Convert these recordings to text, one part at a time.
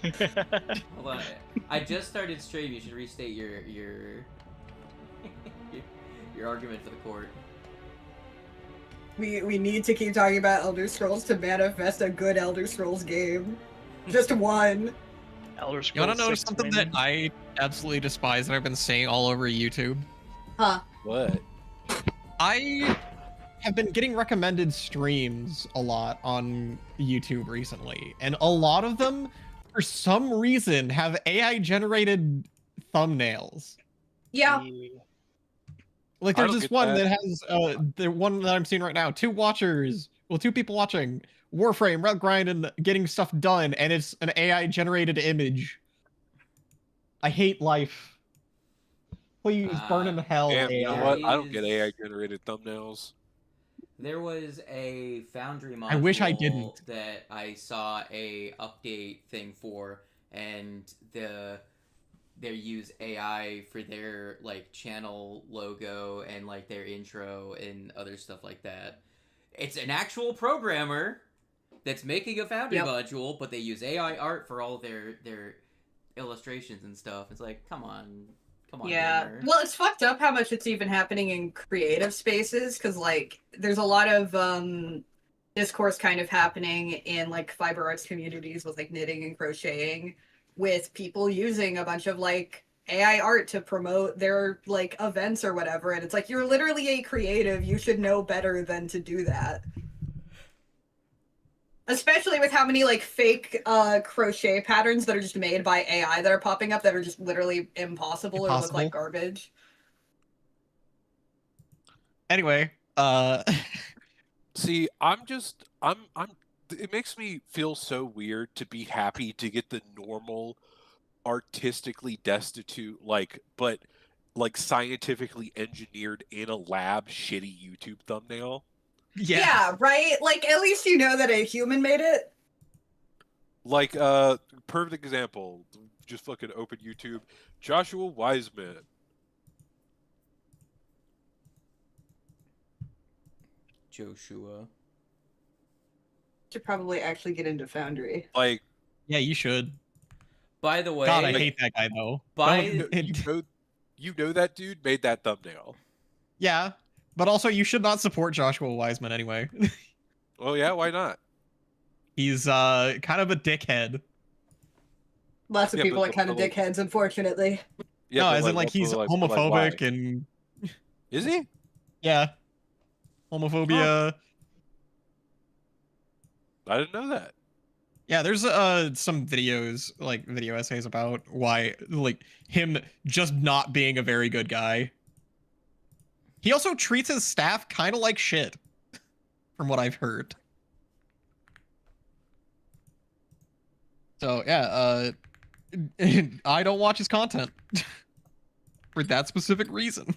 please. Hold on. I just started stream. You should restate your your argument for the court. We need to keep talking about Elder Scrolls to manifest a good Elder Scrolls game. Just one. Elder Scrolls. You want to know 6 something win. that I absolutely despise that I've been saying all over YouTube? Huh. What? I have been getting recommended streams a lot on YouTube recently, and a lot of them, for some reason, have AI-generated thumbnails. Yeah. Like, I there's don't this get one that. that has, the one that I'm seeing right now, two people watching, Warframe, rep grind, and getting stuff done, and it's an AI-generated image. I hate life. Please burn in hell, Damn, AI. you know what? I don't get AI-generated thumbnails. There was a Foundry module I wish I didn't. that I saw a update thing for, and they use AI for their like channel logo and like their intro and other stuff like that. It's an actual programmer that's making a Foundry module, but they use AI art for all their illustrations and stuff. It's like, come on. Yeah. Gamer. Well, it's fucked up how much it's even happening in creative spaces, because like there's a lot of discourse kind of happening in like fiber arts communities with like knitting and crocheting, with people using a bunch of like AI art to promote their like events or whatever, and it's like, you're literally a creative, you should know better than to do that. Especially with how many like fake crochet patterns that are just made by AI that are popping up that are just literally impossible. Or look like garbage. Anyway, See, it makes me feel so weird to be happy to get the normal, artistically destitute, but scientifically engineered in a lab shitty YouTube thumbnail. Yeah, right? Like, at least you know that a human made it. Like, perfect example. Just fucking open YouTube. Joshua Wiseman. Joshua. Should probably actually get into Foundry. Like, yeah, you should. By the way, God, I hate that guy though. You know that dude made that thumbnail. Yeah, but also you should not support Joshua Wiseman anyway. Well, yeah, why not? He's kind of a dickhead. Lots of people are kind of dickheads, unfortunately. Yeah, no, as in like he's homophobic and. Is he? Yeah. Homophobia. Oh. I didn't know that. Yeah, there's some videos, like video essays about why, like, him just not being a very good guy. He also treats his staff kind of like shit, from what I've heard. So yeah, I don't watch his content for that specific reason.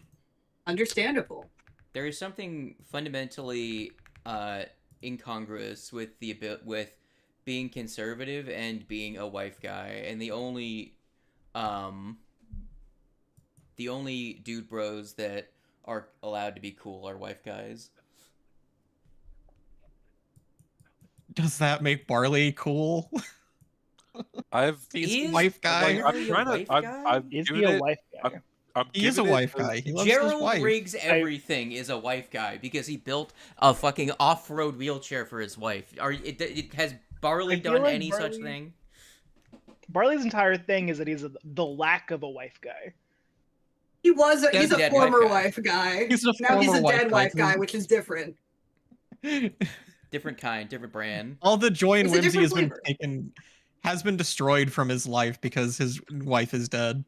Understandable. There is something fundamentally incongruous with being conservative and being a wife guy, and the only dude bros that are allowed to be cool are wife guys. Does that make Barley cool? He's a wife guy. I'm trying to. Is he a wife guy? He is a wife guy. He loves his wife. Riggs Everything is a wife guy because he built a fucking off-road wheelchair for his wife. Has Barley done like any such thing? Barley's entire thing is that he's the lack of a wife guy. He's a former wife guy. Now he's a dead wife guy, which is different. Different kind, different brand. All the joy and whimsy has been destroyed from his life because his wife is dead.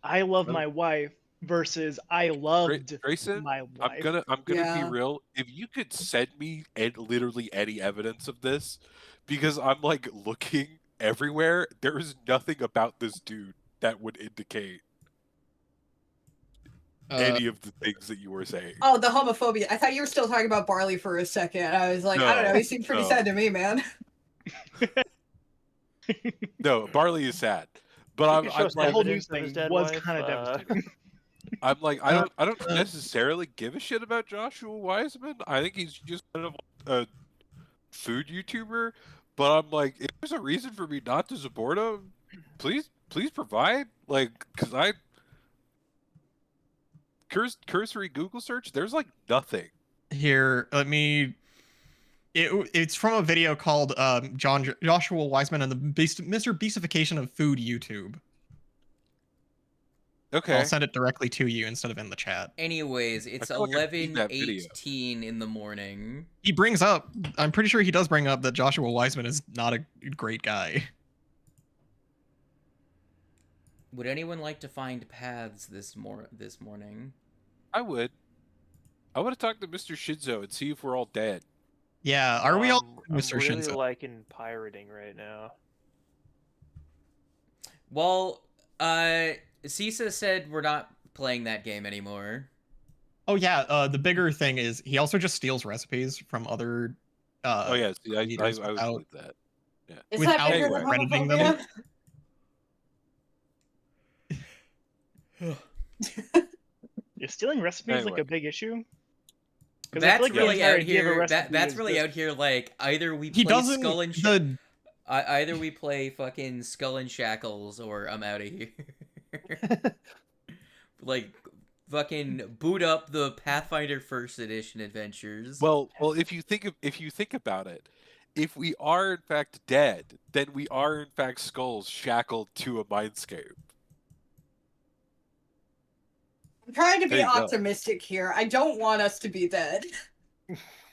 I love my wife versus I loved Grayson, my wife. I'm gonna be real. If you could send me literally any evidence of this, because I'm like looking everywhere, there is nothing about this dude that would indicate any of the things that you were saying. Oh, the homophobia. I thought you were still talking about Barley for a second. I was like, I don't know, he seemed pretty sad to me, man. No, Barley is sad. But I'm like, the whole news thing was kind of devastating. I'm like, I don't necessarily give a shit about Joshua Wiseman. I think he's just kind of a food YouTuber. But I'm like, if there's a reason for me not to support him, please provide. Like, because I cursory Google search, there's like nothing. Here, let me. It's from a video called Joshua Wiseman and the Mr. Beastification of Food YouTube. Okay. I'll send it directly to you instead of in the chat. Anyways, it's feel like I've seen that video. 11:18 in the morning. He brings up, I'm pretty sure he does bring up that Joshua Wiseman is not a great guy. Would anyone like to find paths this morning? I would have talked to Mr. Shinzo and see if we're all dead. Yeah, are we all Mr. I'm really Shinzo? liking pirating right now. Well, Cisa said we're not playing that game anymore. Oh yeah, the bigger thing is he also just steals recipes from other. Oh yeah, see, I leaders would without- believe that. Yeah. Is Without that bigger than crediting them. homophobia? Is stealing recipes like Anyway. a big issue? 'Cause I That's feel like the really entire out idea of a here. recipe That's is really just- out here. Like either we He play doesn't. Skull and The either we play fucking Skull and Shackles, or I'm out of here. Like fucking boot up the Pathfinder First Edition adventures. Well, if you think about it, if we are in fact dead, then we are in fact skulls shackled to a mindscape. I'm trying to There be you go. optimistic here. I don't want us to be dead.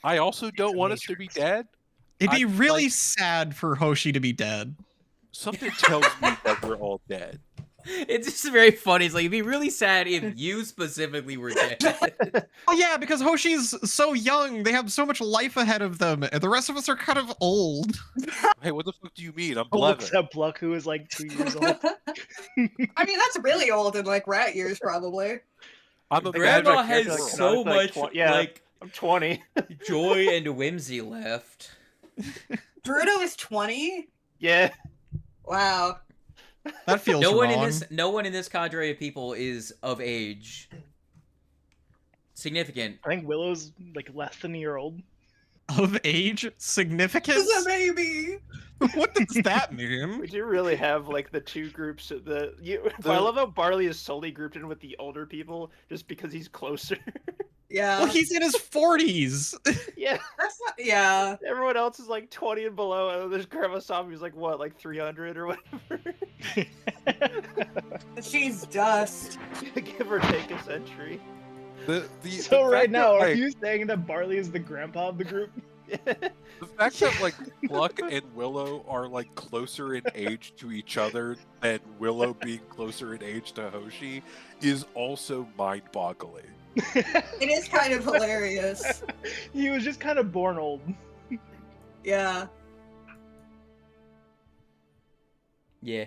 I also don't a want us to be dead. it'd be I- really like- sad for Hoshi to be dead. Something tells me that we're all dead. It's just very funny. It's like it'd be really sad if you specifically were dead. Oh yeah, because Hoshi's so young, they have so much life ahead of them, and the rest of us are kind of old. Hey, what the fuck do you mean? I'm Oh, Blevin. except Pluck, who is like 2 years old. I mean, that's really old in like rat years, probably. I'm a Grandma magic has hero. so like much yeah. like I'm 20. joy and whimsy left. Dorudo is 20. Yeah. Wow. That feels No one wrong. no one in this cadre of people is of age. Significant. I think Willow's like less than a year old. Of age significance? It's a baby. What does that mean? We do really have like the two groups. I love how Barley is solely grouped in with the older people just because he's closer. Yeah. Well, he's in his 40s. Yeah. That's not. Yeah. Everyone else is like 20 and below, and then there's Grandma Zombie who's like what, like 300 or whatever. She's dust. Give or take a century. The So right fact now, that, are like, you saying that Barley is the grandpa of the group? the fact that like Pluck and Willow are like closer in age to each other than Willow being closer in age to Hoshi is also mind-boggling. It is kind of hilarious. He was just kind of born old. Yeah. Yeah.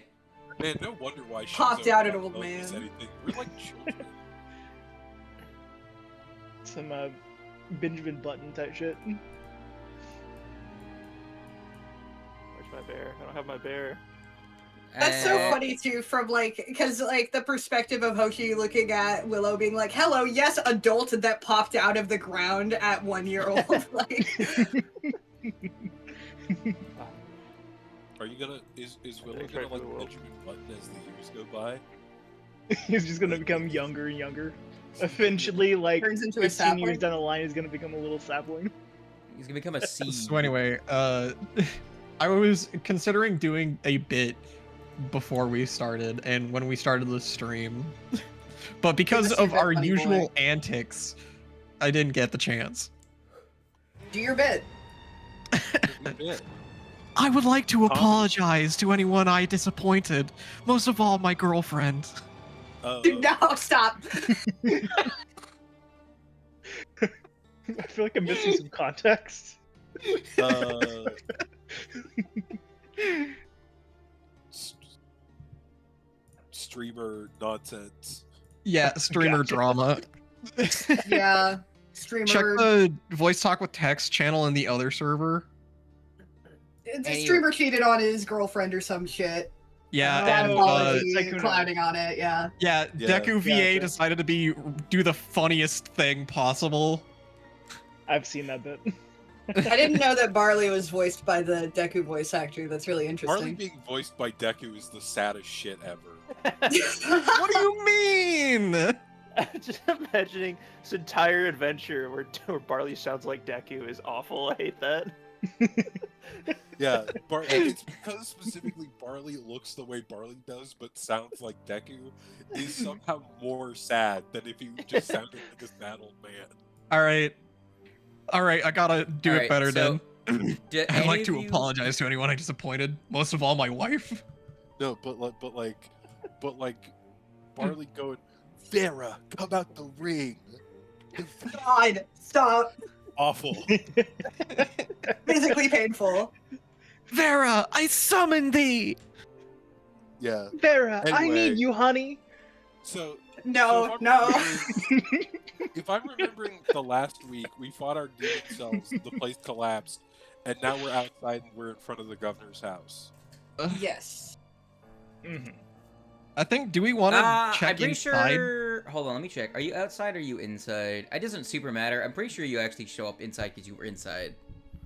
Man, no wonder why Shinzo Popped out an won't old love us man. anything. We're like children. Some Benjamin Button type shit. Where's my bear? I don't have my bear. That's so Uh, funny too, from like, because like the perspective of Hoshi looking at Willow being like, hello, yes, adult that popped out of the ground at 1 year old. Like, Are you gonna is Willow Thanks, gonna right, like Willow. Benjamin Button as the years go by? He's just gonna become younger and younger. Eventually, like turns into a 15 years sapling. down the line, he's gonna become a little sapling. He's gonna become a seed. So anyway, I was considering doing a bit before we started and when we started the stream, but because Give us your of bit, our buddy usual boy. antics, I didn't get the chance. Do your bit. Yeah. I would like to apologize to anyone I disappointed, most of all my girlfriend. No, stop. I feel like I'm missing some context. Streamer nonsense. Yeah, streamer Gotcha. drama. Yeah. Streamer. Check the voice talk with text channel in the other server. The streamer cheated on his girlfriend or some shit. Yeah, Oh, and Apology, it's like, clowning on it, yeah. yeah, Yeah, Deku VA gotcha. decided to do the funniest thing possible. I've seen that bit. I didn't know that Barley was voiced by the Deku voice actor. That's really Barley interesting. being voiced by Deku is the saddest shit ever. What do you mean? Just imagining this entire adventure where Barley sounds like Deku is awful. I hate that. Yeah, it's because specifically Barley looks the way Barley does, but sounds like Deku is somehow more sad than if he just sounded like a sad old man. All right, I gotta do it better so, then. do I'd any like of to you- apologize to anyone I disappointed. Most of all, my wife. No, but Barley going, Vera, come out the ring. God, stop. Awful. Physically painful. Vera, I summon thee. Yeah. Vera, I Anyway. need you, honey. So No, if I'm no. remembering- If I'm remembering the last week, we fought our demon selves, the place collapsed, and now we're outside and we're in front of the governor's house. Yes. Mhm. I think. Do we want to I'm check pretty inside? sure. Hold on, let me check. Are you outside or are you inside? It doesn't super matter. I'm pretty sure you actually show up inside because you were inside.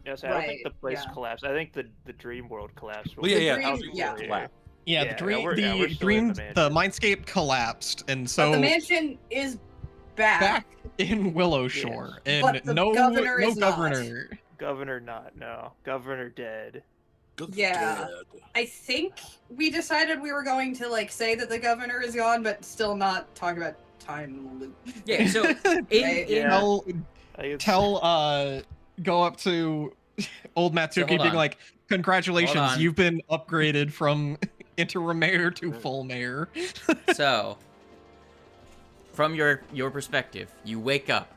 Yes, I don't think Right, the place yeah. collapsed. I think the dream world collapsed. Well, yeah, dream- housing yeah. will collapse. Yeah, Yeah, the dream, we're still in dream, the the mansion. mindscape collapsed, and But so the mansion is back. back in Willow Shore, and But the no governor no is not. governor. Governor not, no. Governor dead. Good Yeah. dad. I think we decided we were going to like say that the governor is gone, but still not talk about time loop. Yeah, so in, Right, in yeah. I think it's- Go up to old So Matsuki, hold being on. like, "Congratulations, Hold on. you've been upgraded from interim mayor to full mayor." So, from your perspective, you wake up,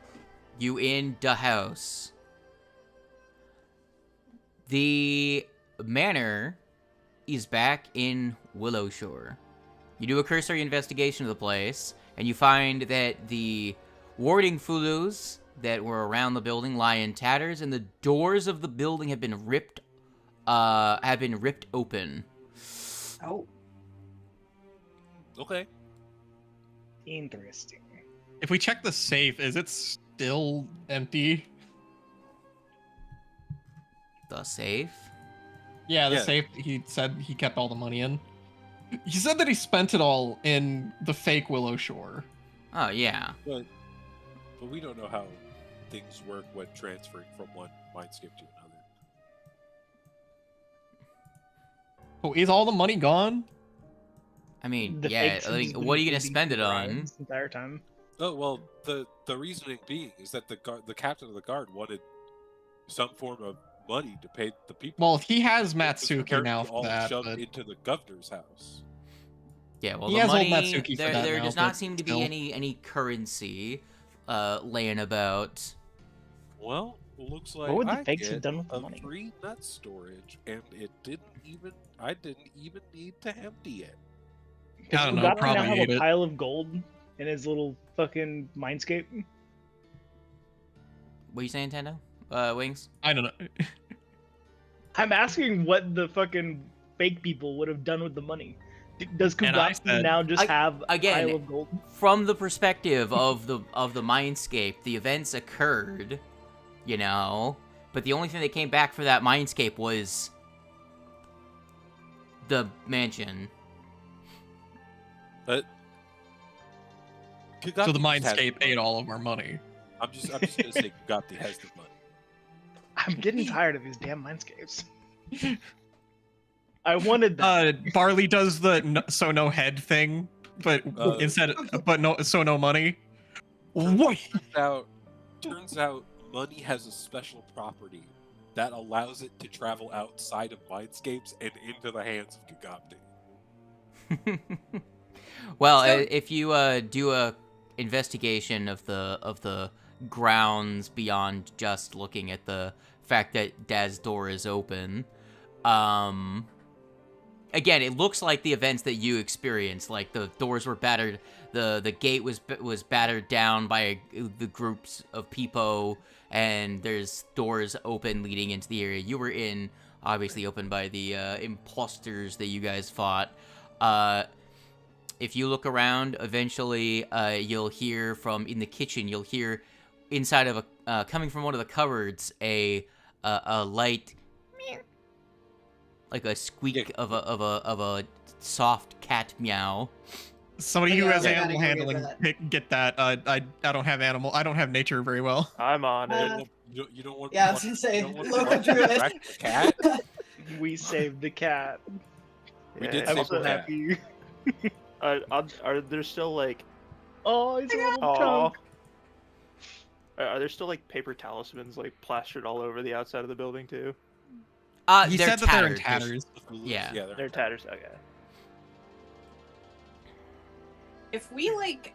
you in the house. The manor is back in Willow Shore. You do a cursory investigation of the place, and you find that the warding fulus that were around the building lie in tatters, and the doors of the building have been ripped open. Oh. Okay. Interesting. If we check the safe, is it still empty? The safe? Yeah, the Yeah. safe. He said he kept all the money in. He said that he spent it all in the fake Willow Shore. Oh, yeah. But we don't know how things work when transferring from one mindscape to another. Oh, is all the money gone? I mean, The yeah, fakes I have mean, just been what are you gonna feeding spend it Brian on? this entire time? Oh well, the reasoning being is that the captain of the guard wanted some form of money to pay the people. Well, he has It was Matsuki apparently now for all that. shoved But... into the governor's house. Yeah, well, He the has old money, Matsuki for there, that there now, does not but seem to still. be any currency laying about. Well, looks like What would the I fakes have get done with the a money? free nut storage, and I didn't even need to empty it. I don't know, Got to now probably have ate a it. pile of gold in his little fucking mindscape. What are you saying, Tendo? Wings? I don't know. I'm asking what the fucking fake people would have done with the money. Does And I Kugatsu said- now just have a again, pile of gold? From the perspective of the mindscape, the events occurred, you know, but the only thing that came back for that mindscape was the mansion. But So the Kugati has mindscape money. ate all of our money. I'm just gonna say Kugati has the money. I'm getting tired of these damn mindscapes. I wanted that. Barley does the so no head thing, but no money. What? Turns out money has a special property that allows it to travel outside of mindscapes and into the hands of Kugati. Well, So- if you do a investigation of the grounds beyond just looking at the fact that Dad's door is open, again, it looks like the events that you experienced. Like the doors were battered, the gate was battered down by the groups of people, and there's doors open leading into the area you were in, obviously opened by the imposters that you guys fought. If you look around, eventually you'll hear from in the kitchen. You'll hear inside of coming from one of the cupboards a a light, like a squeak of a soft cat meow. Somebody who Yeah, has I gotta animal go handling, get that. I don't have animal. I don't have nature very well. I'm on Uh, it. You don't want. Yeah, I was gonna say, you don't want local to druid. direct the cat. We saved the cat. We Yeah, did I'm save so the cat. happy. Are there still like? Oh, he's a little Aw. chunk. Are there still like paper talismans like plastered all over the outside of the building too? He They're said that they're in tattered. tatters. Yeah. They're tatters. Okay. If we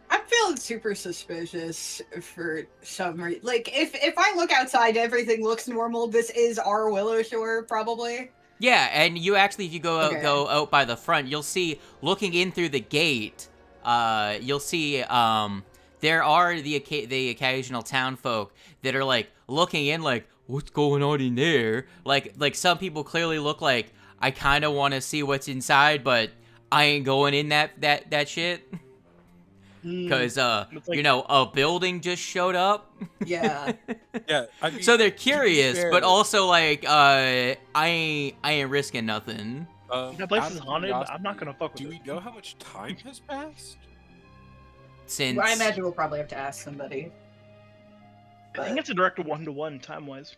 I'm feeling super suspicious for some reason. Like, if I look outside, everything looks normal. This is our Willow Shore, probably. Yeah, and you actually, if you go Okay. out by the front, you'll see, looking in through the gate, you'll see there are the occasional town folk that are like looking in, like, what's going on in there? Like some people clearly look like, I kind of want to see what's inside, but I ain't going in that shit. Because, It's like- you know, a building just showed up. Yeah. Yeah, I mean, So they're to be curious, fair, but also like, I ain't risking nothing. That place out is of haunted. I'm curiosity, not gonna fuck with Do it. we know how much time has passed? Since I imagine we'll probably have to ask somebody. I think it's a direct 1-to-1 time-wise.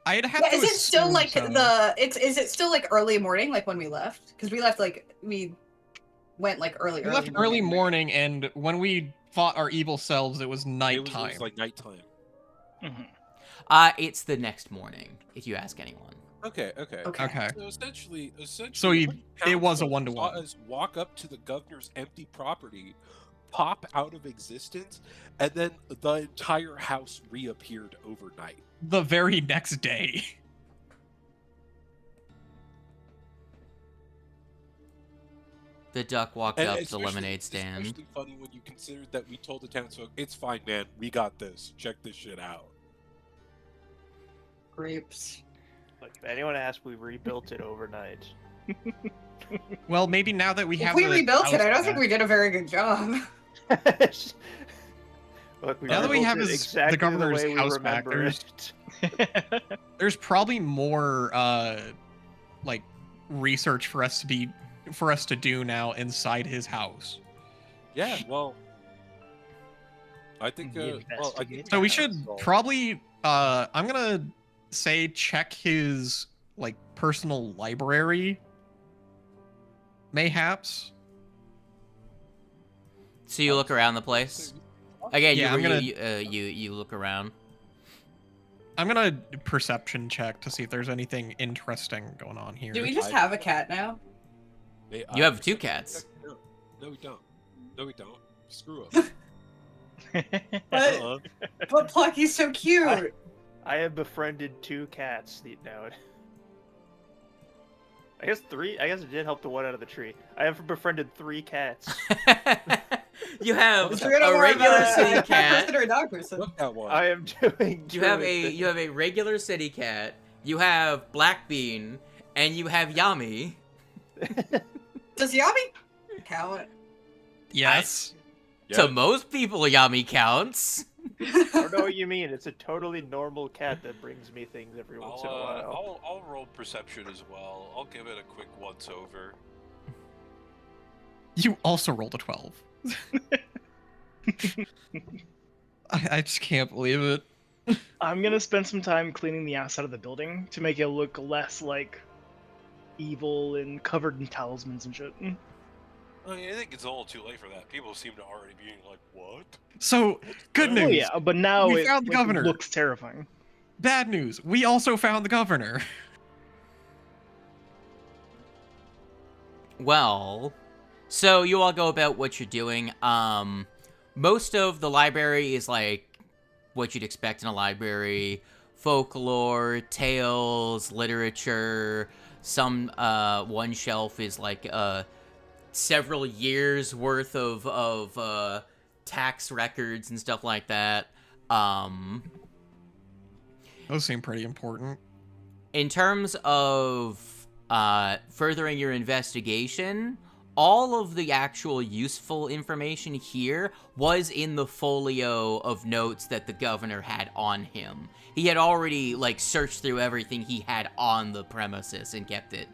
I'd have Yeah, to is it still assume like so. is it still like early morning, like when we left? Because we left we went like early. We left early morning, and when we fought our evil selves, it was It nighttime. was like nighttime. It's the next morning, if you ask anyone. Okay. Okay. So essentially, So it town was a folk 1-to-1. saw us walk up to the governor's empty property, pop out of existence, and then the entire house reappeared overnight. The very next day. The duck walked And up to the especially- lemonade it's stand. especially funny when you consider that we told the townsfolk, "It's fine, man. We got this. Check this shit out." Grapes. Like if anyone asks, we rebuilt it overnight. Well, maybe now that we If have we the rebuilt it, house I don't think back- we did a very good job. Look, Now that we rebuilt have it the exactly governor's way we house back, remember it. there's probably more like research for us to do now inside his house. Yeah, well, I think. So we should probably I'm gonna say check his like personal library, mayhaps. So you look around the place. Again, Yeah, I'm gonna- you look around. I'm gonna perception check to see if there's anything interesting going on here. Do we just have a cat now? You have 2 cats. No, we don't. No, we don't. Screw up. But, but Plucky's so cute. I have befriended 2 cats now. I guess 3. I guess it did help the one out of the tree. I have befriended 3 cats. You have Is there a more of regular city cat cat. person or a dog person? Fuck that one. I am doing. You have druid a regular city cat. You have Blackbean, and you have Yami. Does Yami count? Yes. Yeah. To most people, Yami counts. I don't know what you mean. It's a totally normal cat that brings me things every once in a while. I'll roll perception as well. I'll give it a quick once over. You also rolled a 12. I just can't believe it. I'm gonna spend some time cleaning the outside of the building to make it look less like evil and covered in talismans and shit. I mean, I think it's a little too late for that. People seem to already be like, "What?" So, good Oh news. yeah, but now We it, found the like, governor. looks terrifying. Bad news. We also found the governor. Well, so you all go about what you're doing. Most of the library is like what you'd expect in a library: folklore, tales, literature. Some one shelf is like several years worth of tax records and stuff like that. Those seem pretty important. In terms of furthering your investigation, all of the actual useful information here was in the folio of notes that the governor had on him. He had already, like, searched through everything he had on the premises and kept it,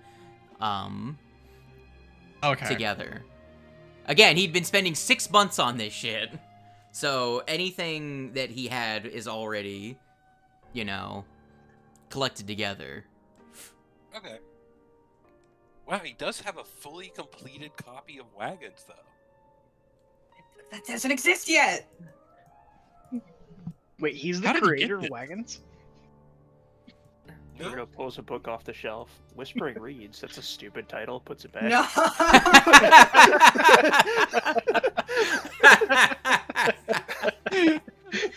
together. Again, he'd been spending 6 months on this shit. So anything that he had is already, you know, collected together. Okay. Wow, he does have a fully completed copy of Wagons, though. That doesn't exist yet. Wait, he's the How did he creator get of Wagons? Dorudo pulls a book off the shelf. Whispering Reeds. That's a stupid title. Puts it back. No.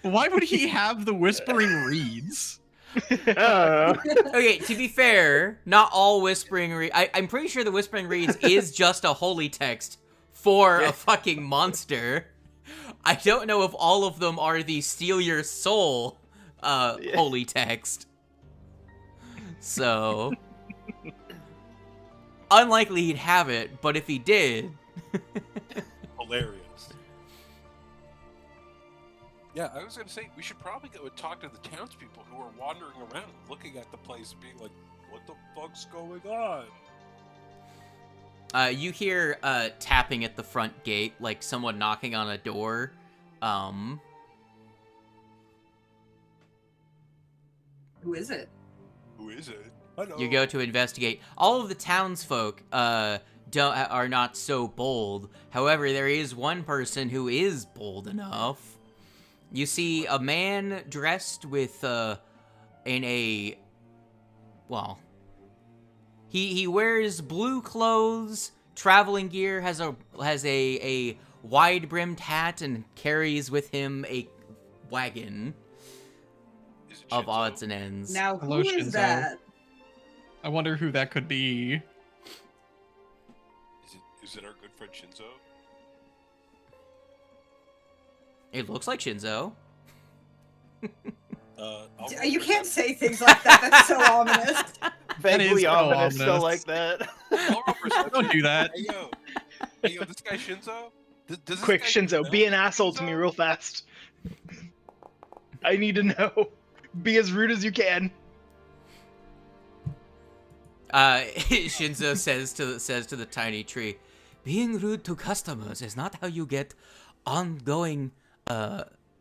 Why would he have the Whispering Reeds? Okay, to be fair, not all Whispering Reeds... I'm pretty sure the Whispering Reeds is just a holy text for a fucking monster. I don't know if all of them are the Steal Your Soul holy text. So... unlikely he'd have it, but if he did... Hilarious. Yeah, I was going to say, we should probably go and talk to the townspeople who are wandering around looking at the place and being like, what the fuck's going on? You hear tapping at the front gate, like someone knocking on a door. Who is it? Who is it? Hello. You go to investigate. All of the townsfolk are not so bold. However, there is one person who is bold enough. You see a man dressed with he wears blue clothes, traveling gear, has a wide-brimmed hat, and carries with him a wagon Is it of Shinzo? odds and ends. Now, Hello, who is Shinzo. that? I wonder who that could be. Is it our good friend Shinzo? It looks like Shinzo. You can't say things like that. That's so ominous. Vaguely so ominous, still ominous. like that. Don't do that. Hey yo, this guy Shinzo? Does this Quick, guy Shinzo, know be an asshole to me Shinzo? real fast. I need to know. Be as rude as you can. Shinzo says to the tiny tree, "Being rude to customers is not how you get ongoing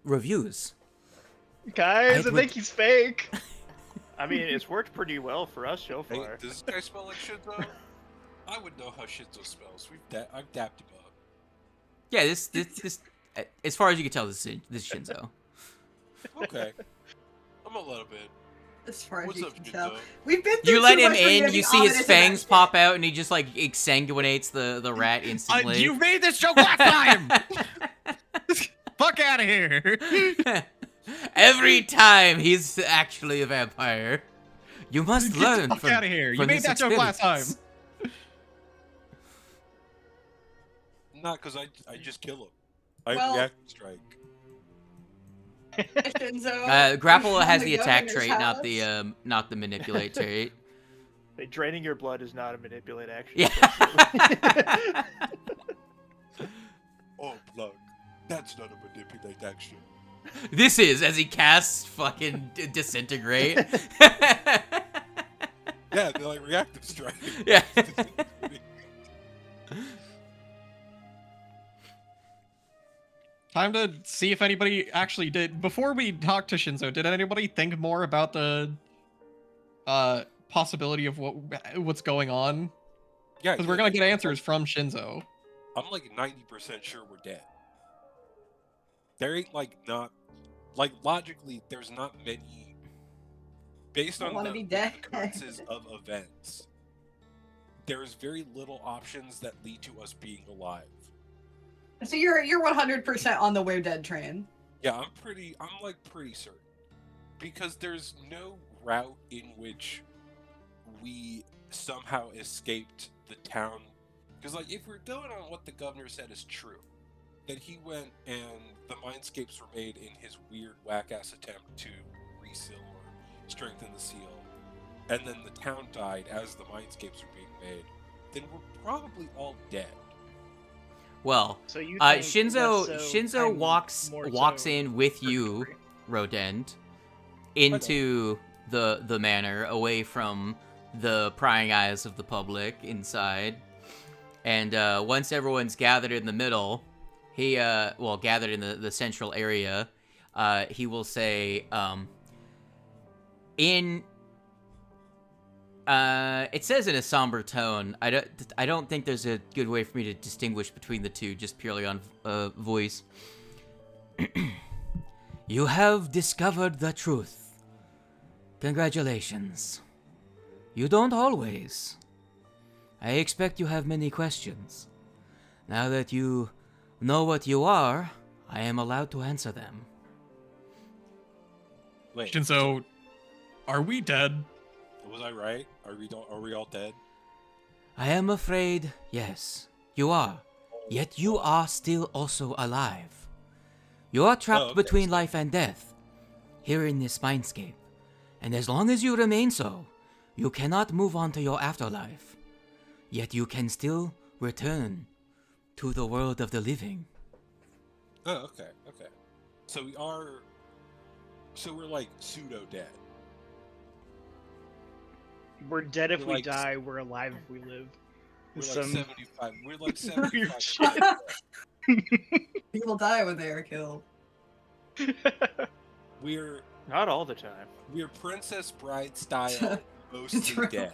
reviews." Guys, I would- think he's fake. I mean, it's worked pretty well for us so Hey, far. does this guy smell like Shinzo? I would know how Shinzo smells. I've dapped him up. Yeah, this as far as you can tell, this is Shinzo. Okay. I'm a little bit. As far as What's you up, can Shinzo? tell. We've been through You let too him much for in, to you be see his ominous about fangs shit. pop out, and he just like exsanguinates the rat instantly. You made this joke last time! Fuck out of here! Every time he's actually a vampire. You must Get learn the fuck from out of here! You from made this that joke last time! experience. Not because I just kill him. I Well- react strike. Shinzo, Grapple has from the attack governor's trait, house. not the manipulate trait. Hey, draining your blood is not a manipulate action. Yeah. Oh, Pluck. That's not a manipulate action. This is as he casts fucking disintegrate. Yeah, they're like reactive strike. Yeah. Time to see if anybody actually did. Before we talk to Shinzo, did anybody think more about the possibility of what's going on? Yeah, Because we're gonna get answers from Shinzo. I'm like 90% sure we're dead. There ain't not logically, there's not many based I on wanna the be dead. occurrences of events. There's very little options that lead to us being alive. So you're 100% on the we're dead train. Yeah, I'm pretty certain. Because there's no route in which we somehow escaped the town. Because, if we're going on what the governor said is true, then he went and the mindscapes were made in his weird whack-ass attempt to reseal or strengthen the seal, and then the town died as the mindscapes were being made, then we're probably all dead. Well, So you think Shinzo less so, Shinzo I'm walks more so in with you, purgatory. Rodent, into the manor, away from the prying eyes of the public inside. And once everyone's gathered in the middle, he gathered in the central area, he will say, it says in a somber tone. I don't think there's a good way for me to distinguish between the two, just purely on voice. You have discovered the truth. Congratulations. You don't always. I expect you have many questions. Now that you know what you are, I am allowed to answer them. Wait, Shinzo, are we dead? was I right? Are we all dead? I am afraid, yes, you are. Yet you are still also alive. You are trapped between life and death, here in this mindscape. And as long as you remain so, you cannot move on to your afterlife. Yet you can still return to the world of the living. Oh, okay. So we're like pseudo dead. We're dead if We're we like- die. We're alive if we live. We're like Some 75. We're like weird 75. shit. People die when they are killed. We're Not all the time. Princess Bride style, mostly True. dead.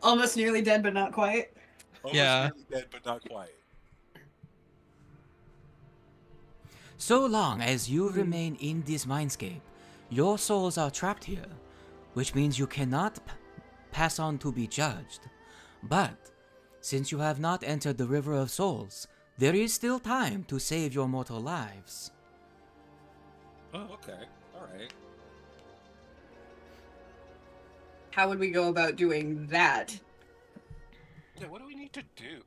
Almost nearly dead, but not quite. Almost Yeah. nearly dead, but not quite. So long as you remain in this mindscape, your souls are trapped here, which means you cannot pass on to be judged. But, since you have not entered the River of Souls, there is still time to save your mortal lives. Oh, okay. All right. How would we go about doing that? Yeah, what do we need to do?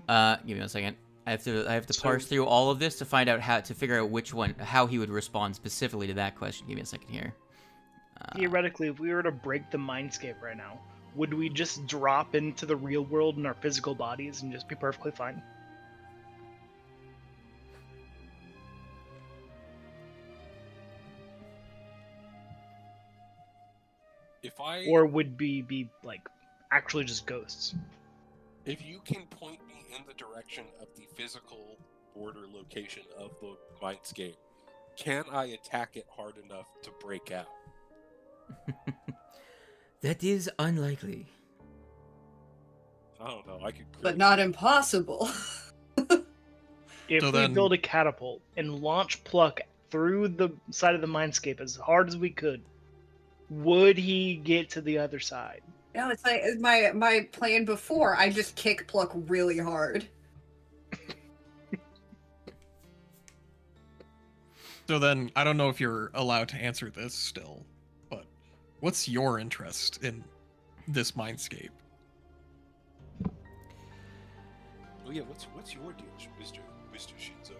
Give me 1 second. I have to So- parse through all of this to find out how to figure out how he would respond specifically to that question. Give me 1 second here. Theoretically, if we were to break the mindscape right now, would we just drop into the real world in our physical bodies and just be perfectly fine? Or would we be like actually just ghosts? If you can point me in the direction of the physical border location of the mindscape, can I attack it hard enough to break out? That is unlikely. I don't know. I could. But not impossible. If So we then- build a catapult and launch Pluck through the side of the mindscape as hard as we could, would he get to the other side? No, it's like my plan before. I just kick Pluck really hard. So then, I don't know if you're allowed to answer this still, but what's your interest in this mindscape? Oh yeah. What's your deal, Mr. Shinzo?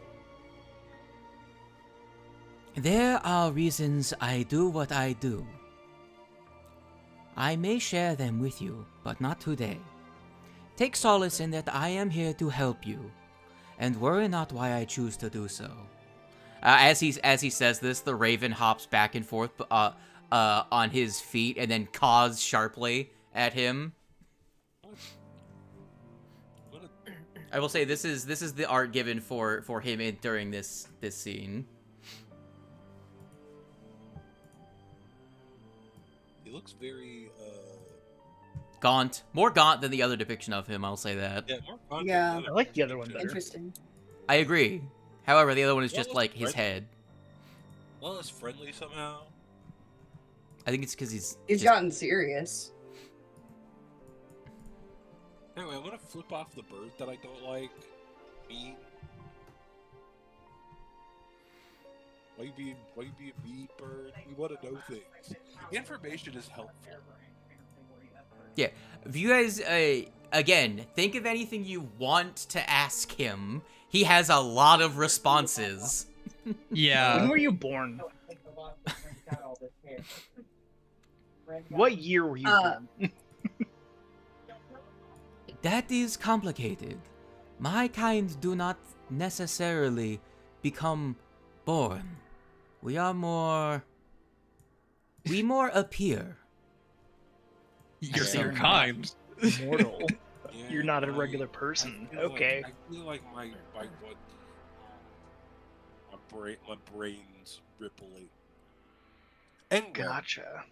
There are reasons I do what I do. I may share them with you, but not today. Take solace in that I am here to help you, and worry not why I choose to do so. As he says this, the raven hops back and forth on his feet and then caws sharply at him. I will say this is the art given for him during this scene. He looks very Gaunt, more gaunt than the other depiction of him. I'll say that. yeah, more confident Yeah. than I like the other one better. Interesting. I agree. However, the other one is Well, just like his right. head. Well, it's friendly somehow. I think it's because he's He's just- gotten serious. Anyway, I'm gonna flip off the bird that I don't like. Me. Why you being me, bird? We want to know things. Information is helpful. Yeah. If you guys, again, think of anything you want to ask him. He has a lot of responses. When Yeah. were you born? What year were you born? That is complicated. My kind do not necessarily become born. We more appear. You're So your not kind. Mortal. Yeah, You're not a my- regular I person. feel Okay. Like, I feel like my brain's rippling. Anyway, Gotcha.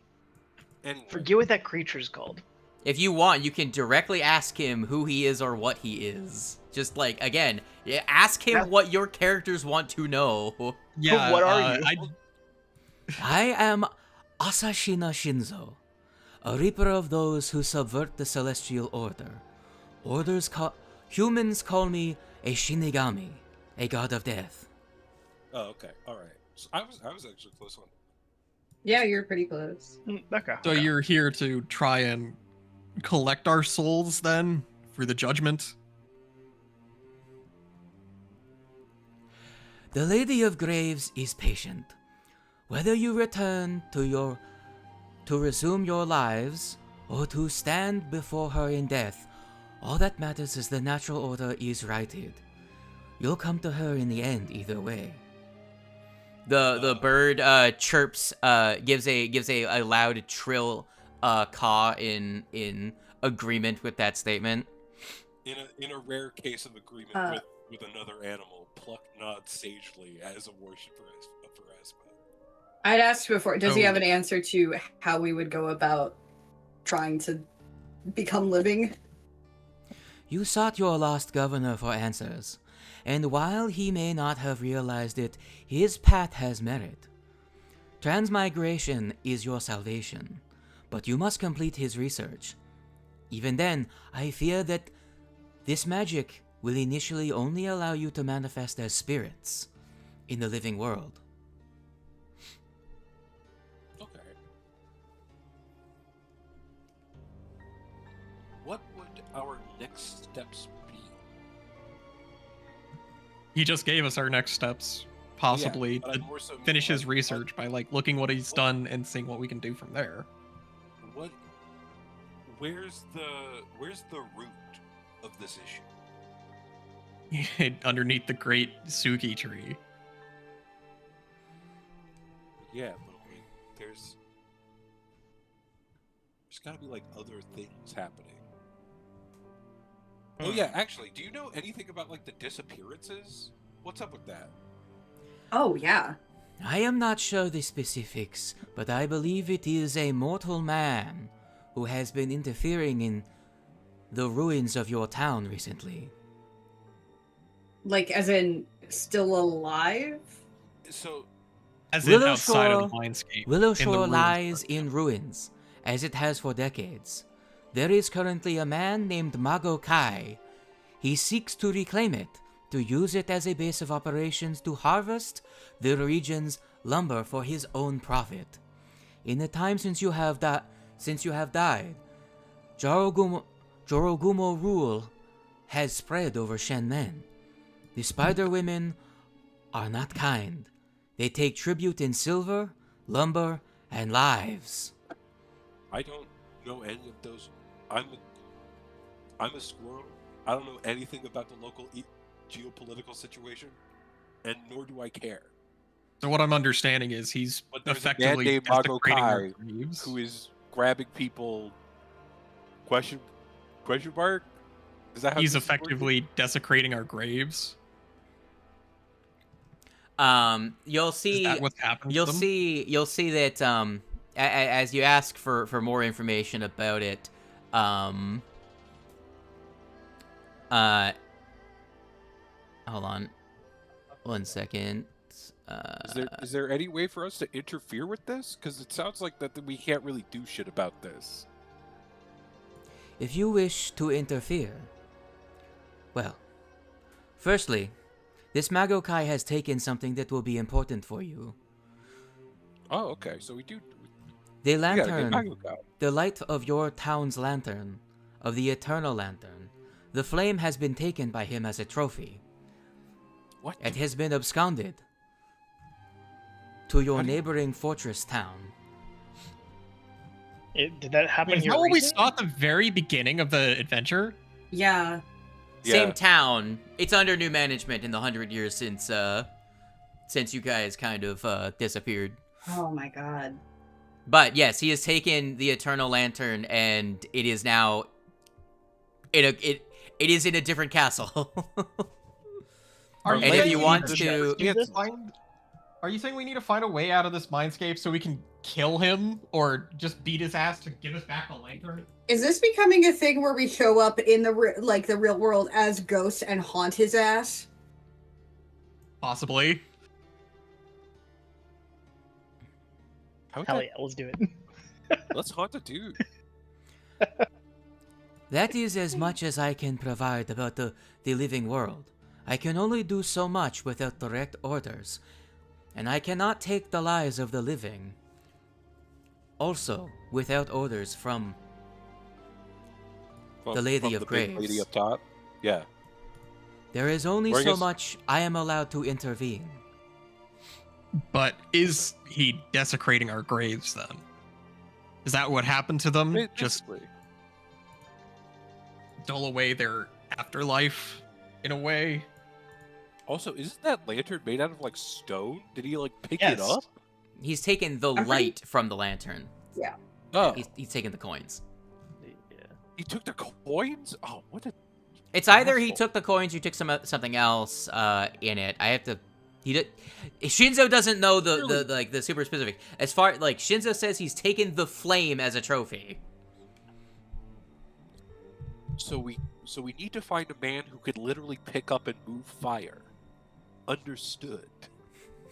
anyway. Forget what that creature's called. If you want, you can directly ask him who he is or what he is. Just like, again, ask him Yeah. what your characters want to know. Yeah. What are you? I am Asashina Shinzo, a reaper of those who subvert the celestial order. Humans call me a Shinigami, a god of death. Oh, okay, all right. So I was actually close on. Yeah, you're pretty close. Okay. So okay. you're here to try and collect our souls then for the judgment? The Lady of Graves is patient. Whether you return to resume your lives or to stand before her in death, all that matters is the natural order is righted. You'll come to her in the end either way. The bird chirps, gives a loud trill caw in agreement with that statement. In a rare case of agreement with another animal, Pluck nods sagely as a worshiper of Erasmus. I'd asked before, does he Oh. have an answer to how we would go about trying to become living? You sought your lost governor for answers, and while he may not have realized it, his path has merit. Transmigration is your salvation, but you must complete his research. Even then, I fear that this magic will initially only allow you to manifest as spirits in the living world. Okay. What would our next steps be? He just gave us our next steps, possibly Yeah, but to I more so mean, finish his like, research by like looking what he's done and seeing what we can do from there. What? Where's the root of this issue? Underneath the great Suki tree. Yeah, but I mean, there's got to be like other things happening. Oh yeah, actually, do you know anything about like the disappearances? What's up with that? Oh, yeah. I am not sure the specifics, but I believe it is a mortal man who has been interfering in the ruins of your town recently. Like, as in, still alive? So As in outside of the mindscape. Willow in the Shore ruins. lies in ruins, as it has for decades. There is currently a man named Mago Kai. He seeks to reclaim it, to use it as a base of operations to harvest the region's lumber for his own profit. In the time since you have died, Jorogumo rule has spread over Shenmen. The spider women are not kind. They take tribute in silver, lumber, and lives. I don't know any of those. I'm a squirrel. I don't know anything about the local geopolitical situation, and nor do I care. So what I'm understanding is he's But there's a man effectively named Mago desecrating our Kai graves. who is grabbing people. Question mark? Is that how He's this is working? effectively desecrating our graves. You'll Is see. that what's happened? You'll to them? see. You'll see that. As you ask for more information about it, hold on, 1 second. Is there any way for us to interfere with this? Because it sounds like that we can't really do shit about this. If you wish to interfere, well, firstly, this Magokai has taken something that will be important for you. Oh, okay. So we do. The We gotta get lantern, Mago Kai. the light of your town's lantern, of the eternal lantern, the flame has been taken by him as a trophy. What? It has been absconded to your How do you- neighboring fortress town. Did that happen Is here that what we recently? saw at the very beginning of the adventure? Yeah. Same Yeah. town. It's under new management in the 100 years since you guys kind of disappeared. Oh my god. But yes, he has taken the Eternal Lantern, and it is now it is in a different castle. Are And you if saying you we want need to- Are you saying we need to find a way out of this mindscape so we can kill him or just beat his ass to give us back the lantern? Is this becoming a thing where we show up in the the real world as ghosts and haunt his ass? Possibly. How would Hell that- yeah, let's do it. Let's haunt a dude. That is as much as I can provide about the living world. I can only do so much without direct orders, and I cannot take the lives of the living. Also, without orders from the Lady of the big Graves. lady up top. Yeah. there is only Or I so guess- much I am allowed to intervene. But is he desecrating our graves then? Is that what happened to them? Just Basically. dull away their afterlife in a way? Also, isn't that lantern made out of like stone? Did he like pick Yes. it up? He's taken the I'm pretty- light from the lantern. Oh, He's taken the coins. Yeah. he took the coins. Oh, what a It's either he Awful. took the coins, or took something else in it. I have to. Shinzo doesn't know the super specific. As far like Shinzo says, he's taken the flame as a trophy. So we need to find a man who could literally pick up and move fire. Understood.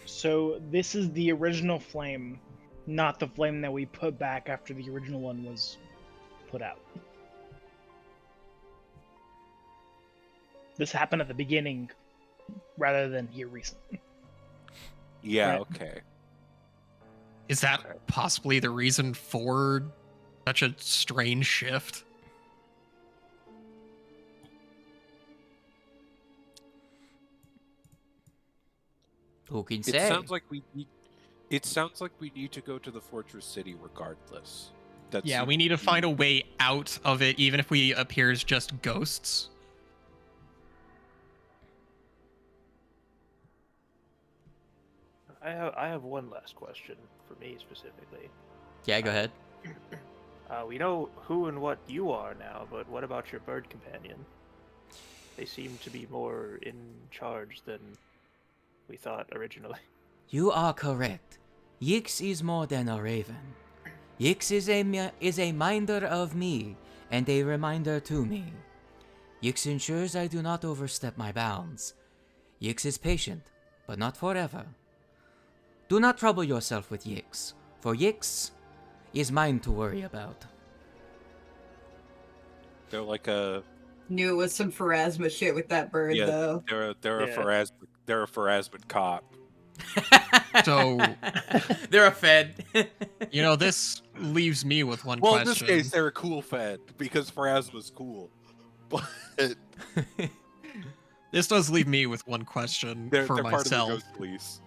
So this is the original flame, not the flame that we put back after the original one was put out. This happened at the beginning rather than here recently. Yeah. Right. Okay. Is that possibly the reason for such a strange shift? Who can It say? sounds like we need. It sounds like we need to go to the fortress city regardless. That's Yeah, we need to find a way out of it, even if we appear as just ghosts. I have one last question for me specifically. Yeah, go ahead. We know who and what you are now, but what about your bird companion? They seem to be more in charge than we thought originally. You are correct. Yix is more than a raven. Yix is a minder of me, and a reminder to me. Yix ensures I do not overstep my bounds. Yix is patient, but not forever. Do not trouble yourself with Yix, for Yix is mine to worry about. They're like a. Knew it was some Pharasma shit with that bird, Yeah, though. They're a Yeah. Pharasman cop. So- They're a fed. This leaves me with one Well, in question. this case, they're a cool fed because Pharasma's cool. But This does leave me with one question they're for part myself. of the ghost police.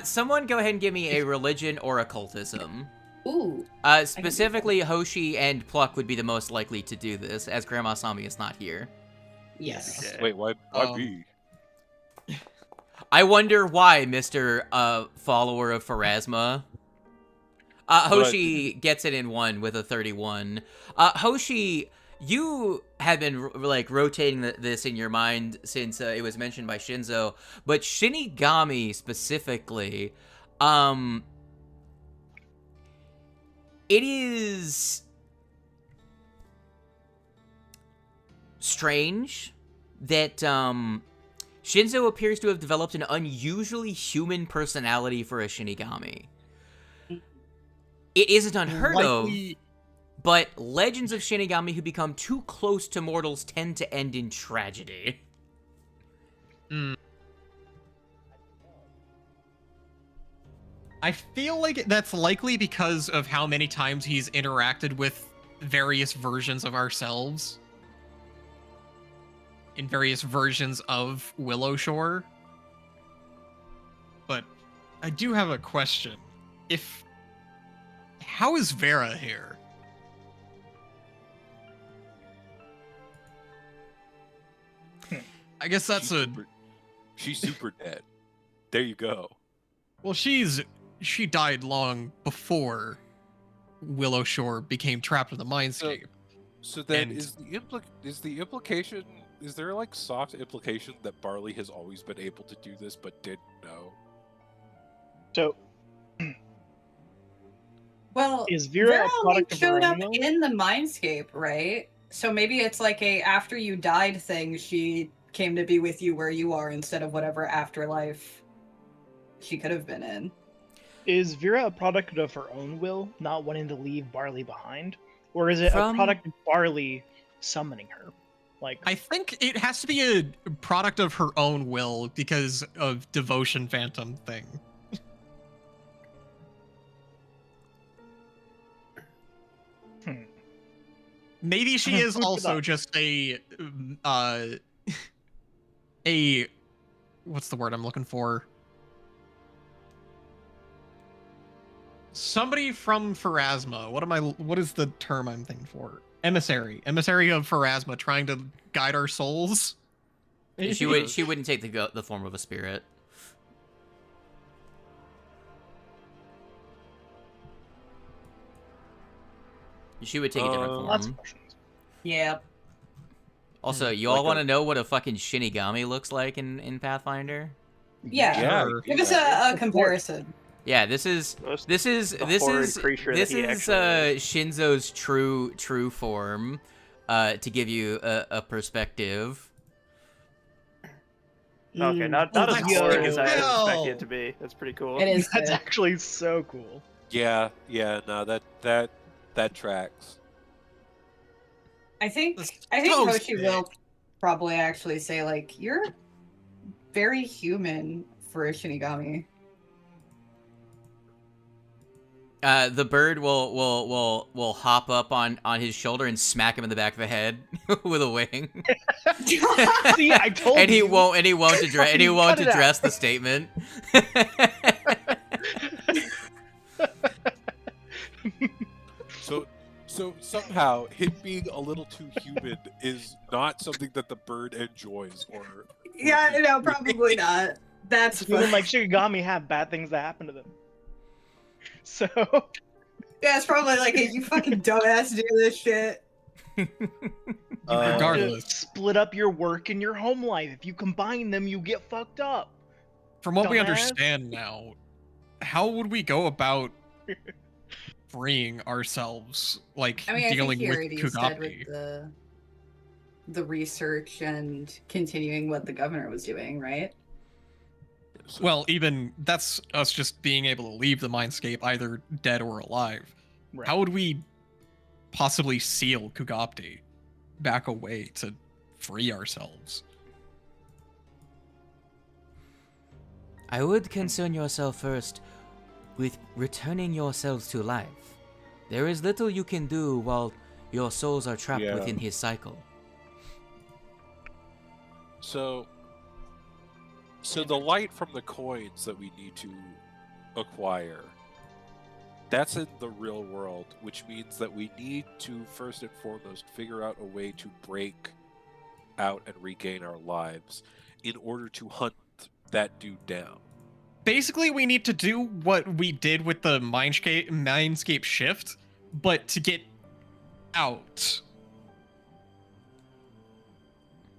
Someone go ahead and give me a religion or occultism. Ooh. Specifically, Hoshi and Pluck would be the most likely to do this, as Grandma Sami is not here. Yes. Yeah. Wait, why me? I wonder why, Mr. Follower of Pharasma. Hoshi gets it in 1 with a 31. Hoshi, you have been rotating this in your mind since it was mentioned by Shinzo, but Shinigami specifically, it is strange that Shinzo appears to have developed an unusually human personality for a Shinigami. It isn't unheard of, but legends of Shinigami who become too close to mortals tend to end in tragedy. I feel like that's likely because of how many times he's interacted with various versions of ourselves in various versions of Willow Shore. But I do have a question. How is Vera here? I guess that's She's super dead. There you go. Well, she died long before Willow Shore became trapped in the mindscape. So then And- is the implication, is there like soft implication that Barley has always been able to do this but didn't know? So, Well, is Vera a only product of her showed own up will? in the mindscape, right? So maybe it's like a after you died thing. She came to be with you where you are instead of whatever afterlife she could have been in. Is Vera a product of her own will, not wanting to leave Barley behind? Or is it a From- product of Barley summoning her? Like, I think it has to be a product of her own will because of devotion phantom thing. Maybe she is Food for also thought. just a what's the word I'm looking for? Somebody from Pharasma. What is the term I'm thinking for? Emissary of Pharasma trying to guide our souls. She wouldn't take the form of a spirit. She would take a different lots form. of questions. Yeah. Also, you all want to know what a fucking Shinigami looks like in Pathfinder? Yeah. Sure. Give us a comparison. Yeah, this is horrid creature that he actually is. Shinzo's true form. To give you a perspective. Okay, not Oh, as that's horrid as I was cool. expecting it to be. That's pretty cool. It is. That's good. actually so cool. Yeah, no, that tracks. I think That's Hoshi toasted. will probably actually say like you're very human for a Shinigami. The bird will hop up on his shoulder and smack him in the back of the head with a wing. See, I told and he you. won't Fucking cut it out. address the statement. So somehow him being a little too human is not something that the bird enjoys, or Yeah, no, probably not. That's Even fine. like Shikigami have bad things that happen to them. So Yeah, it's probably like, hey, you fucking dumbass do this shit. Regardless. split up your work and your home life. If you combine them, you get fucked up. From what we Dumbass. understand now, how would we go about freeing ourselves, like I mean, dealing I think he with already said Kugapi? with the research and continuing what the governor was doing, right? Well, even that's us just being able to leave the mindscape either dead or alive. Right. How would we possibly seal Kugapi back away to free ourselves? I would concern yourself first with returning yourselves to life. There is little you can do while your souls are trapped Yeah. within his cycle. So the light from the coins that we need to acquire, that's in the real world, which means that we need to first and foremost figure out a way to break out and regain our lives in order to hunt that dude down. Basically, we need to do what we did with the mindscape shift, but to get out.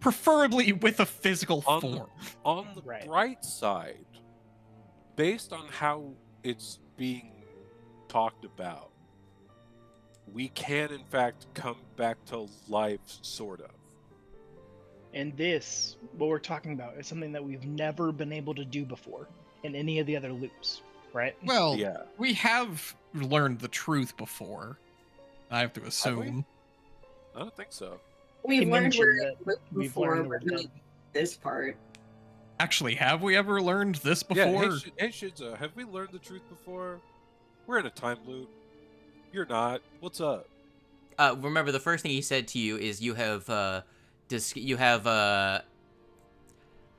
Preferably with a physical On form. On the Right. bright side, based on how it's being talked about, we can in fact come back to life, sort of. And this, what we're talking about, is something that we've never been able to do before in any of the other loops, right? Well, Yeah. we have learned the truth before. I have to assume. I don't think so. We've He learned mentioned where that it was we've before, learned the but word not dead. this part. Actually, have we ever learned this Yeah, before? hey Shinzo, have we learned the truth before? We're in a time loop. You're not. What's up? Remember, the first thing he said to you is you have,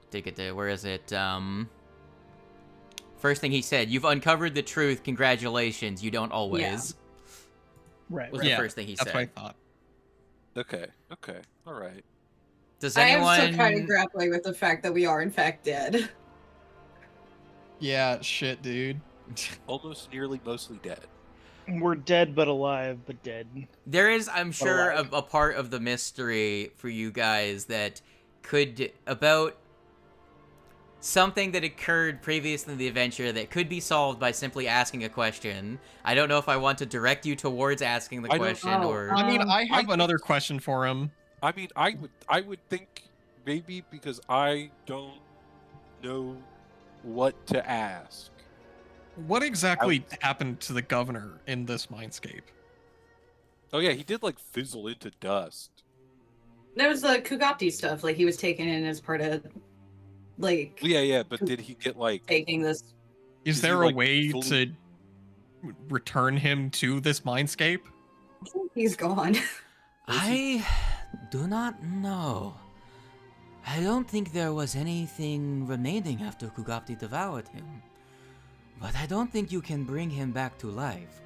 take it there, where is it? First thing he said, you've uncovered the truth, congratulations, you don't always. Right. Was right. the first thing he That's said. what I thought. Okay. All right. Does I am anyone? still kind of grappling with the fact that we are in fact dead. Yeah, shit, dude. Almost nearly mostly dead. We're dead but alive, but dead. There is, I'm sure, alive. a part of the mystery for you guys that could about something that occurred previously in the adventure that could be solved by simply asking a question. I don't know if I want to direct you towards asking the I don't question know. or. I mean, I I have think- another question for him. I mean, I would think maybe because I don't know what to ask. What exactly happened to the governor in this mindscape? Oh yeah, he did like fizzle into dust. There was the ᴁᴁᴁ stuff, like he was taken in as part of, like, Yeah, but did he get like? taking this. Is Is he, there a like, way fully- to return him to this mindscape? He's gone. I do not know. I don't think there was anything remaining after ᴁᴁᴁ devoured him. But I don't think you can bring him back to life,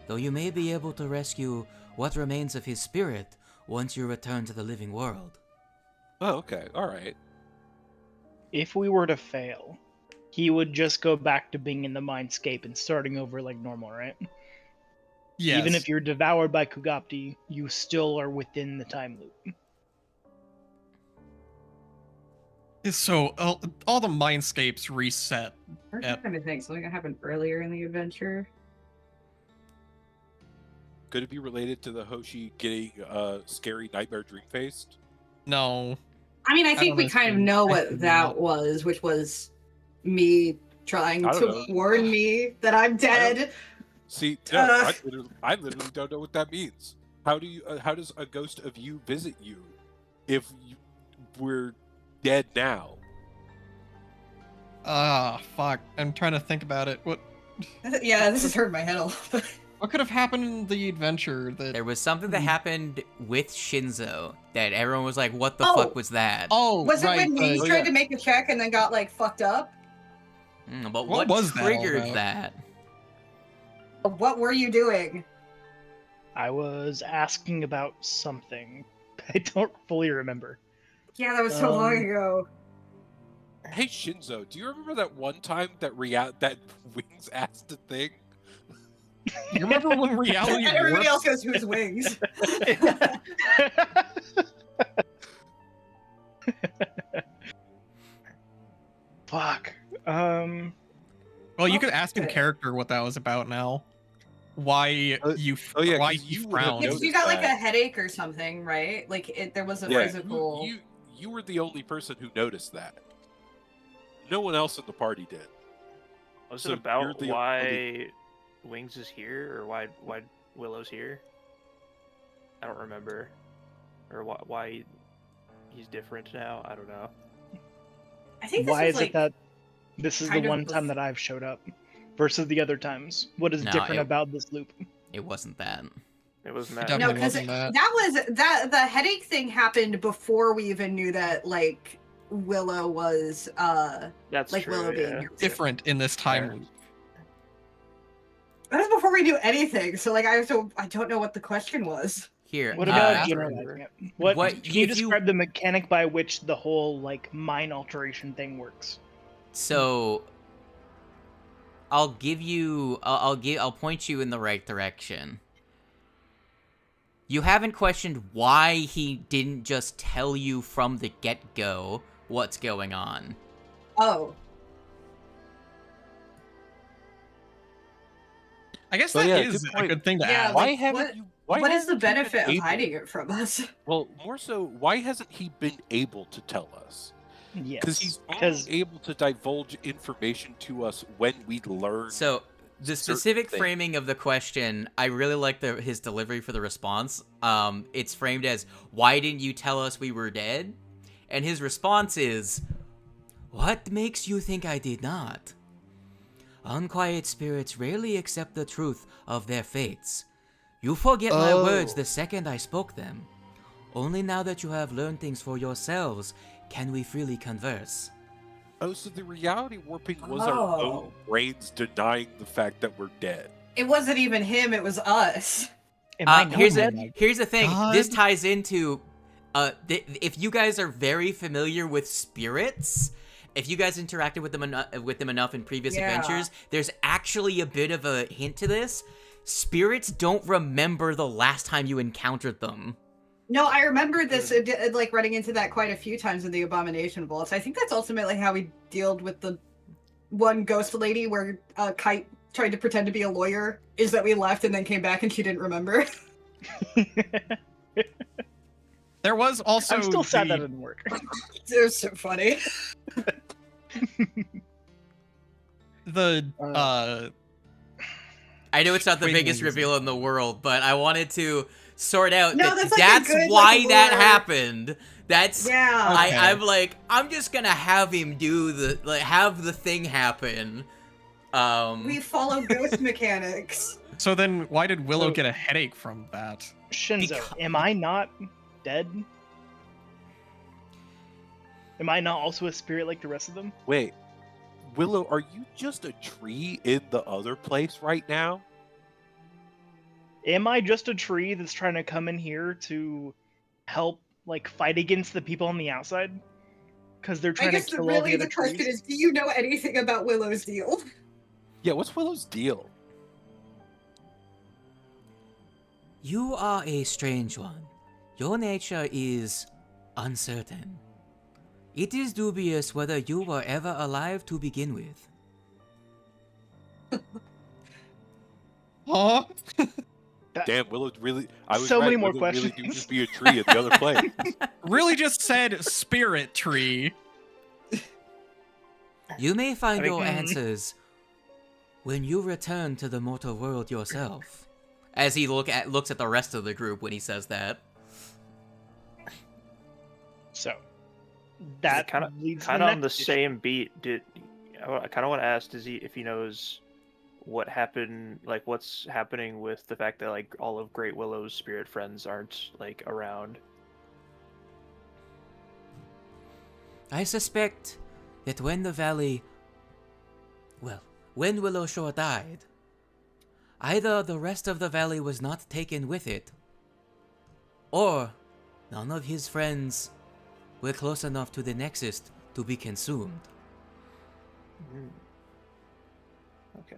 though you may be able to rescue what remains of his spirit once you return to the living world. Oh, okay, all right. If we were to fail, he would just go back to being in the mindscape and starting over like normal, right? Yes. Even if you're devoured by ᴁᴁᴁ, you still are within the time loop. So all the mindscapes reset. I'm Yep. trying to think something that happened earlier in the adventure. Could it be related to the Hoshi getting scary nightmare dream faced? No. I mean, I think don't we kind of understand. know I what think that not. was, which was me trying I to don't know. warn me that I'm dead. See, no, Uh. I literally don't know what that means. How do you? How does a ghost of you visit you if we're dead now? Fuck. I'm trying to think about it. Yeah, this has hurt my head a lot. What could have happened in the adventure that? There was something that happened with Shinzo that everyone was like, what the Oh. fuck was that? Oh, Was right. it when Wings Oh, tried yeah. to make a check and then got like fucked up? But What what was that all triggered about? that? What were you doing? I was asking about something. I don't fully remember. Yeah, that was so long ago. Hey Shinzo, do you remember that one time that that Wings asked a thing? You remember when reality And everybody else warped? goes, who's Wings? Fuck. Well, you could ask in Okay. character what that was about now. Why yeah, why 'cause you you would have frowned? Because noticed you got like that. a headache or something, right? Like there was a Yeah, physical. you were the only person who noticed that. No one else in the party did. Was So it you're about the why only- Wings is here, or why Willow's here? I don't remember, or why he's different now. I don't know. I think this Why was is like, it that this is the kind of one time bef- that I've showed up versus the other times? What is No, different it- about this loop? It wasn't that. It was It Matt. definitely No, because wasn't that. that the headache thing happened before we even knew that like Willow was That's like true. Willow being yeah. here. Different in this time Yeah. loop. That was before we knew anything. So like I don't know what the question was. Here. What uh, about generalizing it? What what- can you if you- describe the mechanic by which the whole like mind alteration thing works? So I'll give you I'll point you in the right direction. You haven't questioned why he didn't just tell you from the get-go what's going on. Oh, I guess Well, that yeah, is good a point. good thing to Yeah, ask. Why like, haven't what- you? Why what is the haven't you been benefit of able- hiding it from us? Well, more so, why hasn't he been able to tell us? Yes, Because he's only because able to divulge information to us when we learn. So the certain specific things. framing of the question, I really like his delivery for the response. It's framed as, "Why didn't you tell us we were dead?" And his response is, "What makes you think I did not? Unquiet spirits rarely accept the truth of their fates. You forget my words Oh. the second I spoke them. Only now that you have learned things for yourselves can we freely converse." Oh, so the reality warping was our Oh. own brains denying the fact that we're dead. It wasn't even him. It was us. Am I not Here's dead? here's the thing. God. This ties into if you guys are very familiar with spirits, if you guys interacted with them enough in previous Yeah. adventures, there's actually a bit of a hint to this. Spirits don't remember the last time you encountered them. No, I remember this, like, running into that quite a few times in the Abomination Vaults. I think that's ultimately how we dealt with the one ghost lady where Kite tried to pretend to be a lawyer, is that we left and then came back and she didn't remember. There was also. I'm still sad that the- didn't work. It was so funny. I know it's not the biggest Twinings. reveal in the world, but I wanted to sort out No, that that's like a that's good, why like, that lore. happened. That's Yeah. Okay. I'm like, I'm just gonna have him do have the thing happen. We follow ghost mechanics. So then, why did Willow So- get a headache from that? Shinzo, Beca- am I not dead? Am I not also a spirit like the rest of them? Wait, Willow, are you just a tree in the other place right now? Am I just a tree that's trying to come in here to help, like, fight against the people on the outside? Because they're I trying to guess kill all the really other the question trees? is, do you know anything about Willow's deal? Yeah, what's Willow's deal? You are a strange one. Your nature is uncertain. It is dubious whether you were ever alive to begin with. Huh? Damn, Willow really. I was So right, many more Willow really do questions. just be a tree in the other place. Really just said spirit tree. You may find I mean, your answers when you return to the mortal world yourself. As he looks at the rest of the group when he says that. So, that kind of leads to kind of on the next issue. same beat. I kind of want to ask, if he knows what happened, like what's happening with the fact that like all of Great Willow's spirit friends aren't like around. I suspect that when Willow Shore died, either the rest of the valley was not taken with it, or none of his friends were close enough to the Nexus to be consumed. Okay.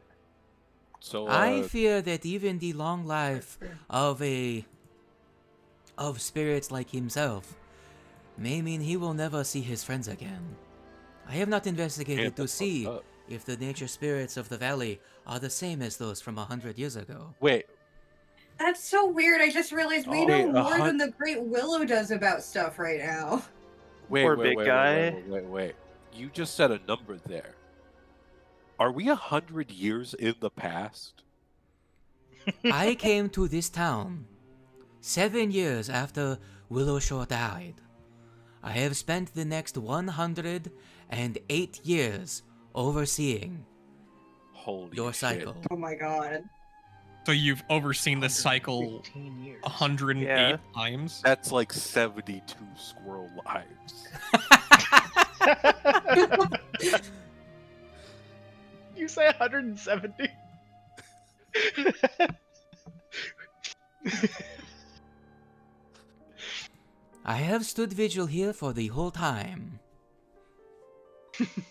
So I fear that even the long life of spirits like himself may mean he will never see his friends again. I have not investigated to see if the nature spirits of the valley are the same as those from 100 years ago. wait, That's so weird. I just realized we Oh. know Wait, more than the Great Willow does about stuff right now. Poor big guy. wait. You just said a number there. Are we 100 years in the past? I came to this town 7 years after Willow Shore died. I have spent the next 108 years overseeing Holy your shit. cycle. Oh my god. So you've overseen this cycle 115 years. 108 Yeah. times? That's like 72 squirrel lives. You say 170? I have stood vigil here for the whole time.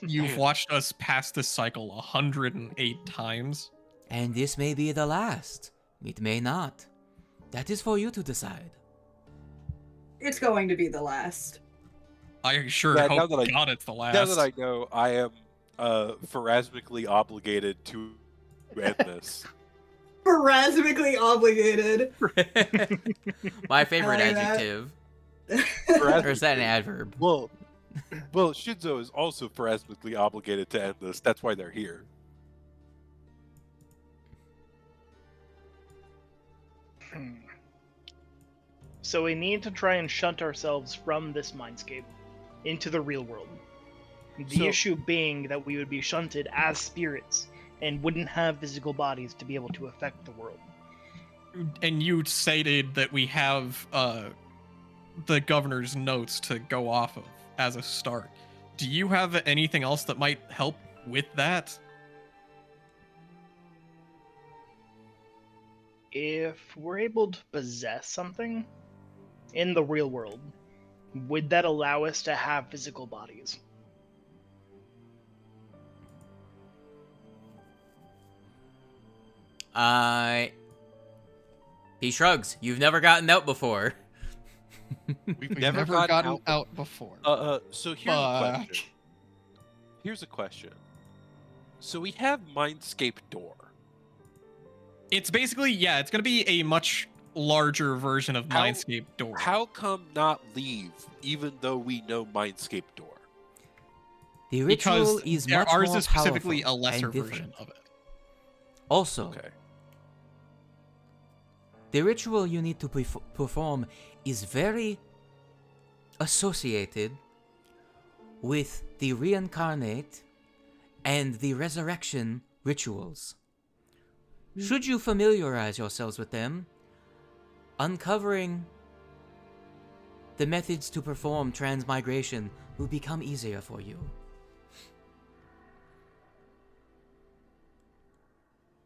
You've watched us pass this cycle 108 times? And this may be the last. It may not. That is for you to decide. It's going to be the last. I sure Yeah, now hope that I- God it's the last. Now that I know, I am pharasmically obligated to end this. Parasmically obligated. My favorite I like that. adjective. Or is that an adverb? Well, Shinzo is also pharasmically obligated to end this. That's why they're here. So we need to try and shunt ourselves from this mindscape into the real world. The So- issue being that we would be shunted as spirits and wouldn't have physical bodies to be able to affect the world. And you stated that we have the governor's notes to go off of as a start. Do you have anything else that might help with that? if we're able to possess something in the real world, would that allow us to have physical bodies? He shrugs. You've never gotten out before. We've Never gotten out before. So here's a question. Here's a question. So we have Mindscape Door. It's basically, yeah, it's going to be a much larger version of Mindscape Door. How come not leave, even though we know Mindscape Door? The ritual Because is much ours more is specifically a powerful lesser and version different. of it. Also, Okay. the ritual you need to perform is very associated with the reincarnate and the resurrection rituals. Should you familiarize yourselves with them, uncovering the methods to perform transmigration will become easier for you.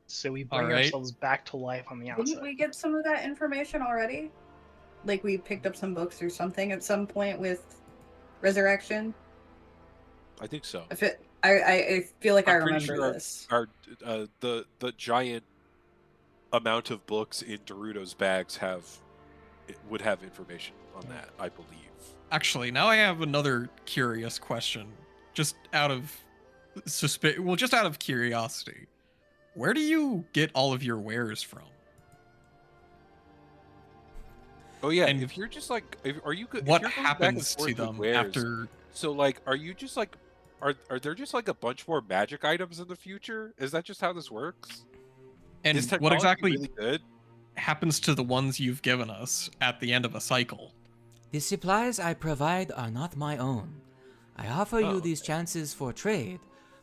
So we bring Alright. ourselves back to life on the outside. Didn't we get some of that information already? Like we picked up some books or something at some point with resurrection. I think so. I feel like I I'm pretty remember sure this. The giant amount of books in Dorudo's bags would have information on that, I believe. Actually, now I have another curious question. Just out of just out of curiosity. Where do you get all of your wares from? Oh yeah, And if you're just like, are you? If What you're going back and happens forth to with them wares, after? So like, are you just like, are there just like a bunch more magic items in the future? Is that just how this works? And Is what technology exactly really good? happens to the ones you've given us at the end of a cycle? The supplies I provide are not my own. I offer you these chances for trade,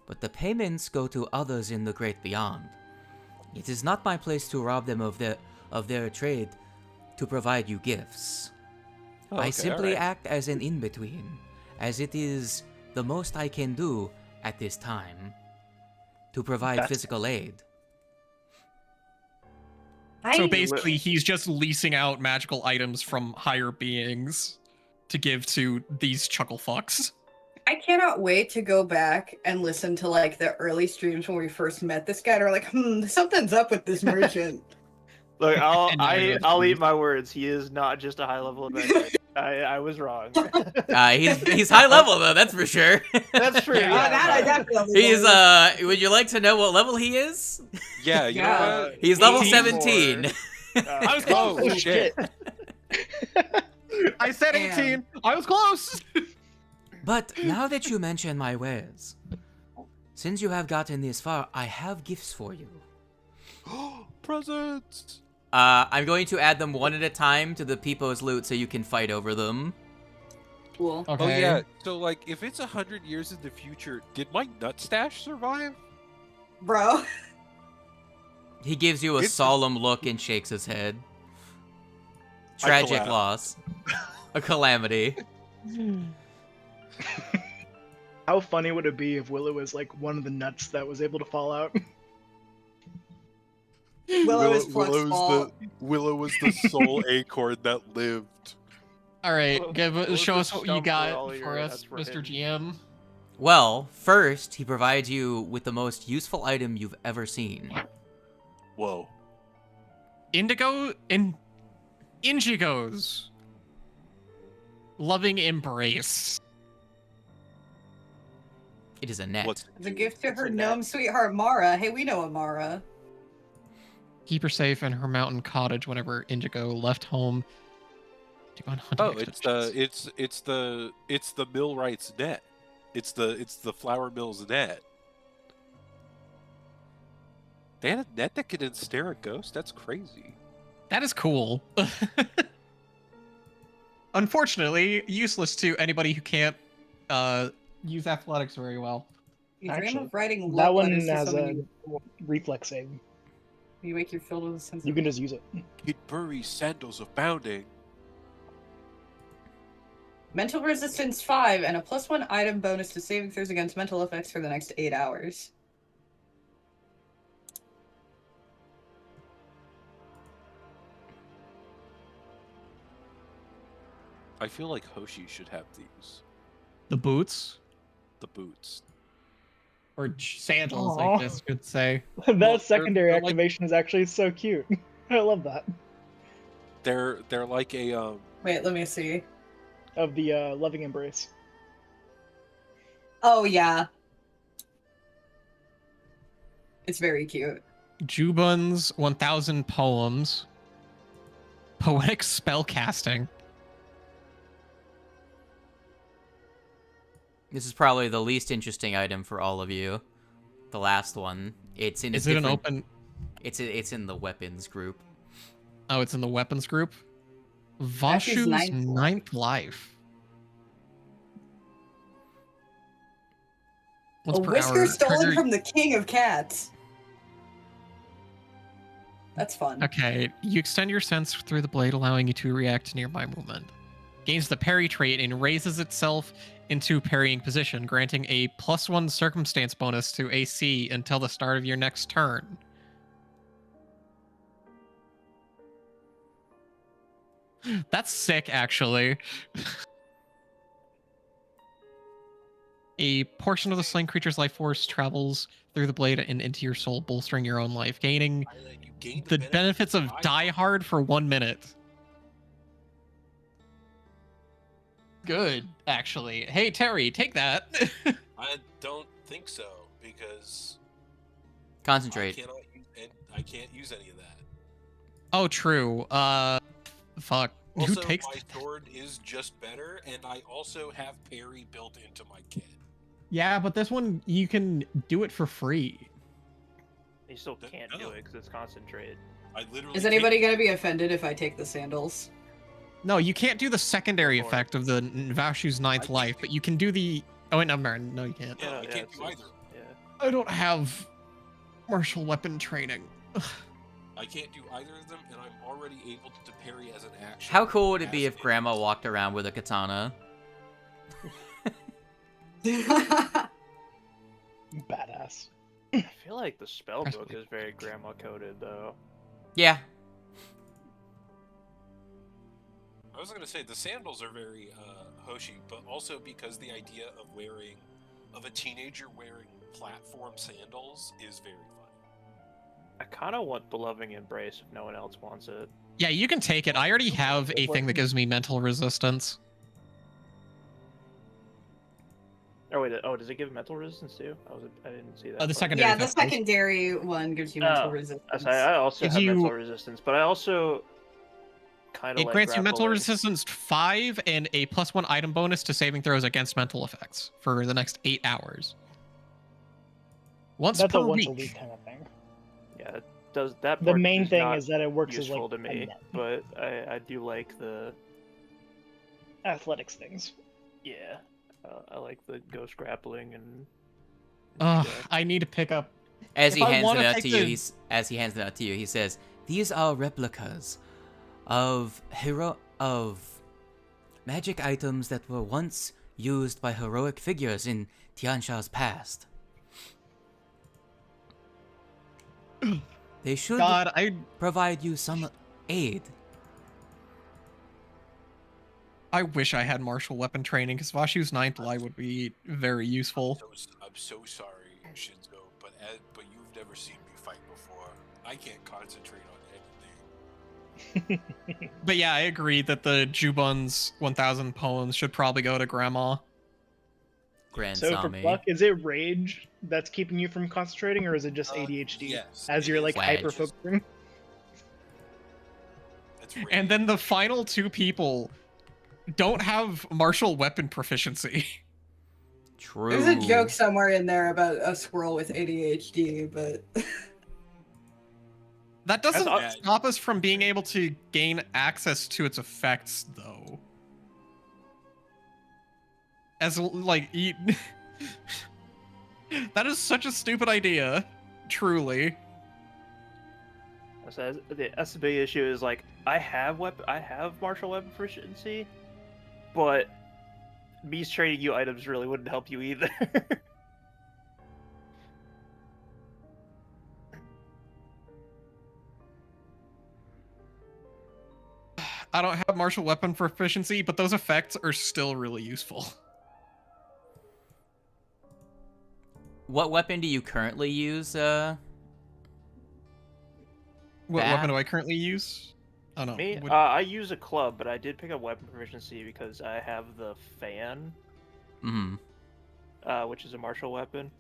but the payments go to others in the great beyond. It is not my place to rob them of their trade to provide you gifts. Oh, I okay, simply alright. act as an in-between, as it is the most I can do at this time to provide That's- physical aid. So basically, he's just leasing out magical items from higher beings to give to these chuckle fucks. I cannot wait to go back and listen to like the early streams when we first met this guy. And we're like, something's up with this merchant. Look, And now you're I'll eat confused. my words. He is not just a high level adventurer. I was wrong. He's high level though, that's for sure. That's true. Yeah, Yeah, that I but- definitely He's was. would you like to know what level he is? Yeah, you Yeah. know what? He's level 84. 17. I was close. Oh shit! I said Damn. 18. I was close. But now that you mention my wares, since you have gotten this far, I have gifts for you. Presents. I'm going to add them one at a time to the Peepo's loot so you can fight over them. Cool. Oh yeah. So like, if it's 100 years in the future, did my nut stash survive? Bro. He gives you a It's- solemn look and shakes his head. I Tragic collapse. loss. A calamity. How funny would it be if Willow was like one of the nuts that was able to fall out? Willow is Pluck's fault. Willow was the sole acorn that lived. All right, Well, show let's us what just you dump got all for your us, nuts for Mr. him. GM. Well, first, he provides you with the most useful item you've ever seen. Whoa. Indigo's loving embrace. It is a net. What's The gift to It's her a gnome net. sweetheart Mara. Hey, we know a Mara. Keep her safe in her mountain cottage whenever Indigo left home to go on hunting Oh, it's expeditions. the millwright's net. It's the flour mill's net. They had a net that could ensnare a ghost? That's crazy. That is cool. Unfortunately, useless to anybody who can't use athletics very well. You dream Actually, of writing that love one letters to has someone a reflex save. you make your filled with a sense You of... can just use it. Kid Bury's sandals of bounding. Mental resistance 5 and a +1 item bonus to saving throws against mental effects for the next 8 hours. I feel like Hoshi should have these. The boots The boots. or sandals, Aw. I guess you could say. That Well, secondary they're like- activation is actually so cute. I love that. They're like a Wait, let me see. Of the loving embrace. Oh yeah. It's very cute. Jubun's 1000 poems. Poetic spellcasting. This is probably the least interesting item for all of you. The last one. It's in. Is it an open? It's in the weapons group. Oh, it's in the weapons group. Vashu's Vashu's ninth ninth life. What's A per whisker hour? stolen Trigger- from the king of cats. That's fun. Okay, you extend your sense through the blade, allowing you to react to nearby movement. Gains the parry trait and raises itself into parrying position, granting a +1 circumstance bonus to AC until the start of your next turn. That's sick, actually. A portion of the slain creature's life force travels through the blade and into your soul, bolstering your own life, gaining you gain the benefits of Die Hard for 1 minute. Good, actually. Hey, Terry, take that. I don't think so because Concentrate. I can't use any of that. Oh, true. Fuck. Also, Who takes? my sword is just better, and I also have parry built into my kit. Yeah, but this one you can do it for free. You still can't do it because it's concentrated. I literally. Is anybody gonna be offended if I take the sandals? No, you can't do the secondary Or- effect of the Vashu's ninth I life, but you can do the. Oh wait, no, no, you can't. Yeah, I can't it's- do either. Yeah. I don't have martial weapon training. I can't do either of them, and I'm already able to parry as an action. How cool would it be as if Grandma walked around with a katana? Badass. I feel like the spell That's book pretty is very grandma coded though. Yeah. I was gonna say the sandals are very Hoshi, but also because the idea of a teenager wearing platform sandals is very fun. I kind of want the loving embrace if no one else wants it. Yeah, you can take it. I already have a thing that gives me mental resistance. Oh wait, does it give mental resistance too? I didn't see that. The part. secondary Yeah, the effect does. secondary one gives you mental Oh, resistance. I also Gives have you- mental resistance, but I also kind of It like grants you mental grappling. resistance 5 and a +1 item bonus to saving throws against mental effects for the next 8 hours. Once That's per a once week. a week kind of thing. Yeah, it does that. The part main is thing not is that it works as useful like to me, but I do like the athletics things. yeah. I like the ghost grappling and. Ugh, stuff. I need to pick up. As If he I hands wanna it out take to you, the- as he hands it out to you, he says, "These are replicas of magic items that were once used by heroic figures in Tiansha's past. They should God, I provide you some aid." wish I had martial weapon training because Vashu's ninth life would be very useful. I'm so sorry, Shinzo, but you've never seen me fight before. I can't concentrate on anything. But yeah, I agree that the Jubun's 1000 poems should probably go to Grandma. Grand So for Sami. Pluck, is it rage that's keeping you from concentrating, or is it just ADHD? Yes, As it you're is like rage. hyper focusing. It's And then the final 2 people don't have martial weapon proficiency. True. There's a joke somewhere in there about a squirrel with ADHD, but That doesn't That's- stop us from being able to gain access to its effects, though. As like, that is such a stupid idea. Truly. So that's the big issue. Is like I have martial weapon proficiency, but me trading you items really wouldn't help you either. I don't have martial weapon proficiency, but those effects are still really useful. What weapon do you currently use? What Bat? weapon do I currently use? Oh no. Me? What- I use a club, but I did pick up weapon proficiency because I have the fan, which is a martial weapon.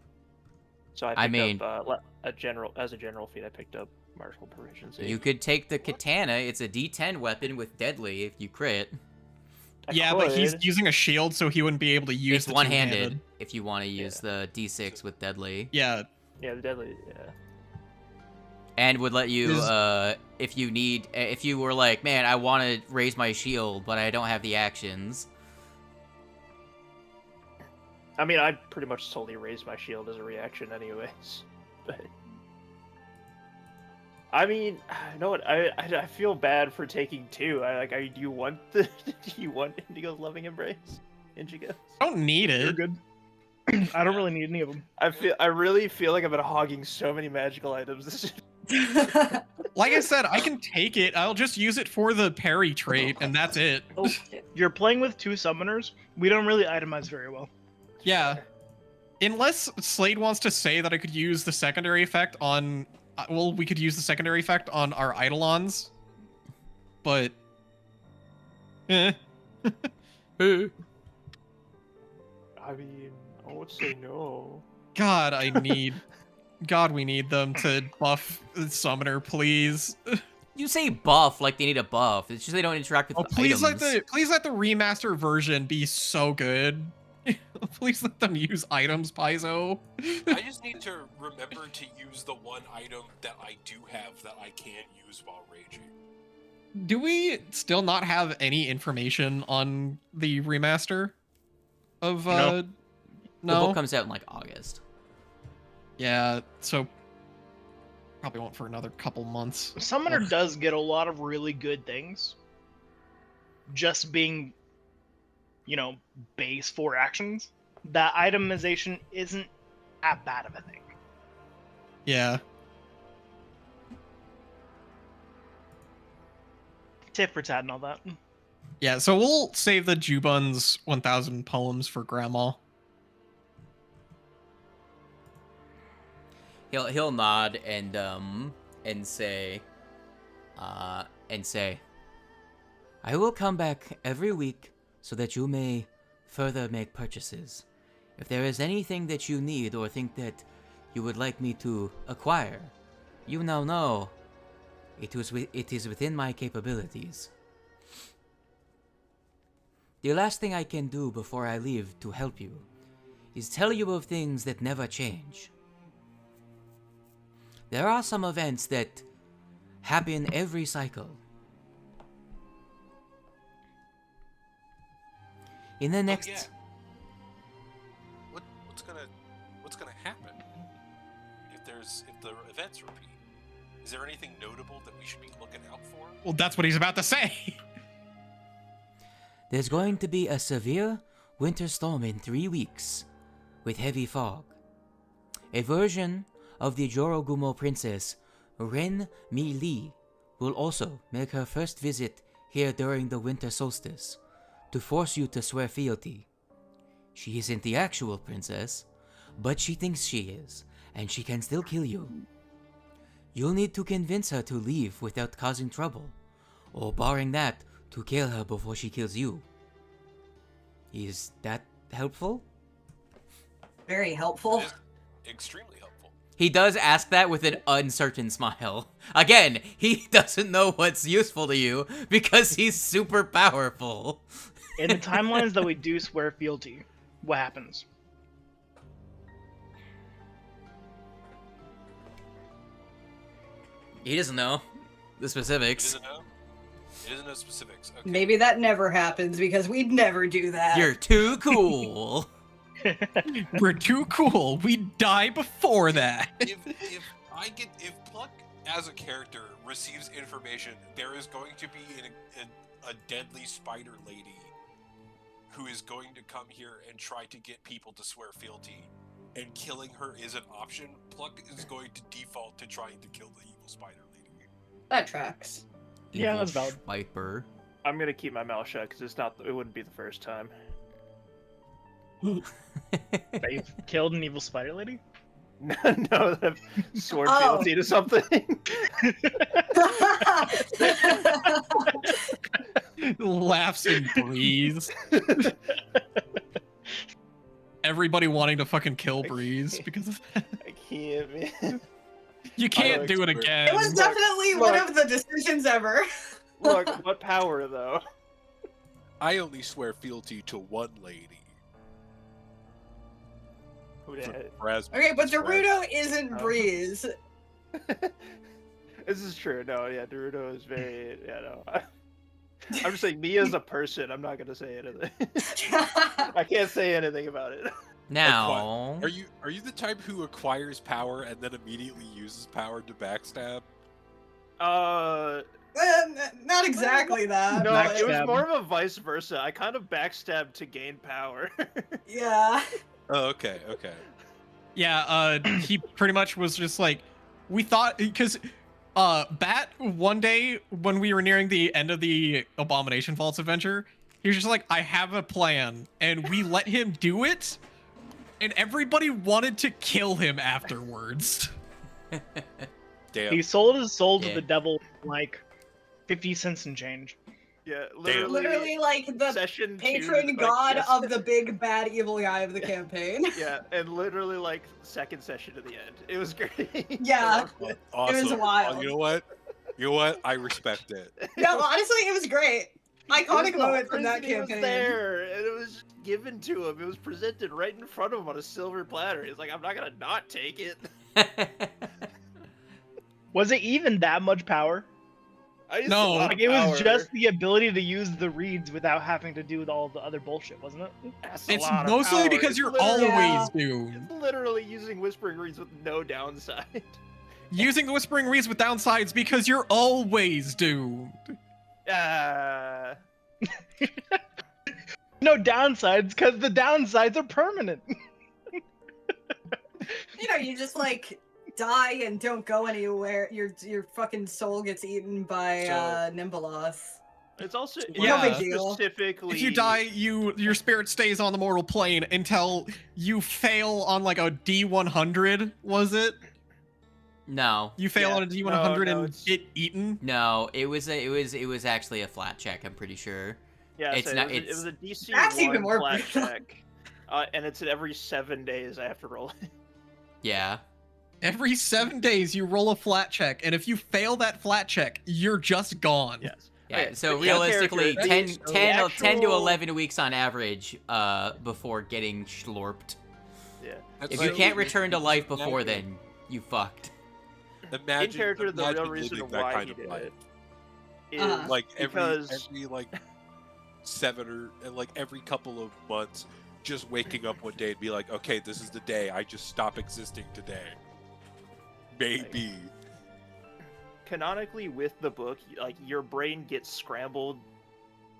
So I picked up a general feat. I picked up martial proficiency. You could take the katana. It's a D10 weapon with deadly if you crit. Yeah, but he's using a shield, so he wouldn't be able to use It's the one-handed two-handed. if you want to use the D6 with deadly. Yeah. Yeah, the deadly. Yeah. And would let you, if you were like, man, I want to raise my shield, but I don't have the actions. I mean, I pretty much solely raised my shield as a reaction, anyways. But I mean, you know what? I feel bad for taking two. Do you want Indigo's loving embrace? Indigo. I don't need You're it. good. I don't really need any of them. I really feel like I've been hogging so many magical items. This is... Like I said, I can take it. I'll just use it for the parry trait, and that's it. Oh, shit. You're playing with two summoners. We don't really itemize very well. Yeah. Unless Slade wants to say that I could use the secondary effect on... well, we could use the secondary effect on our Eidolons. But... Eh. I mean, I would say no. God, we need them to buff the summoner, please. You say buff like they need a buff. It's just they don't interact with Oh, the please items. please let the remaster version be so good. Please let them use items, Paizo. I just need to remember to use the one item that I do have that I can use while raging. Do we still not have any information on the remaster of No. The No? book comes out in like August. Yeah, so probably won't for another couple months. Summoner Ugh. does get a lot of really good things. Just being, base 4 actions. That itemization isn't that bad of a thing. Yeah. Tit for tat and all that. Yeah, so we'll save the Jubun's 1000 poems for Grandma. He'll nod and say, I will come back every week so that you may further make purchases. If there is anything that you need or think that you would like me to acquire, you now know it is within my capabilities. The last thing I can do before I leave to help you is tell you of things that never change. There are some events that happen every cycle. In the next... yeah. What's gonna happen if the events repeat? Is there anything notable that we should be looking out for? Well, that's what he's about to say. There's going to be a severe winter storm in 3 weeks, with heavy fog. A version of the Dorudo princess, Brennan Lee Mulligan, will also make her first visit here during the winter solstice, to force you to swear fealty. She isn't the actual princess, but she thinks she is, and she can still kill you. You'll need to convince her to leave without causing trouble, or barring that, to kill her before she kills you. Is that helpful? Very helpful. It is extremely helpful. He does ask that with an uncertain smile. Again, he doesn't know what's useful to you because he's super powerful. In the timelines that we do swear fealty, what happens? He doesn't know the He specifics. doesn't know? He doesn't know specifics. Okay. Maybe that never happens because we'd never do that. You're too cool. We're too cool. We die before that. if Pluck as a character receives information, there is going to be a deadly spider lady who is going to come here and try to get people to swear fealty, and killing her is an option. Pluck is going to default to trying to kill the evil spider lady. That tracks. Yeah, Evil that's valid. Viper. I'm gonna keep my mouth shut because it wouldn't be the first time. That you've killed an evil spider lady? No, that I've sworn Oh. fealty to something. Laughs and breathes. Everybody wanting to fucking kill Breeze because of that. I can't, man. You can't do it again. It was definitely one of the decisions ever. Look, what power though? I only swear fealty to one lady. Who dat? Okay, but Dorudo isn't Breeze. This is true. No, yeah, Dorudo is very. Yeah, no. I'm just saying, me as a person, I'm not gonna say anything. I can't say anything about it. Now, Are you the type who acquires power and then immediately uses power to backstab? Not exactly that. No, but- it was Backstab. more of a vice versa. I kind of backstabbed to gain power. Yeah. Oh, okay. Yeah, he pretty much was just like, we thought, because Bat, one day when we were nearing the end of the Abomination Vaults adventure, he was just like, I have a plan, and we let him do it, and everybody wanted to kill him afterwards. Damn. He sold his soul to Yeah. the devil for, like 50 cents and change. Yeah, Literally like the session 2, patron like, god yes. of the big bad evil guy of the campaign. Yeah, and literally like second session to the end. It was great. Yeah. Awesome. It was wild. You know what? I respect it. No, honestly, it was great. Iconic The moment from that reason he was campaign. there, and it was just given to him. It was presented right in front of him on a silver platter. He's like, I'm not gonna not take it. Was it even that much power? I used No, a lot Like of it was power. just the ability to use the reeds without having to do all the other bullshit, wasn't it? That's a It's lot of mostly power. because It's you're literally- always doomed. It's literally using Whispering Reeds with no downside. Using the Whispering Reeds with downsides because you're always doomed. No downsides, because the downsides are permanent. You know, you just like die and don't go anywhere. Your fucking soul gets eaten by Nimbeloth. It's also Yeah. No big deal. specifically If you die, your spirit stays on the mortal plane until you fail on like a D100, was it? no, You fail Yeah. on a D100 No, and it's- get eaten? no, it was actually a flat check. I'm pretty sure. Yeah, It's so not- it was a DC That's 1 even more flat brutal. check, and it's at every 7 days I have to roll it. Yeah. Every 7 days you roll a flat check, and if you fail that flat check, you're just gone. Yes. Yeah, Okay, so but yeah, realistically, character, 10 to actual- 11 weeks on average before getting schlorped. Yeah. If you can't return to life before Imagine- then, you fucked. Imagine, In character, the real imagine reason living that why kind he of did life. it is Like because every like 7 or like every couple of months, just waking up one day and be like, okay, this is the day I just stop existing today. Maybe. canonically with the book, like your brain gets scrambled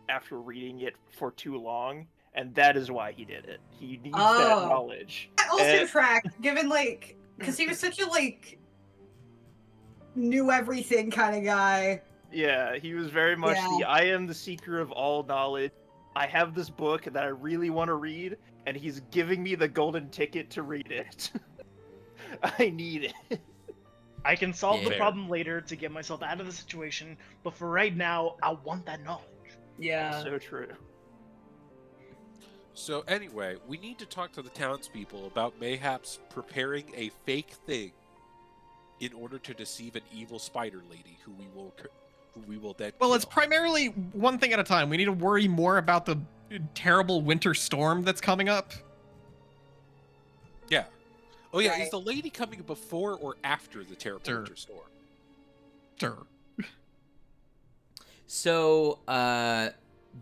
after reading it for too long, and that is why he did it. He needs that Oh. knowledge. I also And- tracked, given like, because he was such a like knew everything kind of guy. Yeah, he was very much Yeah. the I am the seeker of all knowledge. I have this book that I really want to read, and he's giving me the golden ticket to read it. I need it. I can solve the Yeah. problem later to get myself out of the situation, but for right now, I want that knowledge. Yeah. So true. So anyway, we need to talk to the townspeople about mayhaps preparing a fake thing in order to deceive an evil spider lady who we will then Well, kill. it's primarily one thing at a time. We need to worry more about the terrible winter storm that's coming up. Yeah. Oh yeah, is Right. the lady coming before or after the terrible Sure. winter storm? Sure. So,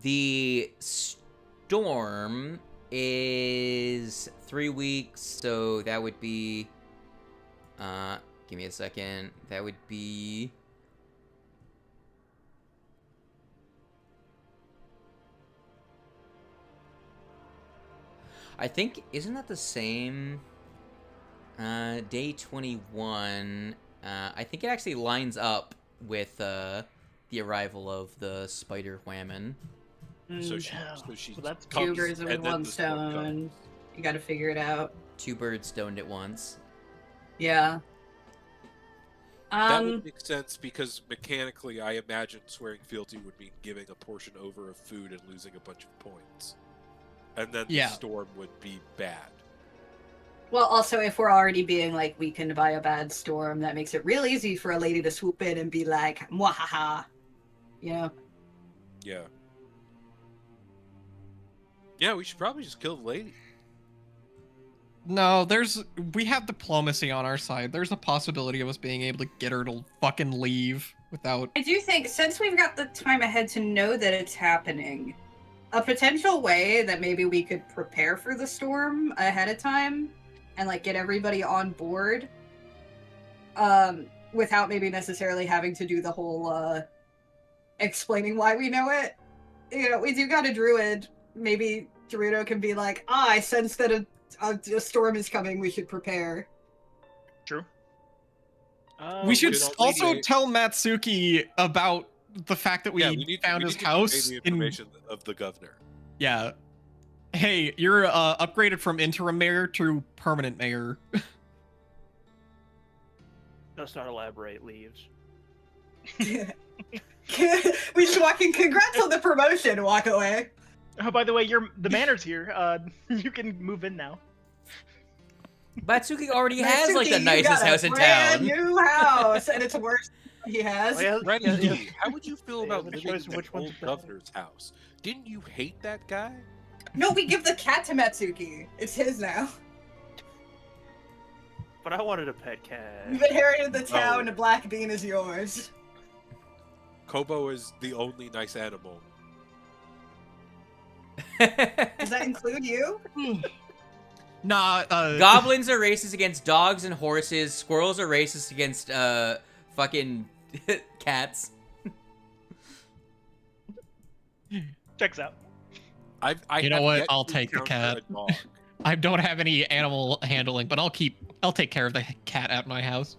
the storm is 3 weeks, so that would be, give me a second, that would be, I think, isn't that the same, day 21, I think it actually lines up with, the arrival of the spider ᴬᴵᴼᴇ. So Mm, she Well, that's comes, two birds with and then one the storm stone. comes. You got to figure it out. 2 birds stoned at once. Yeah. That would make sense because mechanically, I imagine swearing fealty would mean giving a portion over of food and losing a bunch of points, and then Yeah. the storm would be bad. Well, also, if we're already being like weakened by a bad storm, that makes it real easy for a lady to swoop in and be like, "Mwahaha," you know. Yeah. Yeah, we should probably just kill the lady. No, we have diplomacy on our side. There's a possibility of us being able to get her to fucking leave without. I do think, since we've got the time ahead to know that it's happening, a potential way that maybe we could prepare for the storm ahead of time and like get everybody on board, without maybe necessarily having to do the whole explaining why we know it. You know, we do got a druid. Maybe Dorudo can be like, I sense that a storm is coming. We should prepare. True. We should should also also- tell Matsuki about the fact that we found his need to convey house the in. information of the governor. Yeah. Hey, you're upgraded from interim mayor to permanent mayor. Let's not elaborate, leaves. We should walk in. Congrats on the promotion. Walk away. Oh, by the way, the manor's here. You can move in now. Matsuki already has like Matsuki, the you nicest got a house in brand town. New house, and it's worse than he has. Brennan Lee, how would you feel Yeah, about the living choice in of which the one's old better. governor's house? Didn't you hate that guy? No, we give the cat to Matsuki. It's his now. But I wanted a pet cat. You've inherited the town, Oh. and Black Bean is yours. Kobo is the only nice animal. Does that include you? Nah, Goblins are racist against dogs and horses. Squirrels are racist against fucking cats. Checks out. I You know have what? yet I'll to take the encounter cat. a dog. I don't have any animal handling, but I'll take care of the cat at my house.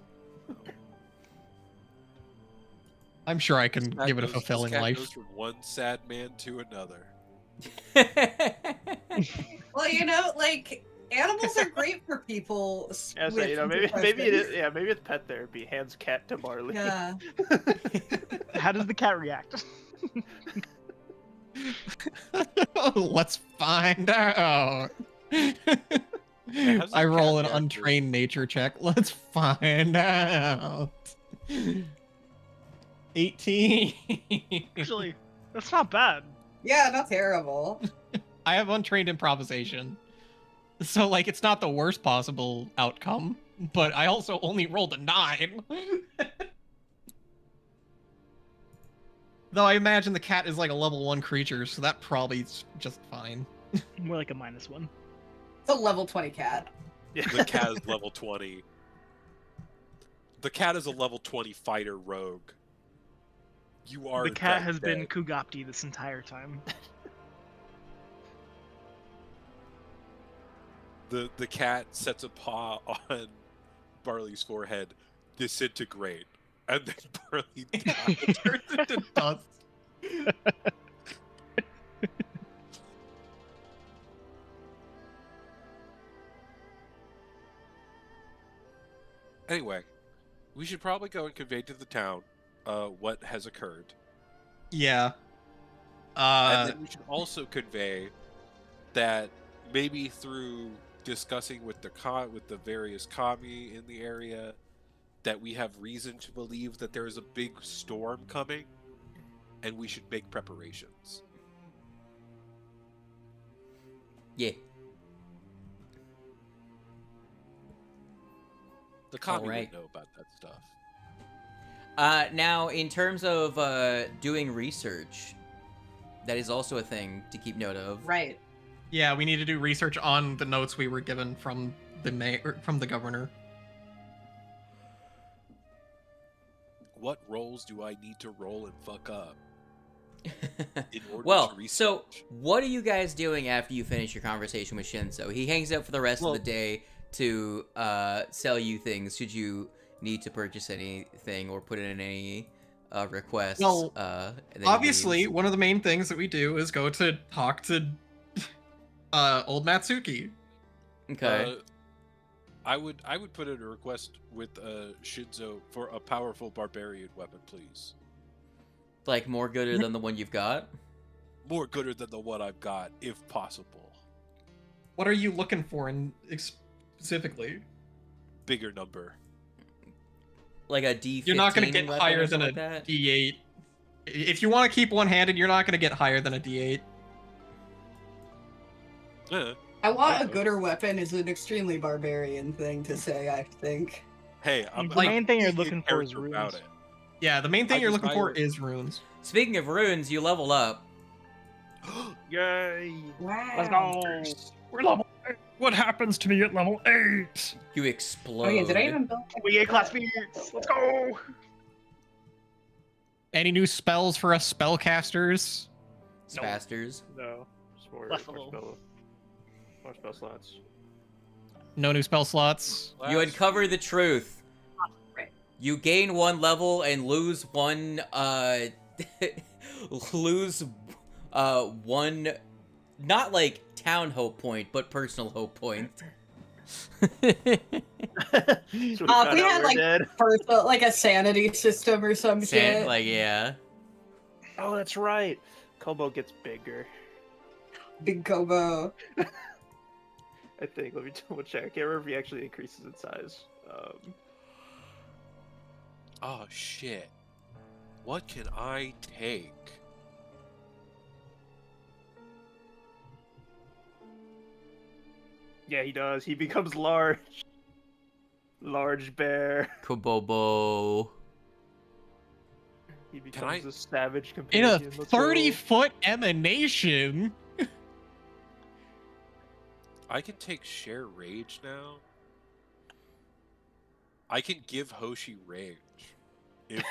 I'm sure I can Cat give it a goes- this fulfilling cat life. goes from one sad man to another. Well, you know, like animals are great for people. Yeah, so, with you know, maybe depression. it is. Yeah, maybe it's pet therapy. Hands cat to Marley. Yeah. How does the cat react? Let's find out. how's I that roll cat an react? untrained nature check. Let's find out. 18. Actually, that's not bad. Yeah, not terrible. I have untrained improvisation. So, like, it's not the worst possible outcome, but I also only rolled a 9. Though I imagine the cat is like a level 1 creature, so that probably is just fine. More like a -1. It's a level 20 cat. Yeah. The cat is level 20. The cat is a level 20 fighter rogue. You are The cat that has been dead. Kugapti this entire time. The cat sets a paw on Barley's forehead, disintegrate, and then Barley dies. Turns into dust. Anyway, we should probably go and convey to the town what has occurred. Yeah. And then we should also convey that maybe through discussing with the various kami in the area, that we have reason to believe that there is a big storm coming, and we should make preparations. Yeah. The kami Alright. would know about that stuff. Now, in terms of doing research, that is also a thing to keep note of. Right. Yeah, we need to do research on the notes we were given from the governor. What roles do I need to roll and fuck up in order Well, to research? so what are you guys doing after you finish your conversation with Shinso? He hangs out for the rest of the day to sell you things should you need to purchase anything or put in any requests. Well, and then Obviously, leaves. one of the main things that we do is go to talk to old Matsuki. Okay. I would put in a request with Shinzo for a powerful barbarian weapon, please. Like more gooder than the one you've got? More gooder than the one I've got, if possible. What are you looking for specifically? Bigger number. Like a D15 You're not going to get weapon or higher than something a like that? D8. If you want to keep one-handed, you're not going to get higher than a D8. I want a gooder weapon is an extremely barbarian thing to say, I think. Hey, I'm The I'm main thing you're being looking for is character about runes. it. Yeah, the main thing I you're looking for desire- is runes. Speaking of runes, you level up. Yay! Wow. Let's go! We're level 8. What happens to me at level 8? You explode. Oh yeah, did I even build? We get class feats! Let's go! Any new spells for us spellcasters? Spasters? No, just more Buffalo. spell slots. No new spell slots. You uncover the truth. Right. You gain 1 level and lose 1 lose 1 not like town hope point, but personal hope point. If we had like a sanity system or some shit. Like yeah. Oh, that's right. Kobo gets bigger. Big Kobo. I think. Let me double check. I can't remember if he actually increases in size. Oh shit. What can I take? Yeah, he does. He becomes large. Large bear. Kobobo. He becomes I- a savage In companion. a Let's go. 30-foot emanation. I can take share rage now. I can give Hoshi rage. If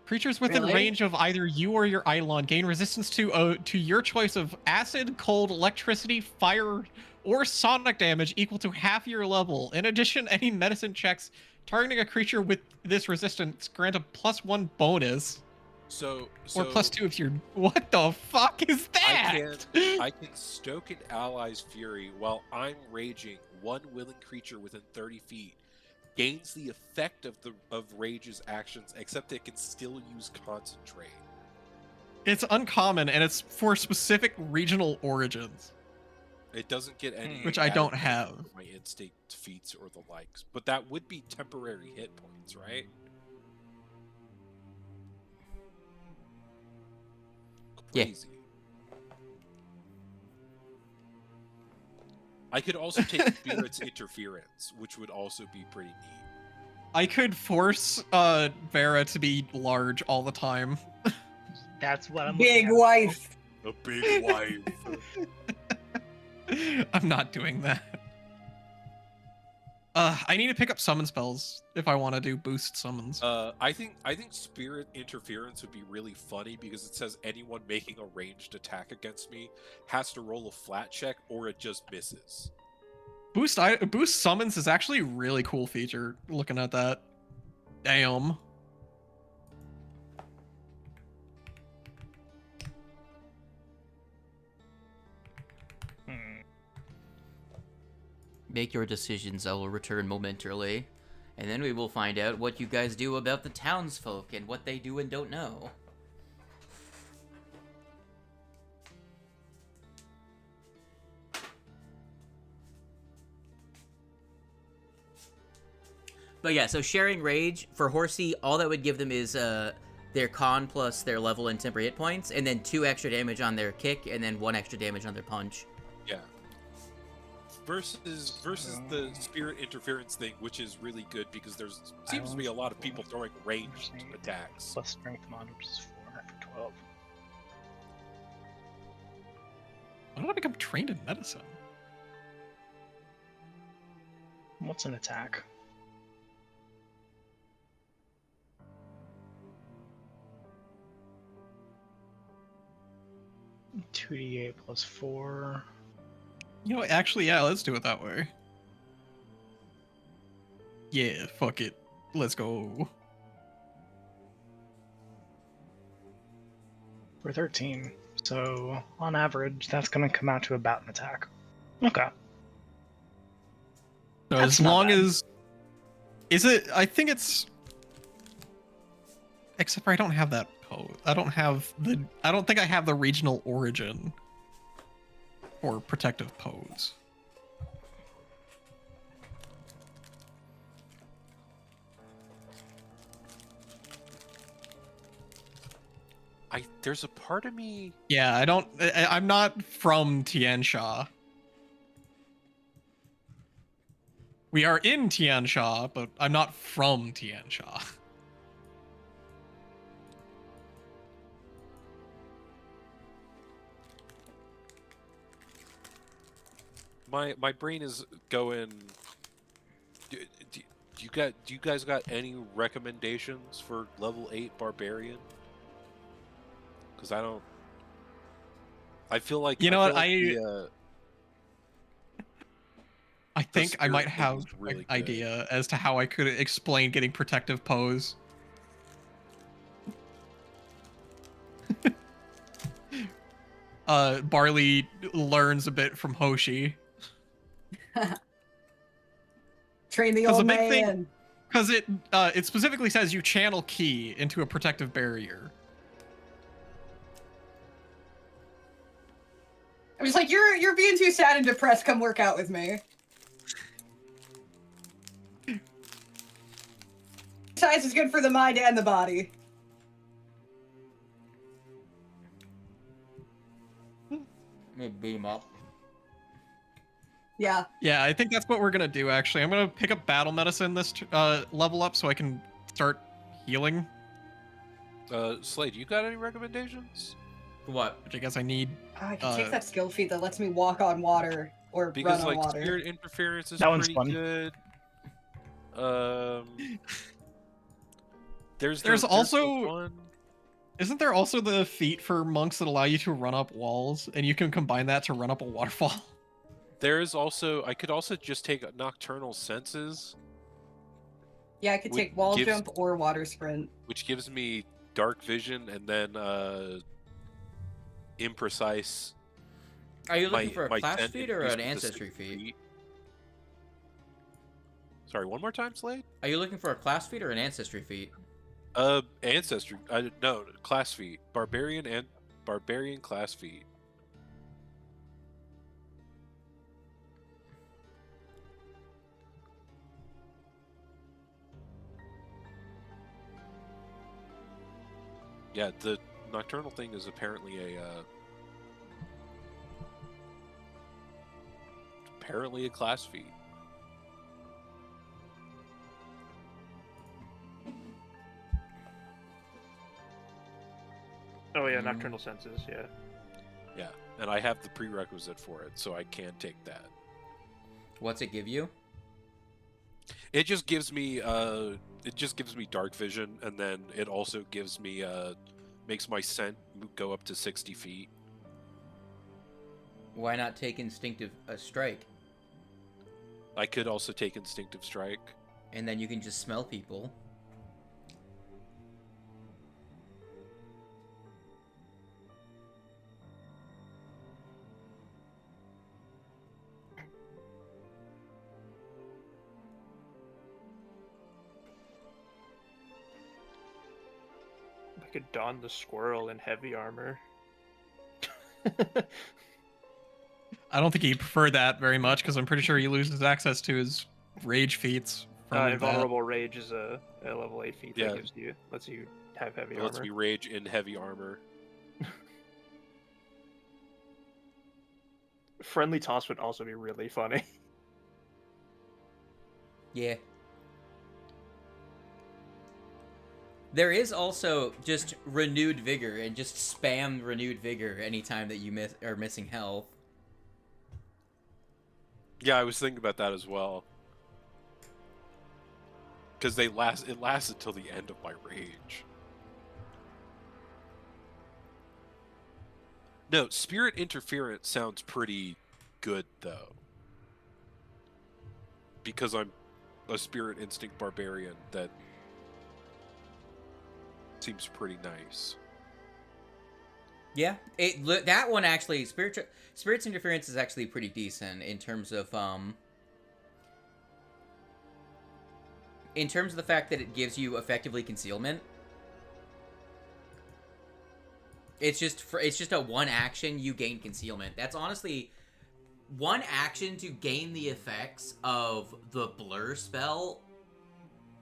Creatures within Really? range of either you or your Eidolon gain resistance to your choice of acid, cold, electricity, fire, or sonic damage equal to half your level. In addition, any medicine checks targeting a creature with this resistance grant a +1 bonus. so Or +2 if you're... What the fuck is that? I can stoke an ally's fury while I'm raging. One willing creature within 30 feet gains the effect of rage's actions, except it can still use concentrate. It's uncommon, and it's for specific regional origins. It doesn't get any, Which I don't added have. for my instinct feats or the likes, but that would be temporary hit points, right? Yeah. Crazy. I could also take Spirit's Interference, which would also be pretty neat. I could force Vera to be large all the time. That's what I'm Big looking at. wife. A big wife. I'm not doing that. I need to pick up summon spells if I want to do boost summons. I think Spirit Interference would be really funny because it says anyone making a ranged attack against me has to roll a flat check or it just misses. Boost summons is actually a really cool feature. Looking at that, damn. Make your decisions, I will return momentarily. And then we will find out what you guys do about the townsfolk and what they do and don't know. But yeah, so sharing rage for Horsey, all that would give them is their con plus their level and temporary hit points, and then 2 extra damage on their kick, and then 1 extra damage on their punch. Yeah. Versus the Spirit Interference thing, which is really good because there's seems to be a lot of people throwing ranged attacks. Plus strength mod, which is 4 for 12. Why did I become trained in medicine? What's an attack? $2d8 plus 4. You know, actually, yeah, let's do it that way. Yeah, fuck it. Let's go. For 13. So, on average, that's going to come out to about an attack. Okay. So That's as not long bad. as... Is it... I think it's... Except for I don't have that pose. I don't have the... I don't think I have the regional origin for protective pose. There's a part of me. Yeah, I don't... I'm not from Tiansha. We are in Tiansha, but I'm not from Tiansha. My brain is going. Do you guys got any recommendations for level 8 barbarian? Because I don't. I feel like You know what, I think I might spirit thing have is really an good. idea as to how I could explain getting protective pose. Barley learns a bit from Hoshi. Train the 'Cause old the big thing- man. Because it specifically says you channel ki into a protective barrier. I'm just like, you're being too sad and depressed. Come work out with me. Exercise is good for the mind and the body. Beat him up. Yeah. Yeah, I think that's what we're gonna do. Actually, I'm gonna pick up battle medicine this level up so I can start healing, Slade, you got any recommendations? What? which I guess I need. I can take that skill feat that lets me walk on water or Because run on like water. spirit interference is That one's pretty fun. good. There's There's the also- one. Isn't there also the feat for monks that allow you to run up walls, and you can combine that to run up a waterfall? There is also. I could also just take nocturnal senses, Yeah, I could Which take wall gives- jump or water sprint. which gives me dark vision, and then imprecise. Are you looking my- for a my class tent feat or increased an to ancestry 6 feat? Sorry, one more time, Slade. Are you looking for a class feat or an ancestry feat? Ancestry. No, class feat. Barbarian and barbarian class feat. Yeah, the nocturnal thing is apparently a class feat. Oh yeah, Mm. nocturnal senses. Yeah. Yeah, and I have the prerequisite for it, so I can take that. What's it give you? It just gives me dark vision, and then it also gives me makes my scent go up to 60 feet. Why not take instinctive strike, I could also take instinctive strike. and then you can just smell people? I could don the squirrel in heavy armor. I don't think he preferred that very much because I'm pretty sure he loses access to his rage feats. From that. Invulnerable rage is a level 8 feat Yeah. that lets you have heavy It lets armor. me rage in heavy armor. Friendly toss would also be really funny. Yeah. There is also just renewed vigor, and just spam renewed vigor anytime that you are missing health. Yeah, I was thinking about that as well. Because it lasts until the end of my rage. No, spirit interference sounds pretty good though. Because I'm a spirit instinct barbarian, that seems pretty nice. Yeah, that one actually, Spirit's Interference is actually pretty decent in terms of the fact that it gives you effectively concealment. It's just a one action you gain concealment. That's honestly one action to gain the effects of the blur spell.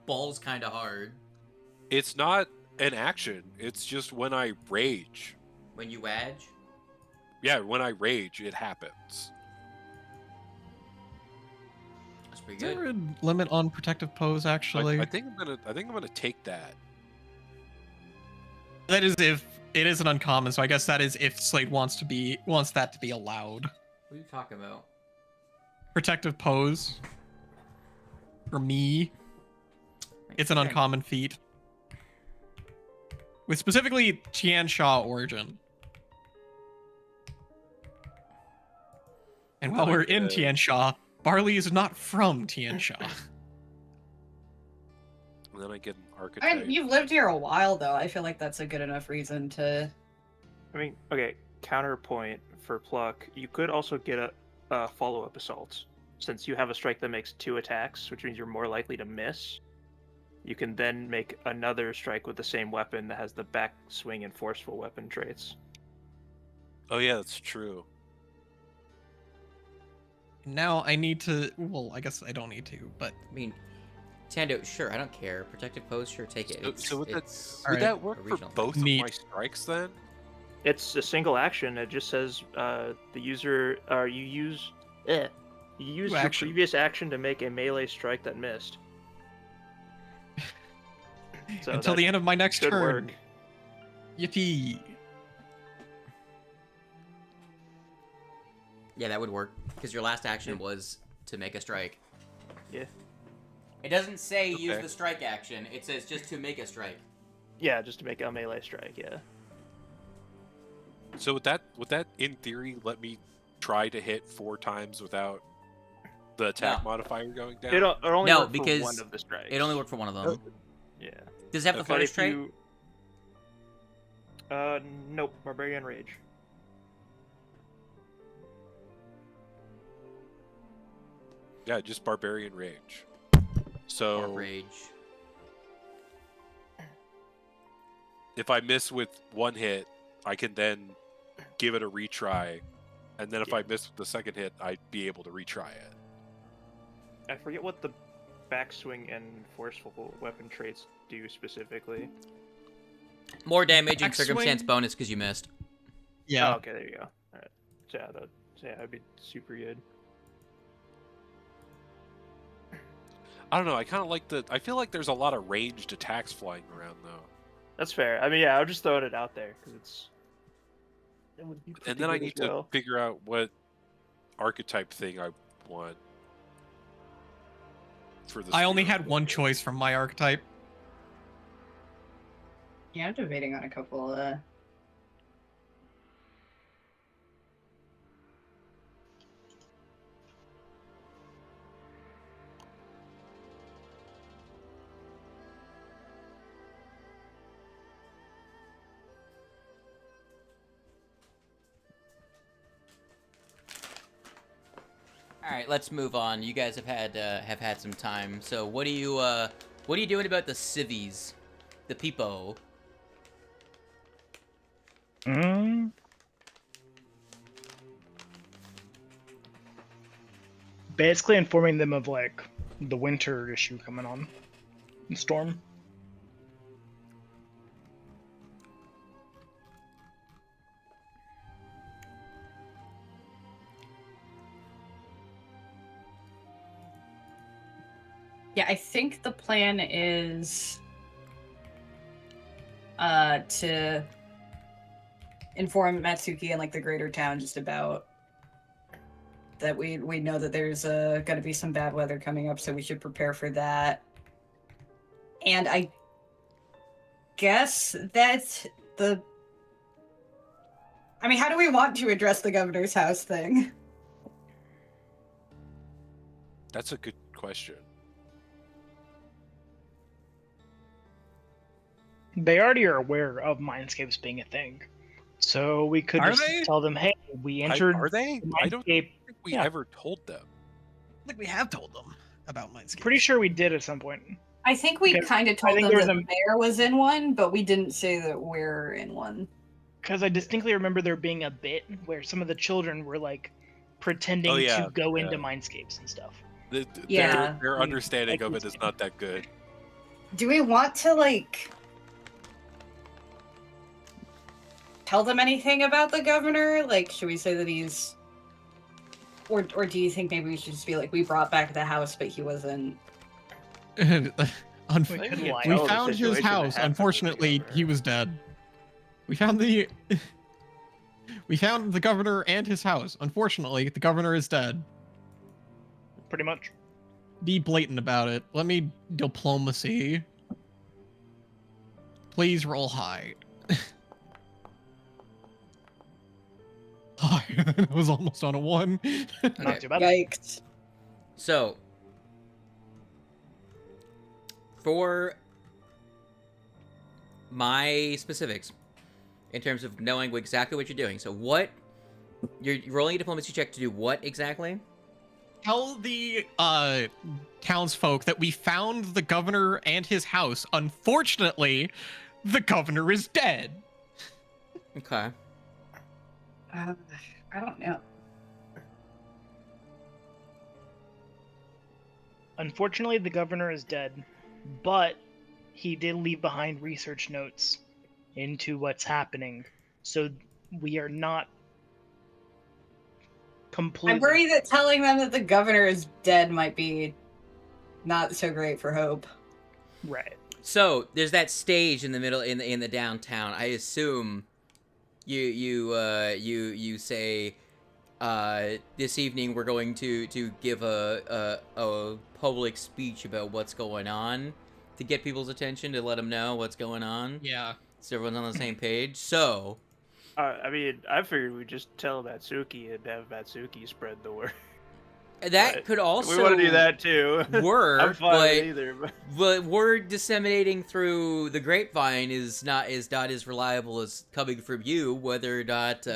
Balls kind of hard. It's not an action. It's just when I rage. When you edge? Yeah, when I rage, it happens. That's pretty Is good. there a limit on protective pose? Actually, I think I'm gonna take that. that is if it is an uncommon. So I guess that is if Slade wants that to be allowed. What are you talking about? Protective pose. For me, it's an uncommon feat. With specifically Tiansha origin. And while we're in Tiansha, Barley is not from Tiansha. And then I get an archetype. You've lived here a while, though. I feel like that's a good enough reason to... I mean, okay, counterpoint for Pluck. You could also get a follow-up assault. Since you have a strike that makes 2 attacks, which means you're more likely to miss, you can then make another strike with the same weapon that has the back swing and forceful weapon traits. Oh yeah, that's true. Now I need to... Well, I guess I don't need to, but... I mean, Tando, sure, I don't care. Protective pose, sure, take it. So would it's would that work for original. both Neat. of my strikes then? It's a single action. It just says the user, you use your action. previous action to make a melee strike that missed. So Until the end of my next good turn. work. Yippee. Yeah, that would work. Because your last action was to make a strike. Yeah. It doesn't say use Okay. the strike action. It says just to make a strike. Yeah, just to make a melee strike. Yeah. So would that in theory let me try to hit 4 times without the attack No. modifier going down? It only No, worked because for one of the strikes. It only worked for one of them. Yeah. Does it have the Okay. first If trait? you- Nope. Barbarian Rage. Yeah, just Barbarian Rage. So Or rage. if I miss with 1 hit, I can then give it a retry, and then if I miss with the second hit, I'd be able to retry it. I forget what the backswing and forceful weapon traits do specifically. More damage and Backswing. circumstance bonus because you missed. Yeah. Oh, okay, there you go. Alright. So yeah, that'd be super good. I don't know. I kind of like I feel like there's a lot of ranged attacks flying around though. That's fair. I mean, yeah, I'm just throwing it out there because it's. It would be And pretty then I good need as to well. figure out what archetype thing I want for the. I only Spirit had one Warrior. choice from my archetype. Yeah, I'm debating on a couple. All right, let's move on. You guys have had some time. So what are you doing about the civvies, the people? Basically informing them of like the winter issue coming on, the storm. Yeah, I think the plan is to inform Matsuki and like the greater town just about that we know that there's gonna be some bad weather coming up, so we should prepare for that. And I guess that I mean, how do we want to address the governor's house thing? That's a good question. They already are aware of mindscapes being a thing. So we could Are just they? tell them, hey, we entered Are they? the I don't Mindscape. think we Yeah. ever told them. I think we have told them about Mindscape. Pretty sure we did at some point. I think we Because kind of I told think them there's that a- the mayor was in one, but we didn't say that we're in one. Because I distinctly remember there being a bit where some of the children were like pretending yeah, to go yeah. into mindscapes and stuff. Yeah. Their understanding I of can it is see. not that good. Do we want to, like, tell them anything about the governor? Like, should we say that he's... Or do you think maybe we should just be like, we brought back the house, but he wasn't... We could We lie. We tell the found his situation that house. happened with the Unfortunately, governor. he was dead. We found the we found the governor and his house. Unfortunately, the governor is dead. Pretty much. Be blatant about it. Let me diplomacy. Please roll high. High. That was almost on a 1. Not Okay. too bad. Yikes. So, for my specifics, in terms of knowing exactly what you're doing, so what you're rolling a diplomacy check to do what exactly? Tell the townsfolk that we found the governor and his house. Unfortunately, the governor is dead. Okay. I don't know. Unfortunately, the governor is dead, but he did leave behind research notes into what's happening, so we are not completely. I'm worried that telling them that the governor is dead might be not so great for Hope. Right. So there's that stage in the middle in the downtown. I assume you say this evening we're going to give a public speech about what's going on to get people's attention, to let them know what's going on, Yeah. so everyone's on the same page. So I mean, I figured we'd just tell Matsuki and have Matsuki spread the word. that But could also we want to do that too. work, I'm fine with either. but word disseminating through the grapevine is not as reliable as coming from you, whether or not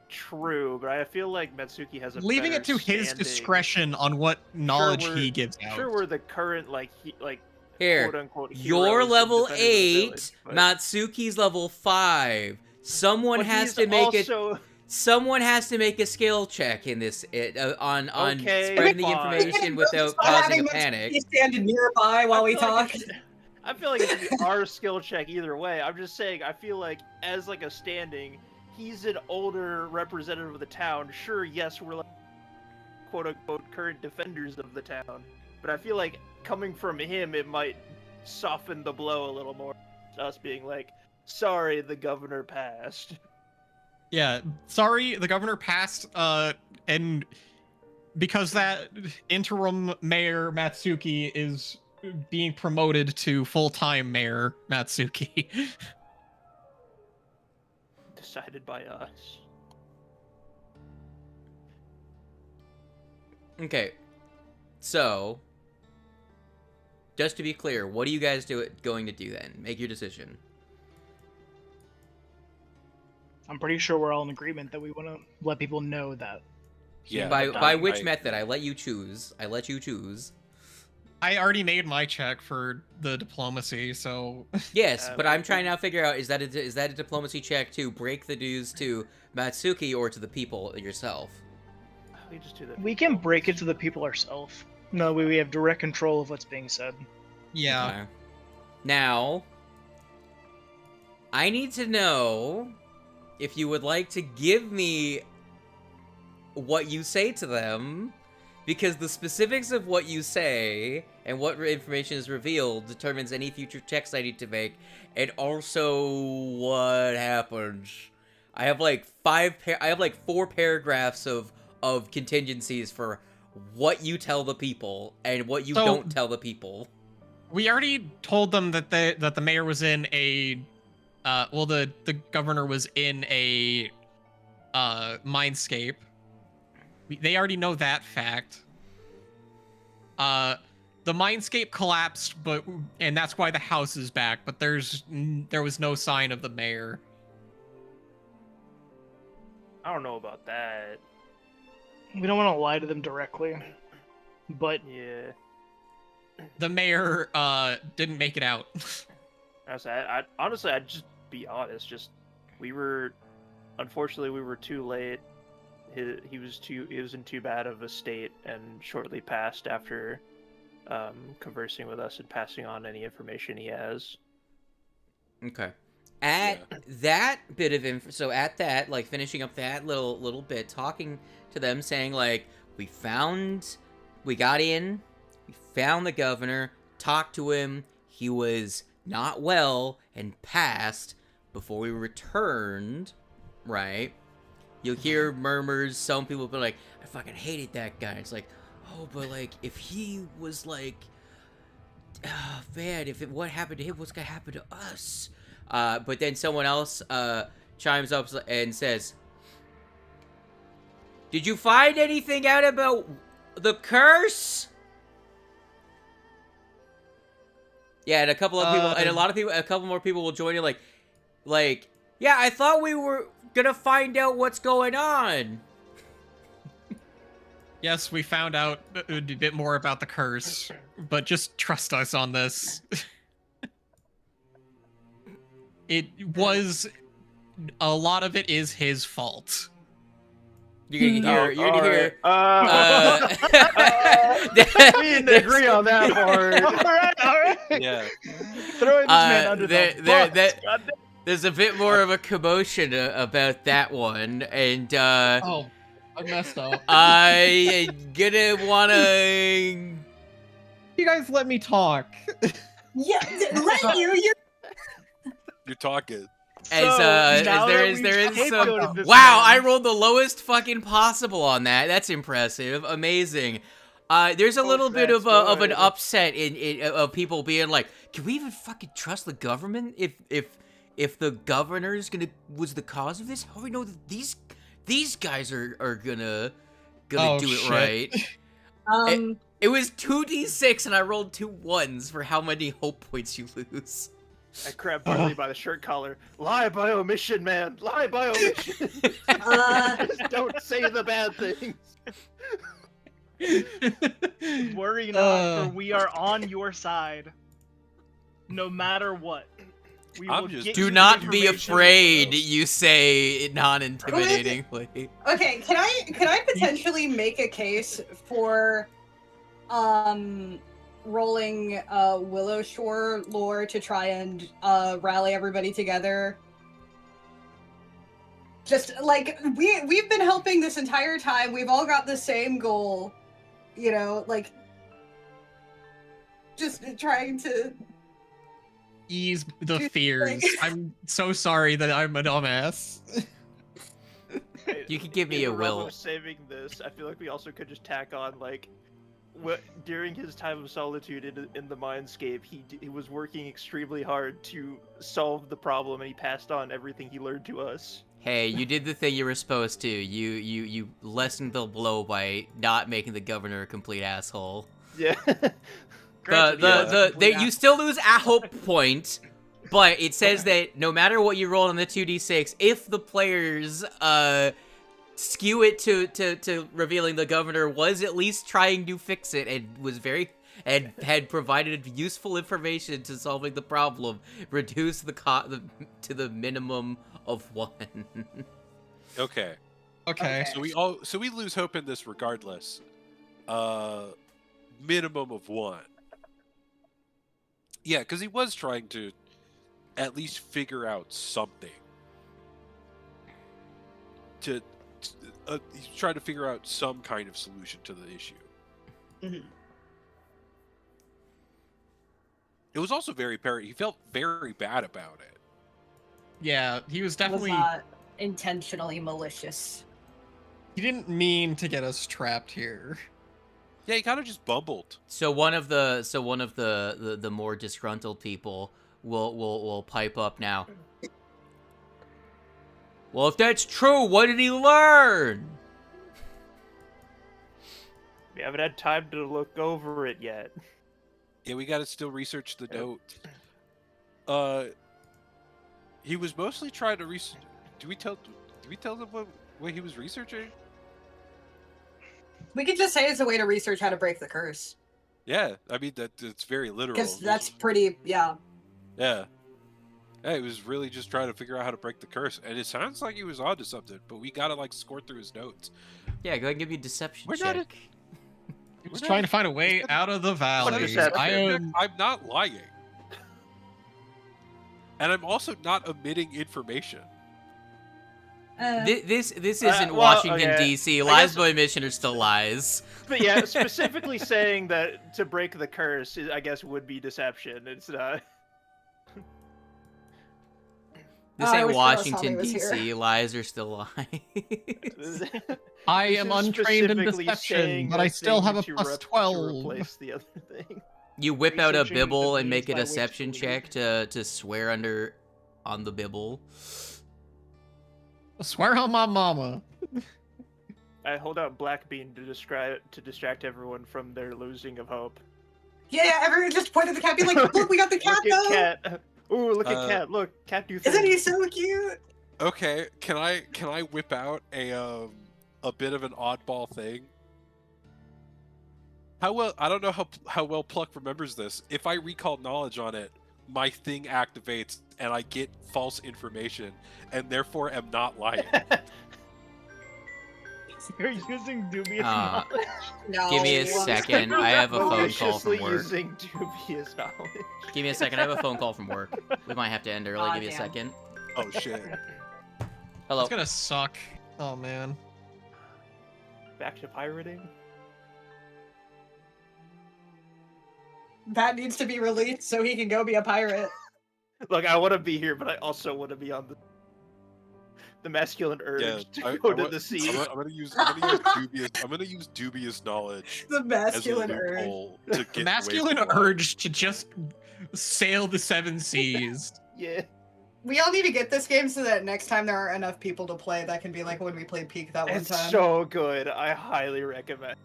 True, but I feel like Matsuki has a Leaving it to better his standing. discretion on what knowledge we're- he gives out. Sure, we're the current here. quote unquote. You're heroes level and defenders of the 8, village, but- Matsuki's level 5. Someone but has he's to make also... Someone has to make a skill check in this on Okay, spreading the fine. information without causing a panic. He's standing nearby while we talk. I feel like it should be our skill check either way. I'm just saying, I feel like as like a standing, he's an older representative of the town. Sure, yes, we're like quote unquote current defenders of the town, but I feel like coming from him, it might soften the blow a little more. Us being like, sorry, the governor passed. Yeah, sorry, the governor passed, and because that interim mayor Matsuki is being promoted to full-time mayor Matsuki. Decided by us. Okay, so just to be clear, what are you guys going to do then? Make your decision. I'm pretty sure we're all in agreement that we want to let people know that. Yeah. By which method? I let you choose. I let you choose. I already made my check for the diplomacy, so Yes, but I'm okay. trying to now figure out, is that a diplomacy check to break the news to Matsuki or to the people yourself? We just do that. We can break it to the people ourselves. No, we have direct control of what's being said. yeah. Okay. Now, I need to know if you would like to give me what you say to them, because the specifics of what you say and what information is revealed determines any future checks I need to make, and also what happens. I have like 4 paragraphs of contingencies for what you tell the people and what you So- don't tell the people. We already told them that the mayor was in a the governor was in a mindscape. They already know that fact. The mindscape collapsed, and that's why the house is back, but there was no sign of the mayor. I don't know about that. We don't want to lie to them directly, but Yeah. The mayor didn't make it out. Honestly, I'd just be honest. Unfortunately, we were too late. He was in too bad of a state, and shortly passed after conversing with us and passing on any information he has. Okay. At that bit of info, so at that, like, finishing up that little bit, talking to them, saying, like, we got in, we found the governor, talked to him, he was not well, and passed before we returned, right? You'll hear murmurs, some people be like, I fucking hated that guy. It's like, oh, but, like, if he was, like, oh, man, what happened to him, what's gonna happen to us? But then someone else chimes up and says, did you find anything out about the curse? Yeah, and a couple of people, and a couple more people will join you, like, yeah, I thought we were gonna find out what's going on. Yes, we found out a bit more about the curse, but just trust us on this. A lot of it is his fault. You're gonna hear. we didn't agree on that part. all right. Yeah. Throwing this man under the bus. There's a bit more of a commotion about that one, and Oh, I messed up. I gonna wanna. You guys let me talk. Yeah, let you. You're talking. There is some. Wow, I rolled the lowest fucking possible on that. That's impressive, amazing. There's a little bit of an upset of people being like, can we even fucking trust the government if the governor's was the cause of this? How do we know that these guys are gonna do it right? It was 2d6 and I rolled 2 1s for how many hope points you lose. I grabbed Barley by the shirt collar. Lie by omission, man. Lie by omission. Just don't say the bad things. Worry not, for we are on your side. No matter what. We will get Do you not the be information afraid, we you say non-intimidatingly. Okay, can I potentially make a case for rolling Willow Shore lore to try and rally everybody together? Just like we've been helping this entire time. We've all got the same goal, you know, like just trying to ease the fears. I'm so sorry that I'm a dumbass. You could give me a will. Saving this, I feel like we also could just tack on, like, during his time of solitude in the Mindscape, he was working extremely hard to solve the problem, and he passed on everything he learned to us. Hey, you did the thing you were supposed to. You lessened the blow by not making the governor a complete asshole. Yeah. You still lose a hope point, but it says that no matter what you roll on the 2d6, if the players skew it to revealing the governor was at least trying to fix it and had provided useful information to solving the problem, reduce the to the minimum of 1. Okay. So we lose hope in this regardless. Minimum of 1. Yeah, because he was trying to at least figure out something. He's trying to figure out some kind of solution to the issue. Mm-hmm. It was also very he felt very bad about it. Yeah, he was definitely not intentionally malicious. He didn't mean to get us trapped here. Yeah, he kind of just bumbled. So one of the more disgruntled people will pipe up now. Well, if that's true, what did he learn? We haven't had time to look over it yet. Yeah, we got to still research the note. He was mostly trying to research. Do we tell them what Wait, he was researching? We could just say it's a way to research how to break the curse. Yeah, I mean it's very literal. Because that's pretty, yeah. Yeah. Yeah, he was really just trying to figure out how to break the curse, and it sounds like he was onto something, but we gotta like score through his notes. Yeah, go ahead and give me a deception We're check. not He was trying to find a way out of the valley. deception? I'm not lying. And I'm also not omitting information. This isn't well, Washington okay. D.C. I Lies guess- by omission are still lies. But yeah, specifically saying that to break the curse, I guess, would be deception. It's not. This Oh, I ain't wish Ross Washington Tommy was here. D.C. Lies are still lies. I This am is untrained in specifically deception, saying but a I still thing have a to plus rep- to 12. replace the other thing. You whip out a Researching the bibble and make a means by which deception to check to swear on the bibble. I swear on my mama. I hold out Black Bean to distract everyone from their losing of hope. Yeah, everyone just point at the cat, be like, look, we got the cat Look though! at Cat. Ooh, look at Cat. Look, Cat do things. Isn't he so cute? Okay, can I whip out a bit of an oddball thing? How well, I don't know how well Pluck remembers this. If I recall knowledge on it, my thing activates and I get false information and therefore am not lying. You're using dubious Uh, knowledge. No. Give me a second. I have a phone call Maliciously from work. using dubious knowledge. Give me a second. I have a phone call from work. We might have to end early. Aw, Give me a damn. second. Oh shit. Hello. It's gonna suck. Oh man. Back to pirating. That needs to be released so he can go be a pirate. Look, I want to be here, but I also want to be on the masculine urge Yeah, to go to the sea. I'm gonna use dubious knowledge The as a masculine urge. loophole to get away Masculine from urge to just sail the seven seas. Yeah. We all need to get this game so that next time there aren't enough people to play, that can be like when we played Peak that one It's time. so good. I highly recommend.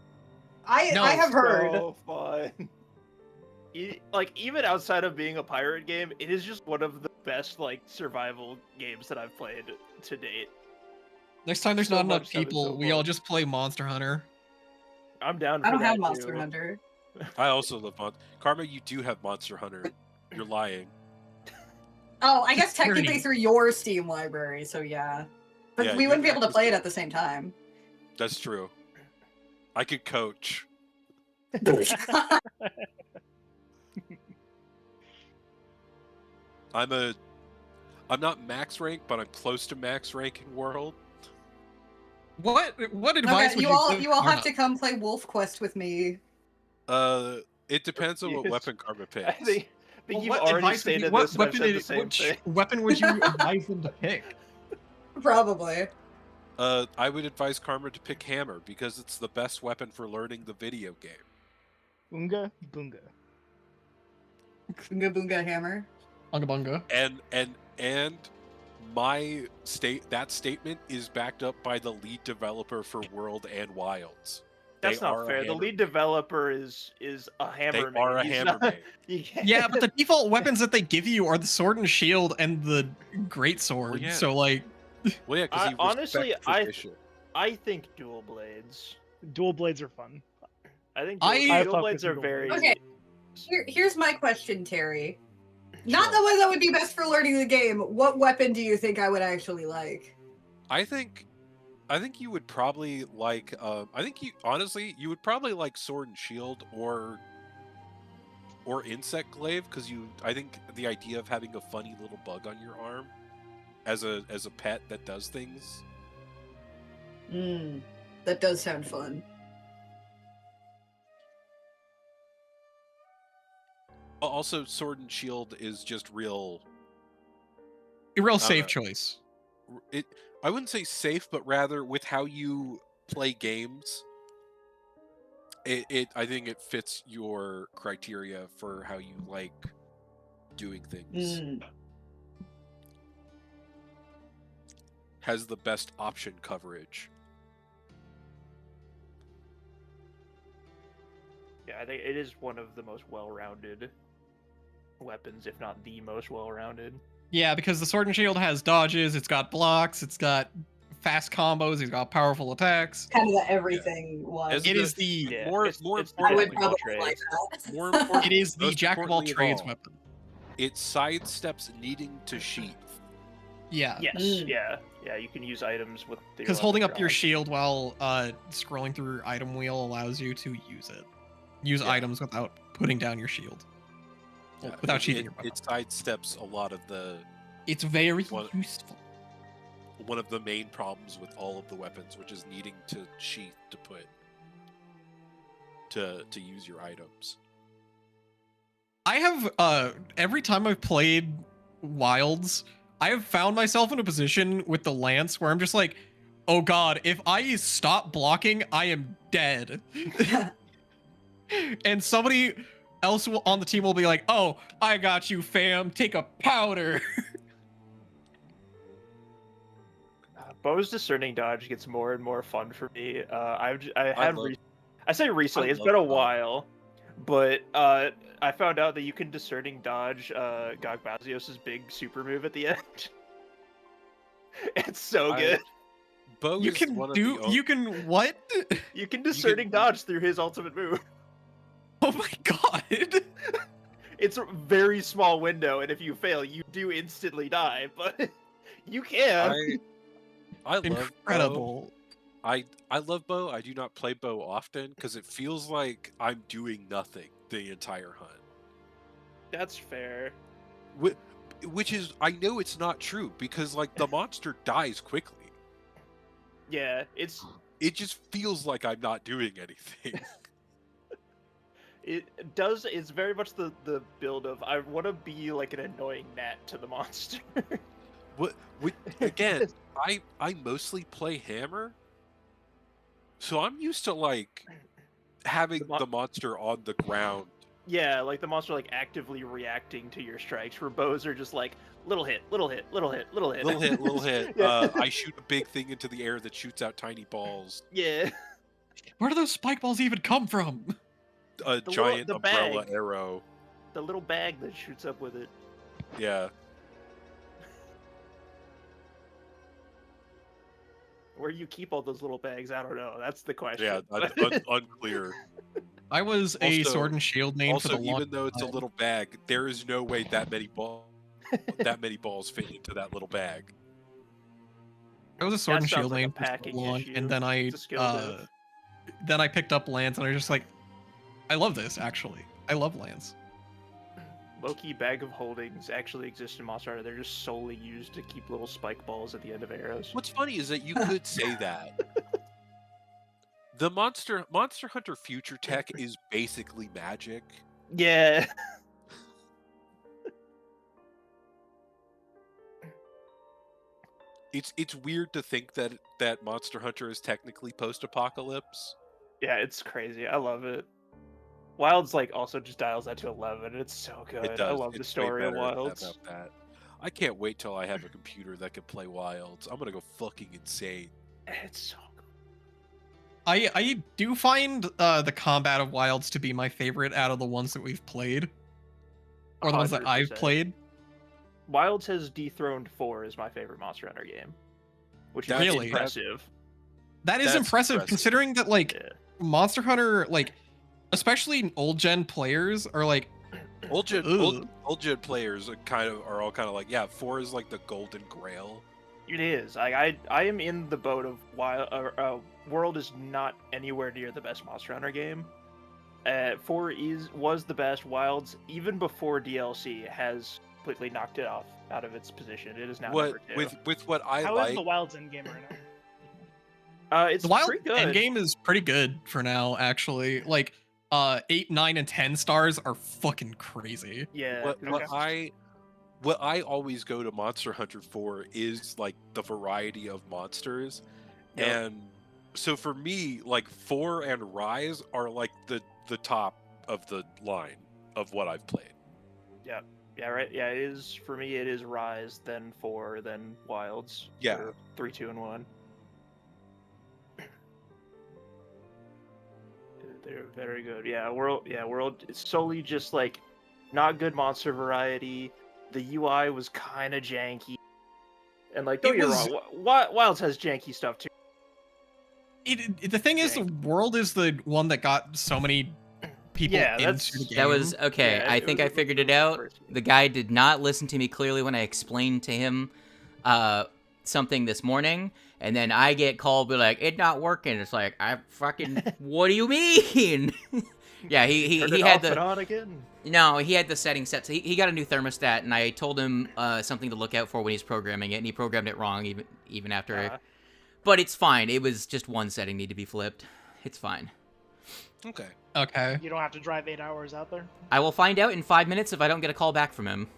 I have heard. So fun. Like, even outside of being a pirate game, it is just one of the best like survival games that I've played to date. Next time there's So not enough much so it's people, so we all fun. just play Monster Hunter. I'm down for I don't that have Monster too. Hunter. I also love Karma, you do have Monster Hunter. You're lying. Oh, I guess technically Dirty. through your Steam library, so yeah. But Yeah, we you wouldn't be have able to access play to it at the same time. That's true. I could coach. I'm not max rank, but I'm close to max rank in World. What advice Okay, would you all give you all have Karma? to come play Wolf Quest with me. It depends on what Yes. weapon Karma picks. I think Well, you've what already advice would you- stated what this, and I've weapon said the did- same which thing. weapon would you advise them to pick? Probably. I would advise Karma to pick Hammer because it's the best weapon for learning the video game. Boonga boonga. Boonga Boonga Hammer. Bunga bunga. And my statement is backed up by the lead developer for World and Wilds. That's They not are a fair. The hammer- lead developer is a They hammer. are a He's hammer not- main. you can't- Yeah, but the default weapons that they give you are the sword and shield and the great sword. yeah. So like, Well, yeah, because honestly, I think dual blades. Dual blades are fun. I think I dual fuck blades with are dual very. blades. Okay. Here's my question, Terry. Not Sure. the one that would be best for learning the game. What weapon do you think I would actually like? I think you would probably like. You would probably like Sword and Shield or Insect Glaive because I think the idea of having a funny little bug on your arm as a pet that does things. That does sound fun. Also, Sword and Shield is just real. a real I safe don't know. choice. I wouldn't say safe, but rather with how you play games. I think it fits your criteria for how you like doing things. Has the best option coverage. Yeah, I think it is one of the most well-rounded weapons, if not the most well-rounded. Yeah, because the sword and shield has dodges, it's got blocks, it's got fast combos. He's got powerful attacks. Kind of the everything one. As It the- is the Yeah, more it's more the I would jack of all probably like trades. that. more important, it is the most jack of all importantly trades all, weapon. it sidesteps needing to sheath. Yeah. Yes, Mm. yeah, you can use items with the Because holding up your drawn. shield while scrolling through your item wheel allows you to use it. Use Yeah. items without putting down your shield. Yeah, Without sheathing it, your weapon. it sidesteps a lot of the It's very Well- useful. one of the main problems with all of the weapons, which is needing to sheath to put to use your items. I have every time I've played Wilds, I have found myself in a position with the lance where I'm just like, oh god, if I stop blocking, I am dead. And somebody else on the team will be like, oh, I got you, fam. Take a powder. Bo's discerning dodge gets more and more fun for me. I love- say recently, I it's love been a Bo. while, but I found out that you can discerning dodge Gogbazios' big super move at the end. It's so I- good. Bo You is can one of do. the o- You can what? You can discerning dodge through his ultimate move. Oh my god. It's a very small window, and if you fail, you do instantly die. But you can. I love Bo. Incredible. I love Bo. I do not play Bo often because it feels like I'm doing nothing the entire hunt. That's fair. Which is, I know it's not true because like the monster dies quickly. Yeah, It just feels like I'm not doing anything. it does. It's very much the build of I want to be like an annoying gnat to the monster. Again, I mostly play hammer, so I'm used to like having the monster on the ground. Yeah, like the monster like actively reacting to your strikes. Where bows are just like little hit, little hit, little hit, little hit, Little hit, little hit. Yeah. I shoot a big thing into the air that shoots out tiny balls. Yeah, Where do those spike balls even come from? A The giant the umbrella bag. arrow. the little bag that shoots up with it. Yeah. Where you keep all those little bags, I don't know. That's the question. Yeah, unclear. I was a Also- sword and shield main for Also, the long even though it's a time. little bag, there is no way that many balls fit into that little bag. I was a sword That and sounds shield like a main for so packing long, issue. and then It's a skill diff. I picked up Lance, and I was just like, I love this. Actually, I love Lance. Low-key bag of holdings actually exist in Monster Hunter. They're just solely used to keep little spike balls at the end of arrows. What's funny is that you could say that. The Monster Hunter future tech is basically magic. Yeah. It's weird to think that Monster Hunter is technically post-apocalypse. Yeah, it's crazy. I love it. Wilds like also just dials that to 11. It's so good. It does. I love the It's way story of better Wilds. about that. I can't wait till I have a computer that can play Wilds. I'm gonna go fucking insane. It's so good. I do find the combat of Wilds to be my favorite out of the ones that we've played, or the ones that I've 100%. played. Wilds has dethroned 4 as my favorite Monster Hunter game, which is That's Really? impressive. That is That's impressive, impressive. considering that like Yeah. Monster Hunter, like especially old gen players, are like, Old gen Ugh. players are all kind of like, yeah, 4 is like the golden grail. It is. I am in the boat of World is not anywhere near the best Monster Hunter game. 4 was the best. Wilds, even before DLC, has completely knocked it out of its position. It is now What number 2. with what I How is like. the Wilds endgame right now? It's the Wild pretty good. endgame is pretty good for now, actually. Like 8, 9, and 10 stars are fucking crazy. Yeah. What I always go to Monster Hunter for is like the variety of monsters. Yep. And so for me, like 4 and Rise are like the top of the line of what I've played. Yeah, right. Yeah, it is for me. It is Rise, then 4, then Wilds. Yeah. or 3, 2, and 1. They're very good. Yeah, World is solely just like not good monster variety. The UI was kind of janky. And like, don't It get me was- wrong, Wilds has janky stuff too. The thing is, the world is the one that got so many people Yeah, into that's- the game. That was okay. Yeah, I it think was- I it was figured the it out. first game. The guy did not listen to me clearly when I explained to him something this morning, and then I get called, be like, "It's not working." It's like, I fucking, what do you mean? Yeah, he Turn it had off the and on again. no, he had the setting set. So he got a new thermostat, and I told him something to look out for when he's programming it, and he programmed it wrong even after. But it's fine. It was just one setting need to be flipped. It's fine. Okay. Okay. You don't have to drive 8 hours out there. I will find out in 5 minutes if I don't get a call back from him.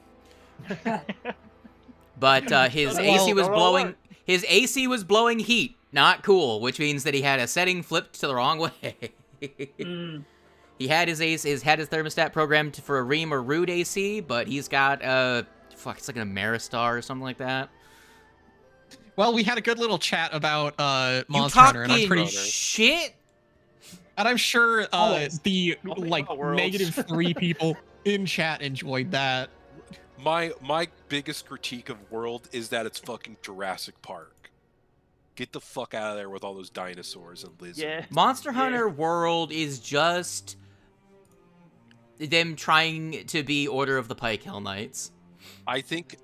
But his Well, AC was don't all blowing. work. His AC was blowing heat. Not cool, which means that he had a setting flipped to the wrong way. He had his thermostat programmed for a Ream or Rude AC, but he's got it's like an Ameristar or something like that. Well, we had a good little chat about You Monster Hunter, and I'm talking pretty shit? and I'm sure the Nothing like about worlds. -3 people in chat enjoyed that. My biggest critique of World is that it's fucking Jurassic Park. Get the fuck out of there with all those dinosaurs and lizards. Yeah. Monster Hunter World is just them trying to be Order of the Pike Hell Knights. I think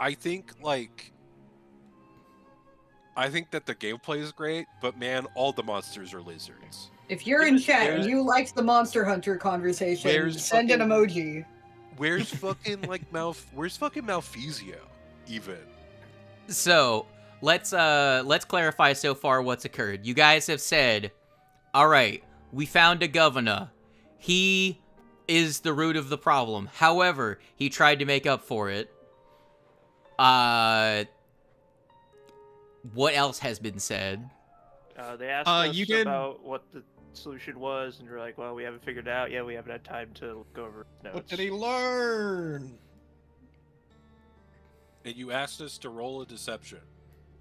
that the gameplay is great, but man, all the monsters are lizards. If you're in chat and There's- you liked the Monster Hunter conversation, There's send an fucking- emoji. Where's fucking like where's fucking Malfizio even? So let's clarify so far what's occurred. You guys have said, all right, we found a governor. He is the root of the problem. However, he tried to make up for it. What else has been said? They asked us you did- about what the solution was, and we're like, well, we haven't figured it out yet. We haven't had time to go over notes. What did he learn? And you asked us to roll a deception.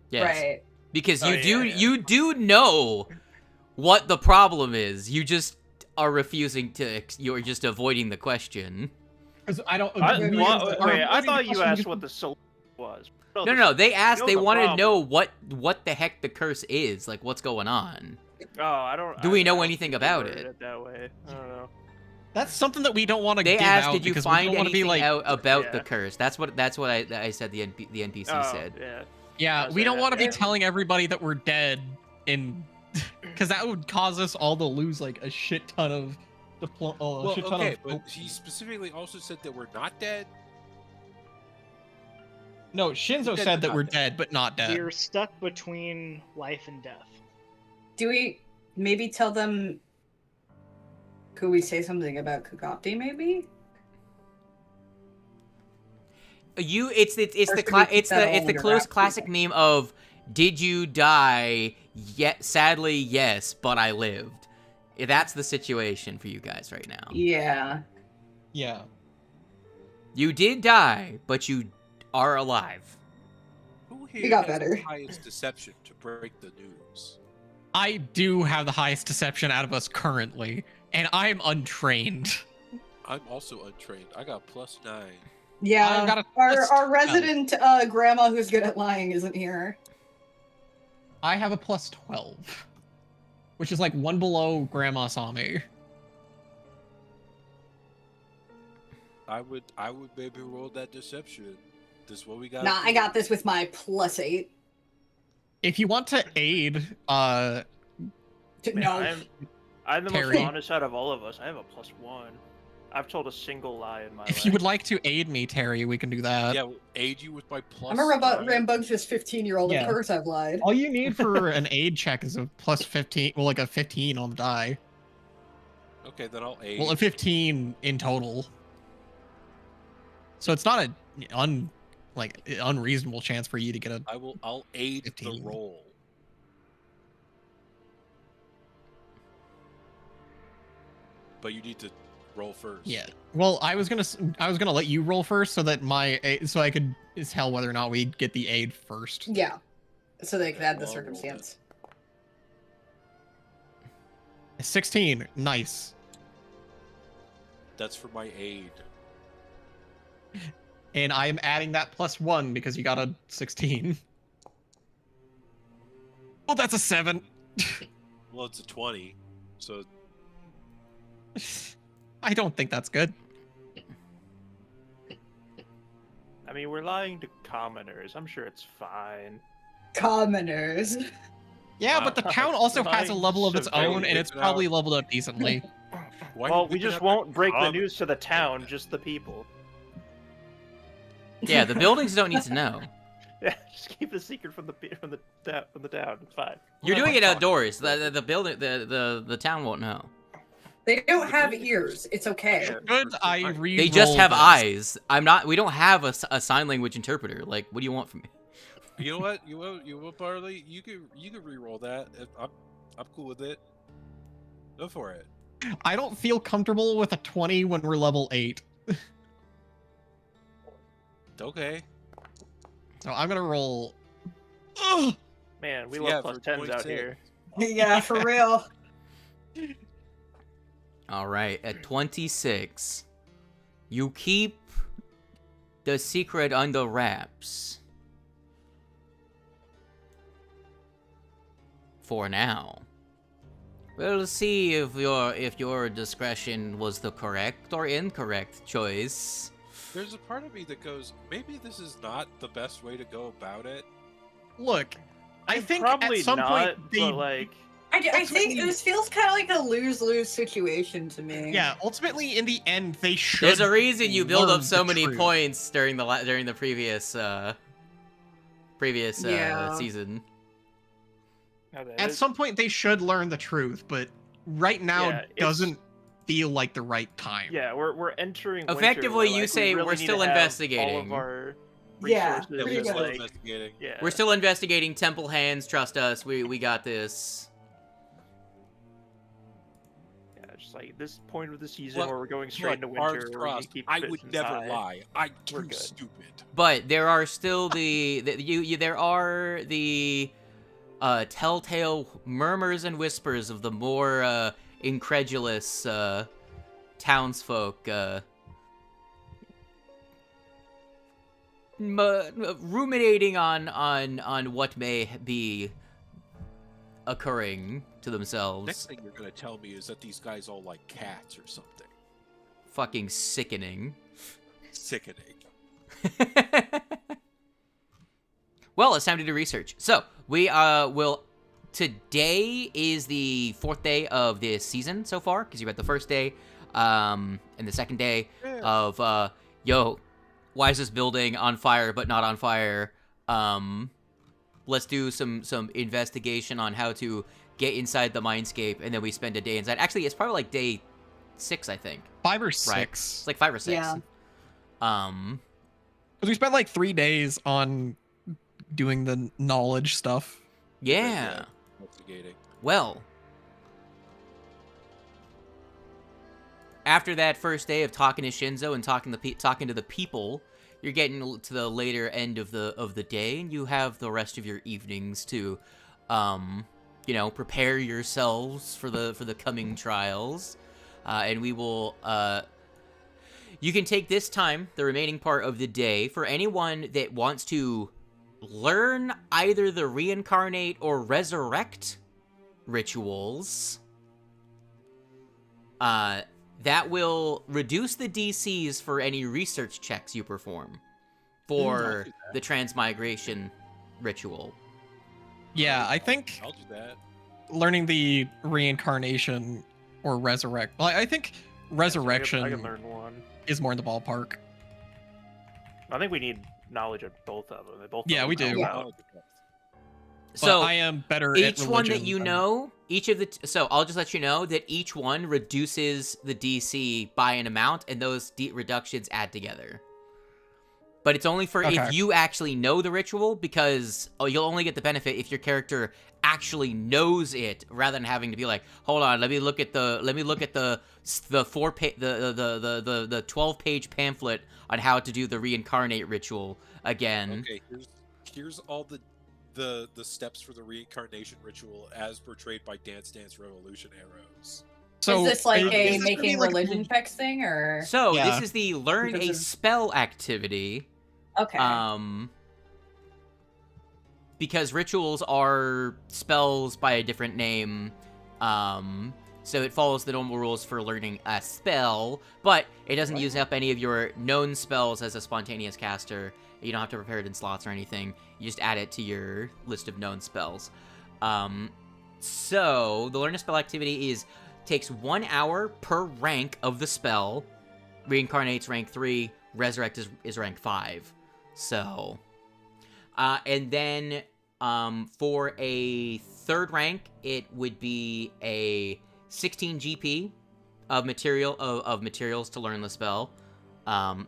Yes. Right. Because Oh, you do know what the problem is. You just are refusing to. You're just avoiding the question. Because I don't. I Our thought you question asked is- what the solution was. No. They asked. know They the wanted to know problem. what the heck the curse is. Like, what's going on? Oh, I don't. Do we I know don't anything think they about worded it? that way. I don't know. That's something that we don't want to They give asked, out "Did you because we find don't want to be anything like, out about the Yeah. curse?" That's what I said. The NPC Oh, said. yeah. yeah, I'll we say don't that. want to be Yeah. telling everybody that we're dead in, because that would cause us all to lose like a shit ton of Well, shit ton okay, of. but he specifically also said that we're not dead. No, Shinzo Dead said but that not we're dead. dead, but not dead. We're stuck between life and death. Do we maybe tell them? Could we say something about ᴁᴼᴁ? Maybe. It's the Or should we keep that all it's the under close wraps, classic people? meme of "Did you die? Yet sadly, yes, but I lived." That's the situation for you guys right now. Yeah. Yeah. You did die, but you are alive. Who here got has better. the highest deception to break the news? I do have the highest deception out of us currently, and I'm untrained. I'm also untrained. I got +9. Yeah. I've got a Our +12. resident grandma who's good at lying isn't here. I have a +12, which is like one below Grandma Sami. I would maybe roll that deception. This is what we got. Nah, I got this with my +8. If you want to aid, Man, No. I'm the Terry. most honest out of all of us. I have a +1. I've told a single lie in my life. if you would like to aid me, Terry, we can do that. Yeah, we'll aid you with my +9. I'm a rambunctious 15-year-old. Yeah. Of course I've lied. All you need for an aid check is a +15, well, like a 15 on the die. Okay, then I'll aid. Well, a 15 in total. So it's not a unreasonable chance for you to get a. I'll aid 15. the roll. But you need to roll first. Yeah. Well, I was gonna let you roll first so that so I could tell whether or not we get the aid first. Yeah. So they could add the I'll roll circumstance. 16, nice. That's for my aid. And I am adding that +1 because you got a 16. Oh, that's a 7. Well, it's a 20, so I don't think that's good. I mean, we're lying to commoners. I'm sure it's fine. Commoners. Yeah, but the town also has a Lying level of its own, and civilians. it's probably leveled up decently. why Well, are we picking just up won't break the common- news to the town, just the people. Yeah, the buildings don't need to know. Yeah, just keep the secret from the town. It's fine. You're doing it outdoors. The building, the town won't know. They don't have ears. It's okay. Should I re-roll They just have this? eyes. We don't have a sign language interpreter. Like, what do you want from me? You know what? You want Barley? You can re-roll that. I'm cool with it. Go for it. I don't feel comfortable with a 20 when we're level 8. Okay. So I'm gonna roll. Ugh! Man, we Yeah, love plus for 10s out 26. here. Yeah, for real. All right, at 26, you keep the secret under wraps. For now. We'll see if your discretion was the correct or incorrect choice. There's a part of me that goes, maybe this is not the best way to go about it. Look, I think Probably at some not, point they. but like, I think Ultimately- this feels kind of like a lose-lose situation to me. Yeah, ultimately, in the end, they should. There's a reason you build learn up so the many truth. points during the previous Yeah. season. At some point, they should learn the truth, but right now Yeah, it's- doesn't feel like the right time. yeah, we're entering. winter Effectively, where, you like, we say really we're need still to have All investigating. of our Yeah, resources, Yeah, pretty we're good. still like, investigating. yeah. We're still investigating. Temple hands, trust us. We got this. Yeah, just like this point of the season Look, where we're going straight into Look, winter, arms where we need crossed, to keep I would traditions never high. lie. I'm We're too good. stupid. But there are still there are the telltale murmurs and whispers of the more incredulous townsfolk ruminating on what may be occurring to themselves. Next thing you're gonna tell me is that these guys all like cats or something. Fucking sickening. Sickening. Well, it's time to do research. So, we will... Today is the 4th day of this season so far, because you've got the first day, and the second day Yeah. of, yo, why is this building on fire but not on fire? Let's do some investigation on how to get inside the mindscape, and then we spend a day inside. Actually, it's probably like day 6, I think. 5 or Right. 6. It's like 5 or 6. Yeah. Because we spent like 3 days on doing the knowledge stuff. Yeah. Investigating. Well, after that first day of talking to Shinzo and talking to the people, you're getting to the later end of the day, and you have the rest of your evenings to, prepare yourselves for the coming trials, and we will. You can take this time, the remaining part of the day, for anyone that wants to learn either the reincarnate or resurrect rituals. That will reduce the DCs for any research checks you perform for the transmigration ritual. Yeah, I think I'll do that. learning the reincarnation or resurrect. Well, I think resurrection I can learn one. is more in the ballpark. I think we need knowledge of both of them. They both. Yeah, know we do. about- But So I am better at each one that religion you than- know, so I'll just let you know that each one reduces the DC by an amount, and those reductions add together. But it's only for Okay. if you actually know the ritual, because you'll only get the benefit if your character actually knows it, rather than having to be like, hold on, let me look at the 12-page pamphlet on how to do the reincarnate ritual again. Okay, here's all the steps for the reincarnation ritual as portrayed by Dance Dance Revolution arrows. So is this like is a this gonna be making like- religion checks thing, or So Yeah. this is the learn a Because of- spell activity. okay? because rituals are spells by a different name, so it follows the normal rules for learning a spell, but it doesn't use up any of your known spells as a spontaneous caster. You don't have to prepare it in slots or anything. You just add it to your list of known spells. So the learn a spell activity takes 1 hour per rank of the spell. Reincarnate's rank 3, Resurrect is rank 5. So, and then for a third rank, it would be a 16 GP of materials to learn the spell.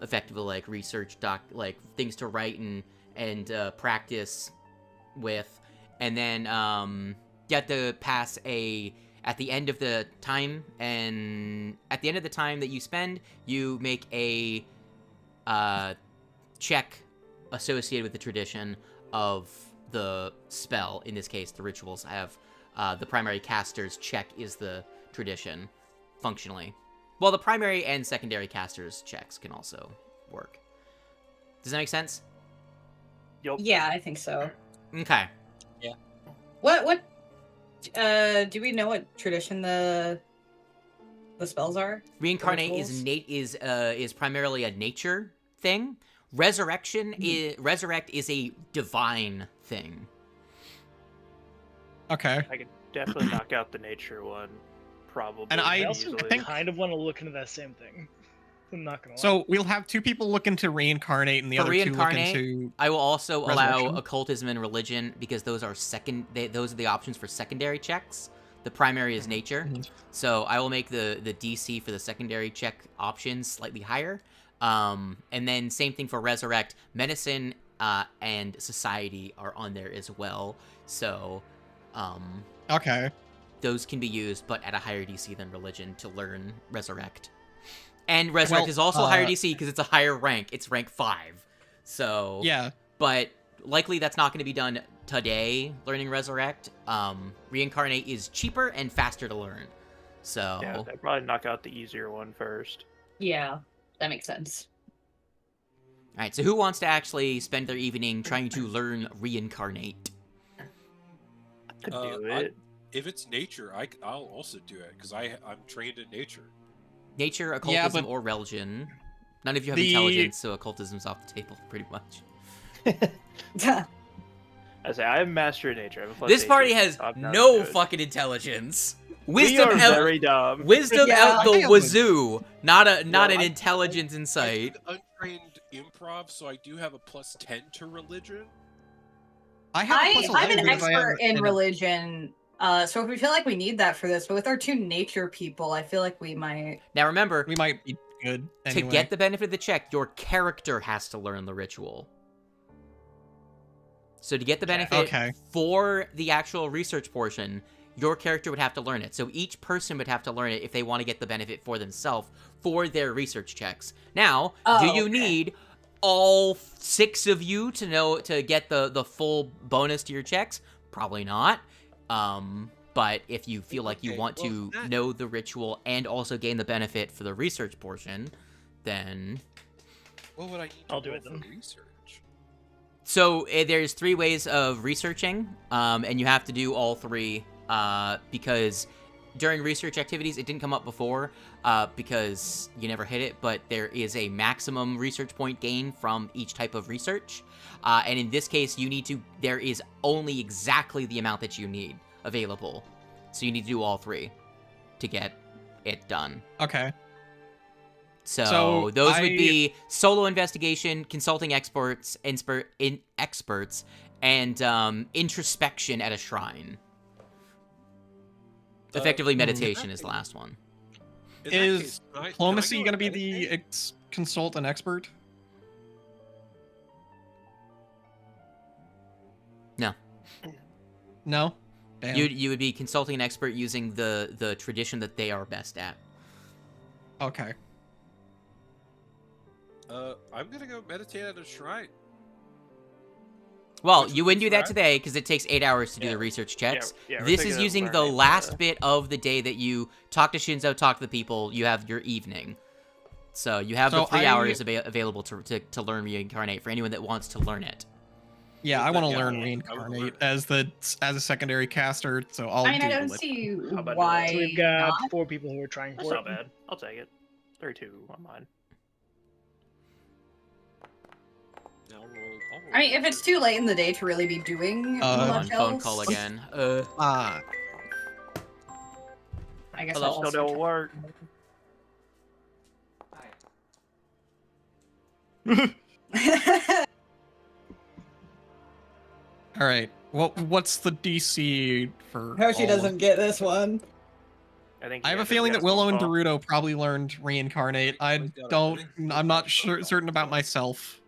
Effectively, like research like things to write and practice with, and then you have to pass at the end of the time, and at the end of the time that you spend, you make a check associated with the tradition of the spell. In this case, the rituals have the primary caster's check is the tradition, functionally. Well, the primary and secondary caster's checks can also work. Does that make sense? Yup. Yeah, I think so. Okay. What do we know what tradition the spells are? Reincarnate Rituals? is primarily a nature thing. Resurrection resurrect is a divine thing. Okay. I could definitely knock out the nature one, probably. And I also easily. think- kind of want to look into that same thing. I'm not gonna lie. So we'll have 2 people look into reincarnate and the For other 2 look reincarnate, into... I will also allow Resurrection. occultism and religion because those are those are the options for secondary checks. The primary is nature. Mhm. So I will make the DC for the secondary check options slightly higher. And then same thing for resurrect. Medicine and society are on there as well. So Okay. those can be used, but at a higher DC than religion to learn resurrect. And resurrect is also higher DC because it's a higher rank. It's rank 5. So Yeah. but likely that's not going to be done today, learning resurrect. Reincarnate is cheaper and faster to learn. So Yeah, I'd probably knock out the easier one first. Yeah, that makes sense. all right, so who wants to actually spend their evening trying to learn reincarnate? Could do I- it. If it's nature, I'll also do it because I'm trained in nature. Nature, occultism, but- or religion. None of you have The- intelligence, so occultism's off the table pretty much. I say I am master of nature. I have a plus This 18, party has so I'm not no good. fucking intelligence. We Wisdom are out, very dumb. wisdom Yeah, out the I am. wazoo. Not an I- intelligence in sight. I took untrained improv, so I do have a plus 10 to religion. I have a plus I'm 11 an because I have expert in an- religion, so if we feel like we need that for this, but with our 2 nature people, I feel like we might. Now remember, We might be good anyway. to get the benefit of the check, your character has to learn the ritual. So to get the benefit Okay. for the actual research portion, your character would have to learn it. So each person would have to learn it if they want to get the benefit for themselves for their research checks. Now, do you okay. need all 6 of you to get the full bonus to your checks? Probably not. But if you feel like you Okay, want well, to that- know the ritual and also gain the benefit for the research portion, then What would I need to I'll do roll it then. for research? so there's 3 ways of researching, and you have to do all 3 because during research activities it didn't come up before because you never hit it, but there is a maximum research point gain from each type of research, and in this case there is only exactly the amount that you need available, so you need to do all 3 to get it done. Okay. So those would I- be solo investigation, consulting experts, and introspection at a shrine. Effectively, meditation is the last one. In that Is case, can I Diplomacy go going to be and the meditate? consultant expert? No. No? Damn. You would be consulting an expert using the tradition that they are best at. Okay. I'm gonna go meditate at a shrine. Well, Which you would wouldn't be do that right. today because it takes 8 hours to do Yeah. the research checks. Yeah, we're This thinking is of using the learning last bit of the day that you talk to Shinzo, talk to the people. You have your evening, so you have the So 3 I- hours available to learn reincarnate for anyone that wants to learn it. Yeah, Well, I want to then, learn yeah, I would reincarnate learn. as a secondary caster, so I'll I mean, I Google don't it. see How about why So we've got not. 4 people who are trying That's for not it. bad. I'll take it. 32 on mine. I'll roll I mean, if it's too late in the day to really be doing On much phone else, call again. Ah, I guess Hello. I'll Still also don't work. try. all right. What's the DC for? Hoshi all doesn't of- get this one. I think. I have yeah, a feeling that that's phone Willow and call. Dorudo probably learned reincarnate. I We've got a- don't. I think I'm we've not got a sure phone certain about call. myself.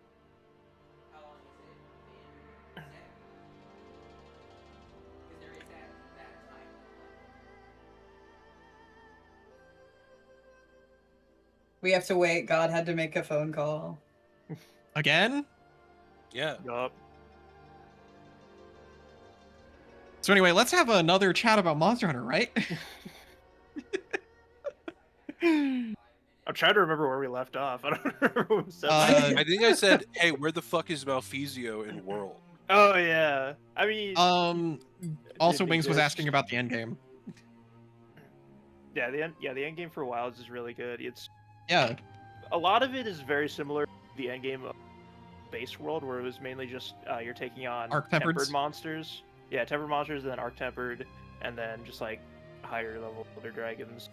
We have to wait. God had to make a phone call. Again? Yeah. Yup. So anyway, let's have another chat about Monster Hunter, right? I'm trying to remember where we left off. I don't remember what was said. I think I said, "Hey, where the fuck is Malfizio in World?" Oh yeah. I mean, Also, didn't Wings was exist. asking about the endgame. yeah, the end game for Wilds is really good. It's Yeah. a lot of it is very similar to the end game of Base World, where it was mainly just you're taking on Arc-tempered? tempered monsters. Yeah, tempered monsters, and then arc tempered, and then just like higher level other dragons.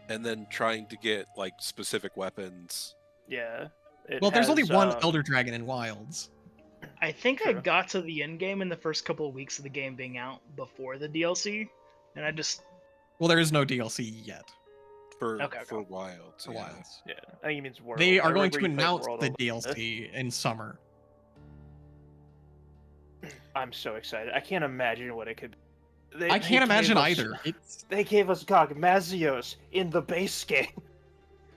And then trying to get like specific weapons. Yeah. It Well, there's only has, one Elder Dragon in Wilds. I think I True. got to the end game in the first couple of weeks of the game being out before the DLC, and I just Well, there is no DLC yet For Okay, for Wilds. for yeah. Wilds. Yeah, I think it means World. They I are going remember to you played announce World the a little bit. DLC in summer. I'm so excited. I can't imagine what it could be. I can't imagine either. They gave us Gogmazios in the base game.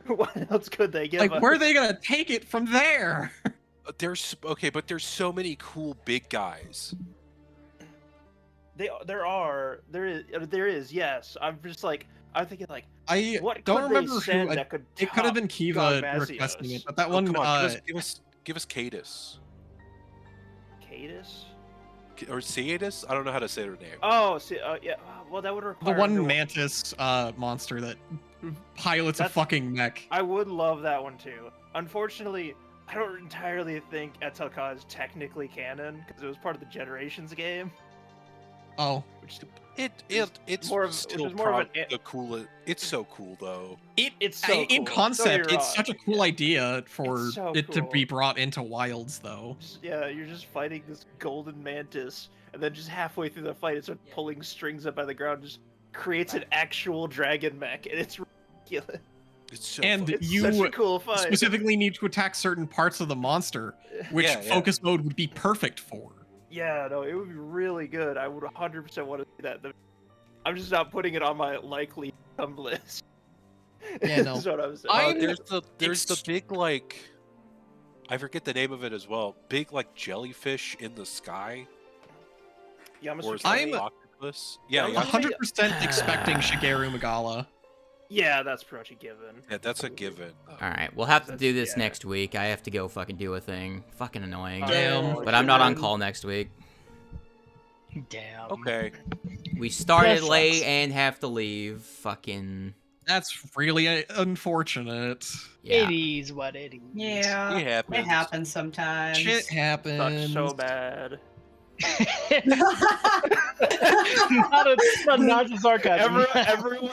What else could they give Like, us? where are they gonna take it from there? There's okay, but there's so many cool big guys. There is, yes. I'm just like, I'm thinking like, I what don't could remember they send who. that could It could have top been Kiva Gogmazios? requesting it, but that Oh, one. come on, give us Cadus Cadus? or Ciatus. I don't know how to say her name. Oh, see, yeah. Well, that would the require one everyone- mantis monster that pilots a That's- fucking mech. I would love that one too. Unfortunately, I don't entirely think ᴀᴁᴁ is technically canon because it was part of the Generations game. Oh, Which It's more of- still which is more of an- the coolest. It's so cool though. it's so in cool. concept, Don't get me it's wrong. such a cool idea for It's so it to be cool. brought into Wilds, though. Yeah, you're just fighting this golden mantis, and then just halfway through the fight, it starts pulling strings up out of the ground, just creates an actual dragon mech, and it's ridiculous. It's so And fun. It's you such a cool fight. specifically need to attack certain parts of the monster, which Yeah, yeah. focus mode would be perfect for. Yeah, no, it would be really good. I would 100% want to see that. I'm just not putting it on my likely come list. Yeah, no. That's what I'm saying. There's the big like I forget the name of it as well. Big like jellyfish in the sky. Or is that I'm- an octopus? Yeah, I'm yeah, 100% expecting Shigeru Megala. Yeah, that's pretty much a given. yeah, that's a given. Alright, we'll have to do this Yeah. next week. I have to go fucking do a thing. Fucking annoying. Damn. But I'm not on call next week. damn. Okay. We started That late sucks. and have to leave. Fucking. That's really unfortunate. Yeah. It is what it is. Yeah, It happens. it happens sometimes. Shit Sucks happens. so bad. not a not sarcasm. Everyone